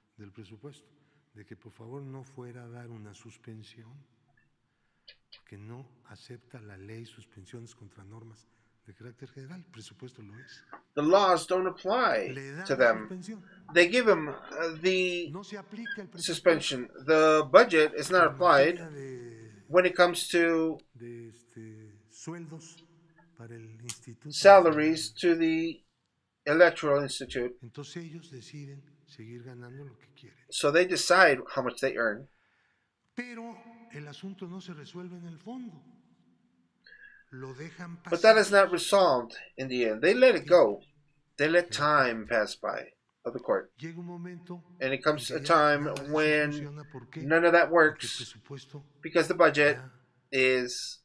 Speaker 8: de que por favor no fuera a dar una suspensión, que no acepta la ley suspensiones contra normas de carácter general. El presupuesto lo es.
Speaker 2: The laws don't apply to them. They give them the suspension. The budget is not applied when it comes to salaries to the Electoral Institute.
Speaker 8: Entonces ellos deciden seguir ganando lo que quieren.
Speaker 2: So they decide how much they earn.
Speaker 8: Pero el asunto no se resuelve en el fondo. Lo dejan pasar.
Speaker 2: But that is not resolved in the end. They let it go. They let time pass by of the court.
Speaker 8: Llega un momento
Speaker 2: and it comes a time when none of that works because the budget is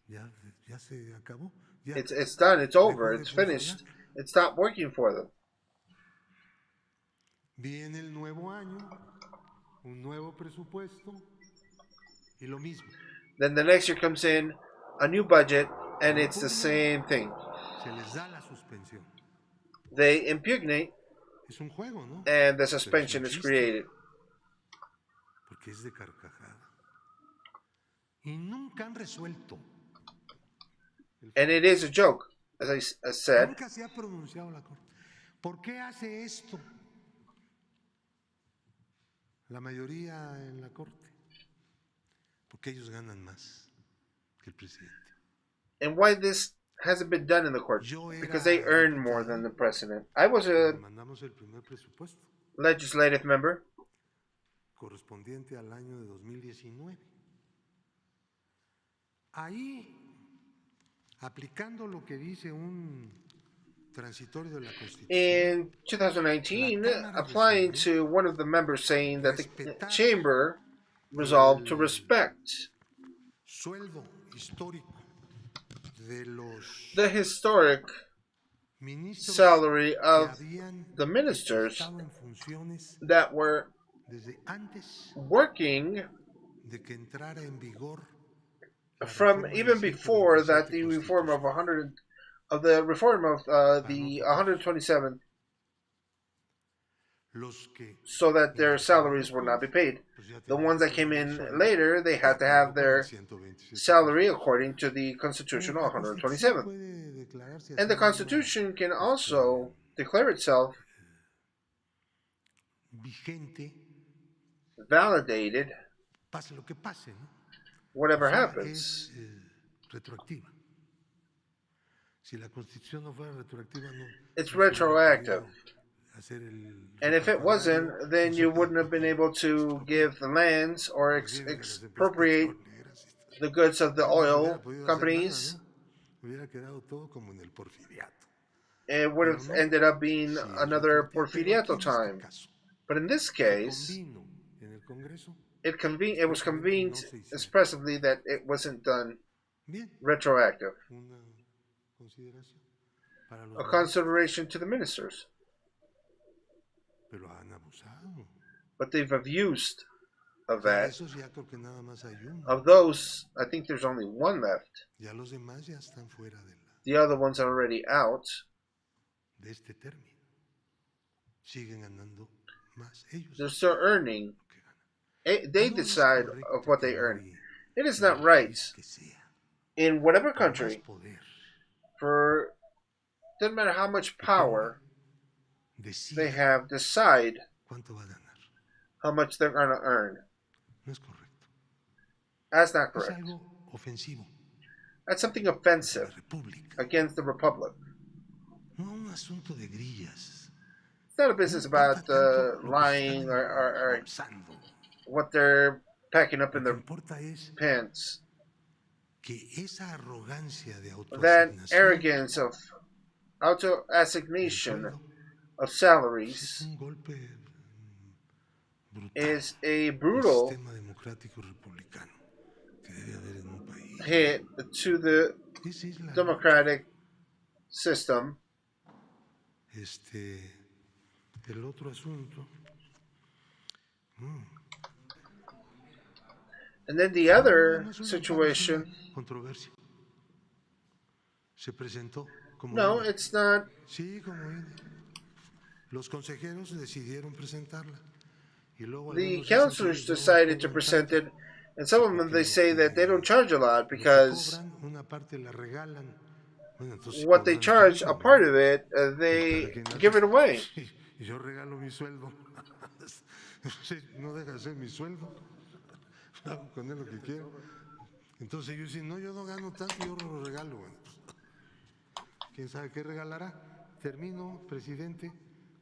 Speaker 2: it's done, it's over, it's finished. It stopped working for them.
Speaker 8: Viene el nuevo año, un nuevo presupuesto y lo mismo.
Speaker 2: Then the next year comes in a new budget and it's the same thing.
Speaker 8: Se les da la suspensión.
Speaker 2: They impugnate
Speaker 8: es un juego, ¿no?
Speaker 2: And the suspension is created.
Speaker 8: Porque es de carcajada. Y nunca han resuelto.
Speaker 2: And it is a joke, as I said.
Speaker 8: Nunca se ha pronunciado la Corte. ¿Por qué hace esto la mayoría en la Corte? Porque ellos ganan más que el presidente.
Speaker 2: And why this hasn't been done in the court? Because they earn more than the president. I was a legislative member.
Speaker 8: Correspondiente al año de 2019. Ahí, aplicando lo que dice un transitorio de la Constitución.
Speaker 2: In 2019, applying to one of the members saying that the chamber resolved to respect
Speaker 8: sueldo histórico
Speaker 2: the historic salary of the ministers that were working from even before that the reform of the 127, so that their salaries would not be paid. The ones that came in later, they had to have their salary according to the constitutional 127. And the Constitution can also declare itself validated whatever happens. It's retroactive. And if it wasn't, then you wouldn't have been able to give the lands or expropriate the goods of the oil companies. It would have ended up being another Porfiriato time. But in this case, it was convened expressively that it wasn't done retroactive. A consideration to the ministers. But they've abused of that. Of those, I think there's only one left. The other ones are already out. They're still earning. They decide of what they earn. It is not right in whatever country, for doesn't matter how much power they have, decide how much they're going to earn. That's not correct. That's something offensive against the Republic. It's not a business about lying or what they're packing up in their pants. That arrogance of auto-assignation of salaries is a brutal hit to the democratic system. And then the other situation, no, it's not. The councilors decided to present it, and some of them, they say that they don't charge a lot because what they charge, a part of it, they give it away.
Speaker 8: Entonces yo decía, no, yo no gano tanto, yo lo regalo. Bueno, ¿quién sabe qué regalará? Termino, presidente,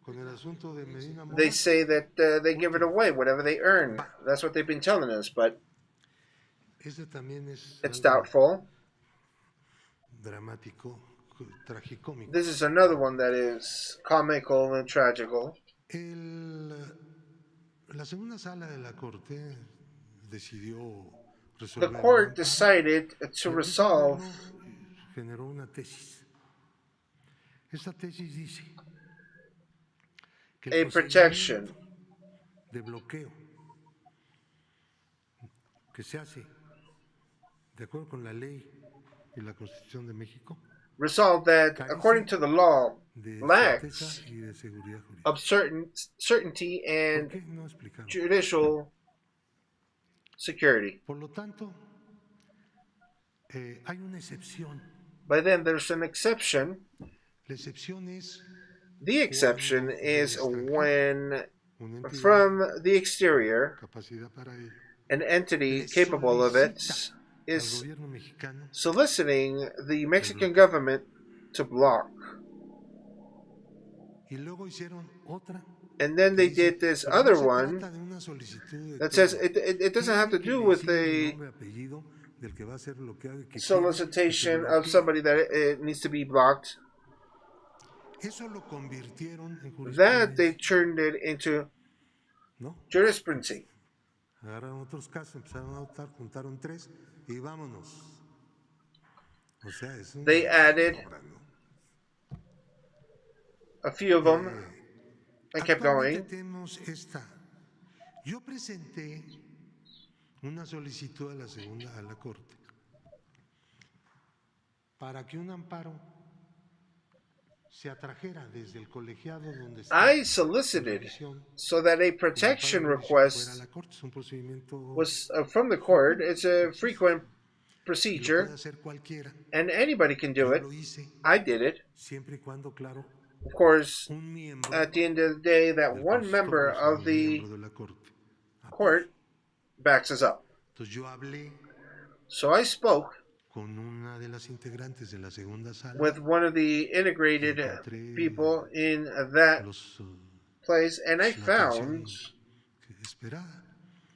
Speaker 8: con el asunto de Medina Mora.
Speaker 2: They say that they give it away, whatever they earn. That's what they've been telling us, but it's doubtful.
Speaker 8: Dramático, tragicómico.
Speaker 2: This is another one that is comical and tragical.
Speaker 8: La segunda sala de la Corte decidió
Speaker 2: the court decided to resolve
Speaker 8: generó una tesis. Esta tesis dice que
Speaker 2: a protection
Speaker 8: de bloqueo que se hace de acuerdo con la ley y la Constitución de México
Speaker 2: resolved that according to the law lacks of certainty and judicial security.
Speaker 8: Por lo tanto, hay una excepción.
Speaker 2: By then there's an exception.
Speaker 8: La excepción es
Speaker 2: the exception is when from the exterior an entity capable of it is soliciting the Mexican government to block. And then they did this other one that says it doesn't have to do with a solicitation of somebody that it needs to be blocked. That they turned it into jurisprudence. they added a few of them and kept going.
Speaker 8: Yo presenté una solicitud a la Corte para que un amparo se atrajera desde el colegiado donde está.
Speaker 2: I solicited so that a protection request was from the court. It's a frequent procedure, and anybody can do it. I did it. Of course, at the end of the day, that one member of the court backs us up. So I spoke with one of the integrated people in that place, and I found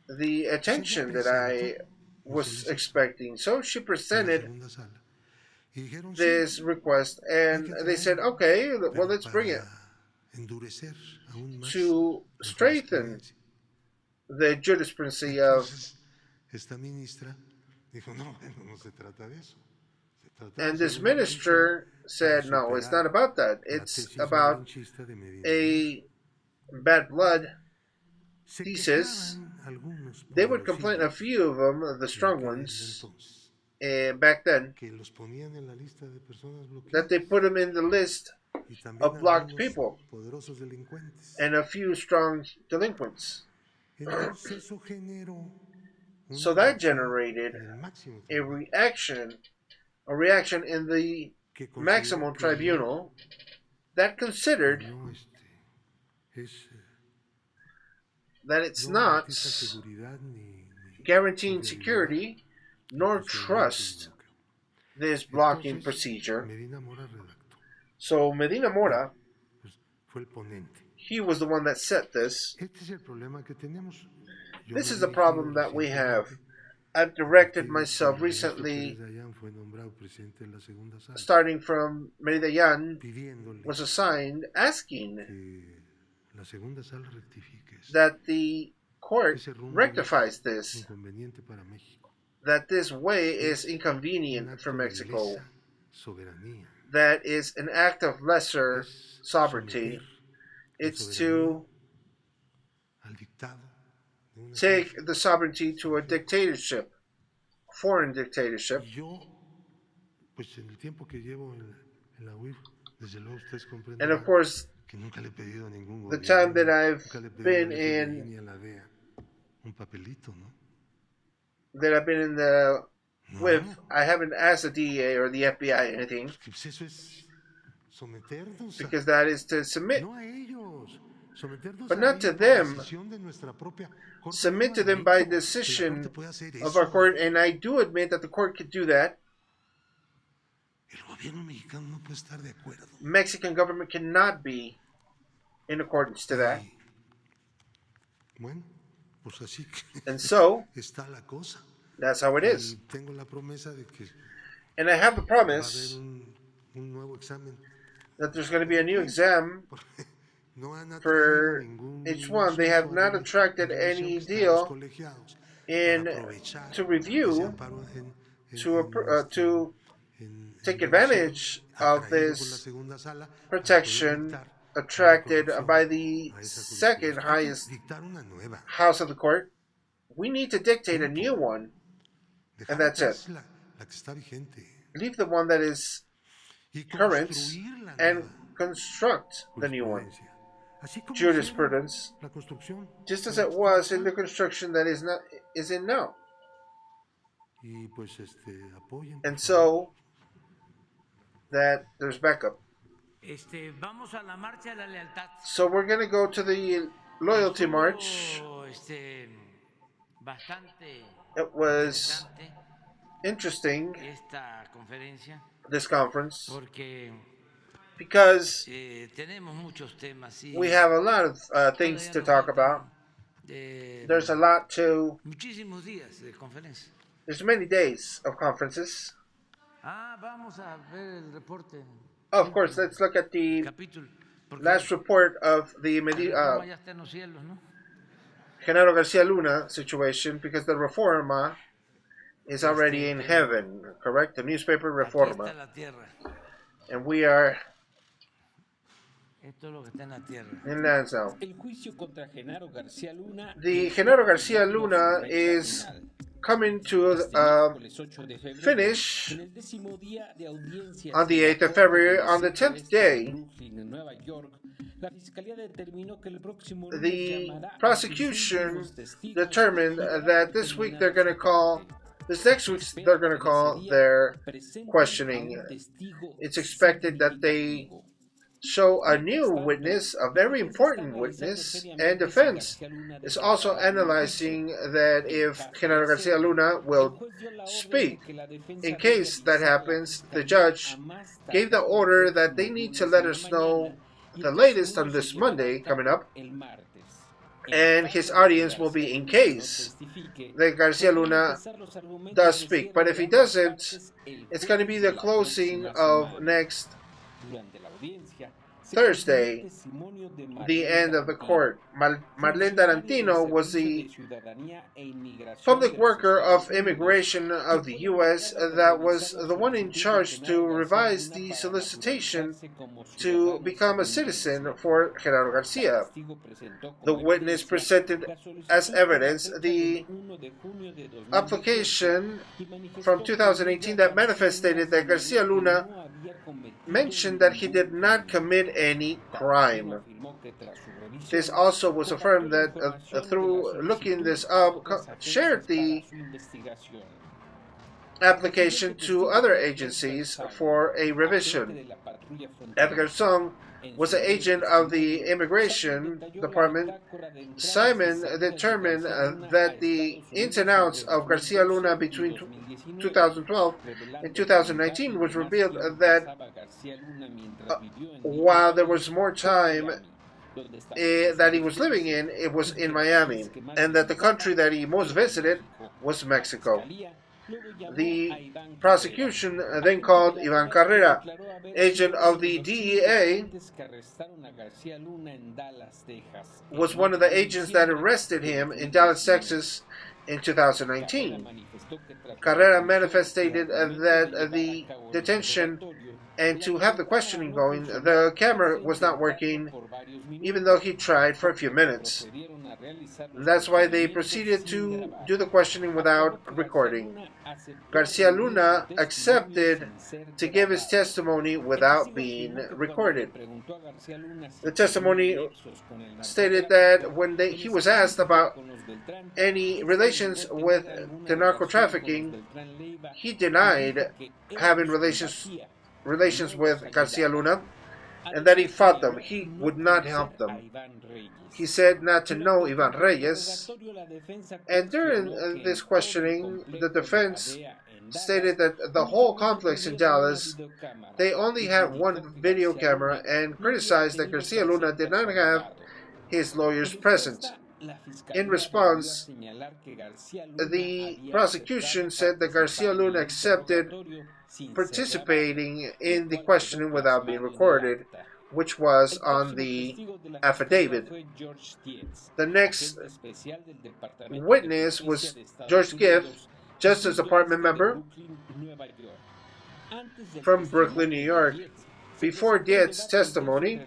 Speaker 2: the attention that I was expecting. So she presented this request, and they said, okay, well, let's bring it to strengthen the jurisprudence of. And this minister said, no, it's not about that. It's about a bad blood thesis. They would complain, a few of them, the strong ones, back then, that they put them in the list of blocked people and a few strong delinquents. So that generated a reaction in the maximum tribunal that considered that it's not guaranteeing security nor trust this blocking procedure. So Medina Mora, he was the one that set this. This is the problem that we have. I've directed myself recently, starting from Meridayan, was assigned, asking that the court rectifies this, that this way is inconvenient for Mexico, that is an act of lesser sovereignty. It's to take the sovereignty to a dictatorship, foreign dictatorship. And of course, the time that I've been in the WIF, I haven't asked the DEA or the FBI anything, because that is to submit, but not to them. Submit to them by decision of our court, and I do admit that the court could do that. Mexican government cannot be in accordance to that. And so, that's how it is. And I have the promise that there's going to be a new exam for each one. They have not attracted any deal in to review, to take advantage of this protection attracted by the second highest house of the court. We need to dictate a new one, and that's it. Leave the one that is current and construct the new one. Jurisprudence, just as it was in the construction that is in now. And so that there's backup. So we're going to go to the loyalty march. It was interesting, this conference, because we have a lot of things to talk about. There's a lot to... There's many days of conferences. Oh, of course, let's look at the last report of the Genaro Garcia Luna situation, because the Reforma is already in heaven, correct? The newspaper
Speaker 3: Aquí
Speaker 2: Reforma.
Speaker 3: está la tierra.
Speaker 2: And we are
Speaker 3: Esto es lo que está en la tierra.
Speaker 2: in lands now.
Speaker 10: El juicio contra Genaro García Luna
Speaker 2: The Genaro Garcia Luna is coming to finish on the 8th of February. On the 10th day, the prosecution determined that this week they're going to call, this next week they're going to call their questioning. It's expected that they show a new witness, a very important witness, and defense is also analyzing that if Genaro Garcia Luna will speak. In case that happens, the judge gave the order that they need to let us know the latest on this Monday coming up, and his audience will be in case that Garcia Luna does speak. But if he doesn't, it's going to be the closing of next Thursday, the end of the court. Marlene Tarantino was the public worker of immigration of the U.S. that was the one in charge to revise the solicitation to become a citizen for Genaro Garcia. The witness presented as evidence the application from 2018 that manifested that Garcia Luna mentioned that he did not commit any crime. This also was affirmed that through looking this up, shared the application to other agencies for a revision. Edgar Song was an agent of the Immigration Department. Simon determined that the ins and outs of Garcia Luna between 2012 and 2019 was revealed that while there was more time that he was living in, it was in Miami, and that the country that he most visited was Mexico. The prosecution then called Ivan Carrera, agent of the DEA, was one of the agents that arrested him in Dallas, Texas in 2019. Carrera manifested that the detention and to have the questioning going, the camera was not working, even though he tried for a few minutes. That's why they proceeded to do the questioning without recording. Garcia Luna accepted to give his testimony without being recorded. The testimony stated that when he was asked about any relations with the narco trafficking, he denied having relations with Garcia Luna, and that he fought them. He would not help them. He said not to know Ivan Reyes, and during this questioning, the defense stated that the whole complex in Dallas, they only had one video camera, and criticized that Garcia Luna did not have his lawyers present. In response, the prosecution said that Garcia Luna accepted participating in the questioning without being recorded, which was on the affidavit. The next witness was George Gibbs, Justice Department member from Brooklyn, New York. Before Diet's testimony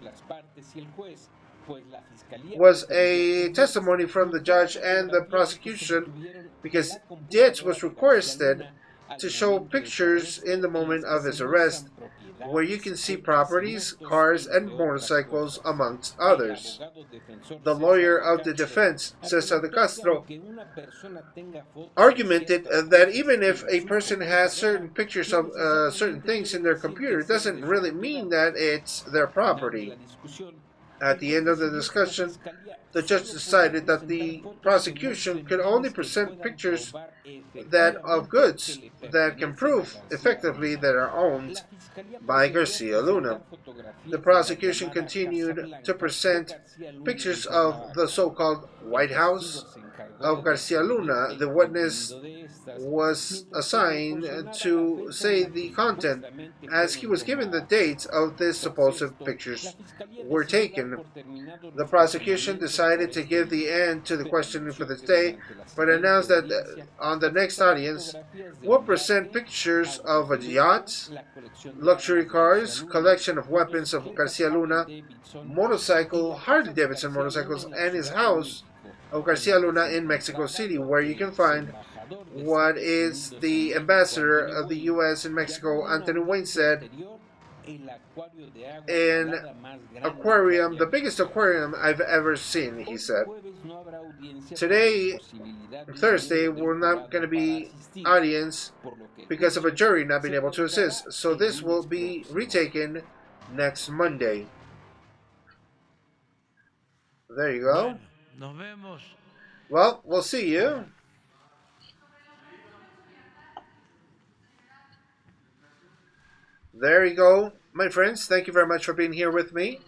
Speaker 2: was a testimony from the judge and the prosecution, because Dietz was requested to show pictures in the moment of his arrest where you can see properties, cars, and motorcycles, amongst others. The lawyer of the defense, Cesar de Castro, argumented that even if a person has certain pictures of certain things in their computer, it doesn't really mean that it's their property. At the end of the discussion, the judge decided that the prosecution could only present pictures of goods that can prove effectively that are owned by Garcia Luna. The prosecution continued to present pictures of the so-called White House, of Garcia Luna, the witness was assigned to say the content as he was given the dates of the supposed pictures were taken. The prosecution decided to give the end to the questioning for this day, but announced that on the next audience will present pictures of a yacht, luxury cars, collection of weapons of Garcia Luna, motorcycle, Harley-Davidson motorcycles, and his house of Garcia Luna in Mexico City, where you can find what is the ambassador of the U.S. in Mexico, Anthony Wayne, said, an aquarium, the biggest aquarium I've ever seen, he said. Today, Thursday, we're not going to be audience because of a jury not being able to assist, so this will be retaken next Monday. There you go.
Speaker 3: Nos vemos.
Speaker 2: Well, we'll see you. There you go, my friends. Thank you very much for being here with me.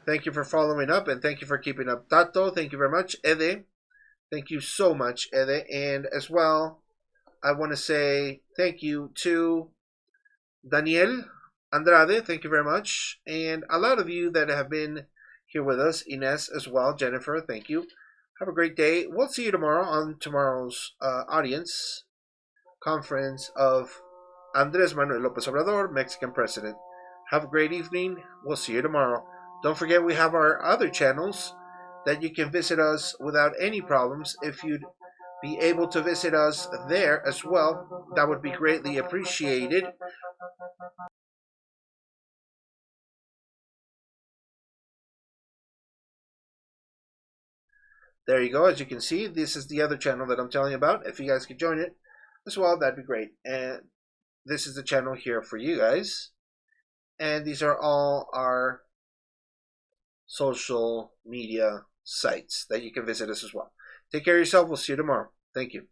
Speaker 2: Thank you for following up, and thank you for keeping up. Tato, thank you very much. Ede, thank you so much, Ede. And as well, I want to say thank you to Daniel Andrade. Thank you very much. And a lot of you that have been here with us. Ines as well. Jennifer, thank you. Have a great day. We'll see you tomorrow on tomorrow's audience conference of Andres Manuel Lopez Obrador, Mexican president. Have a great evening. We'll see you tomorrow. Don't forget we have our other channels that you can visit us without any problems. If you'd be able to visit us there as well, that would be greatly appreciated. There you go. As you can see, this is the other channel that I'm telling you about. If you guys could join it as well, that'd be great. And this is the channel here for you guys. And these are all our social media sites that you can visit us as well. Take care of yourself. We'll see you tomorrow. Thank you.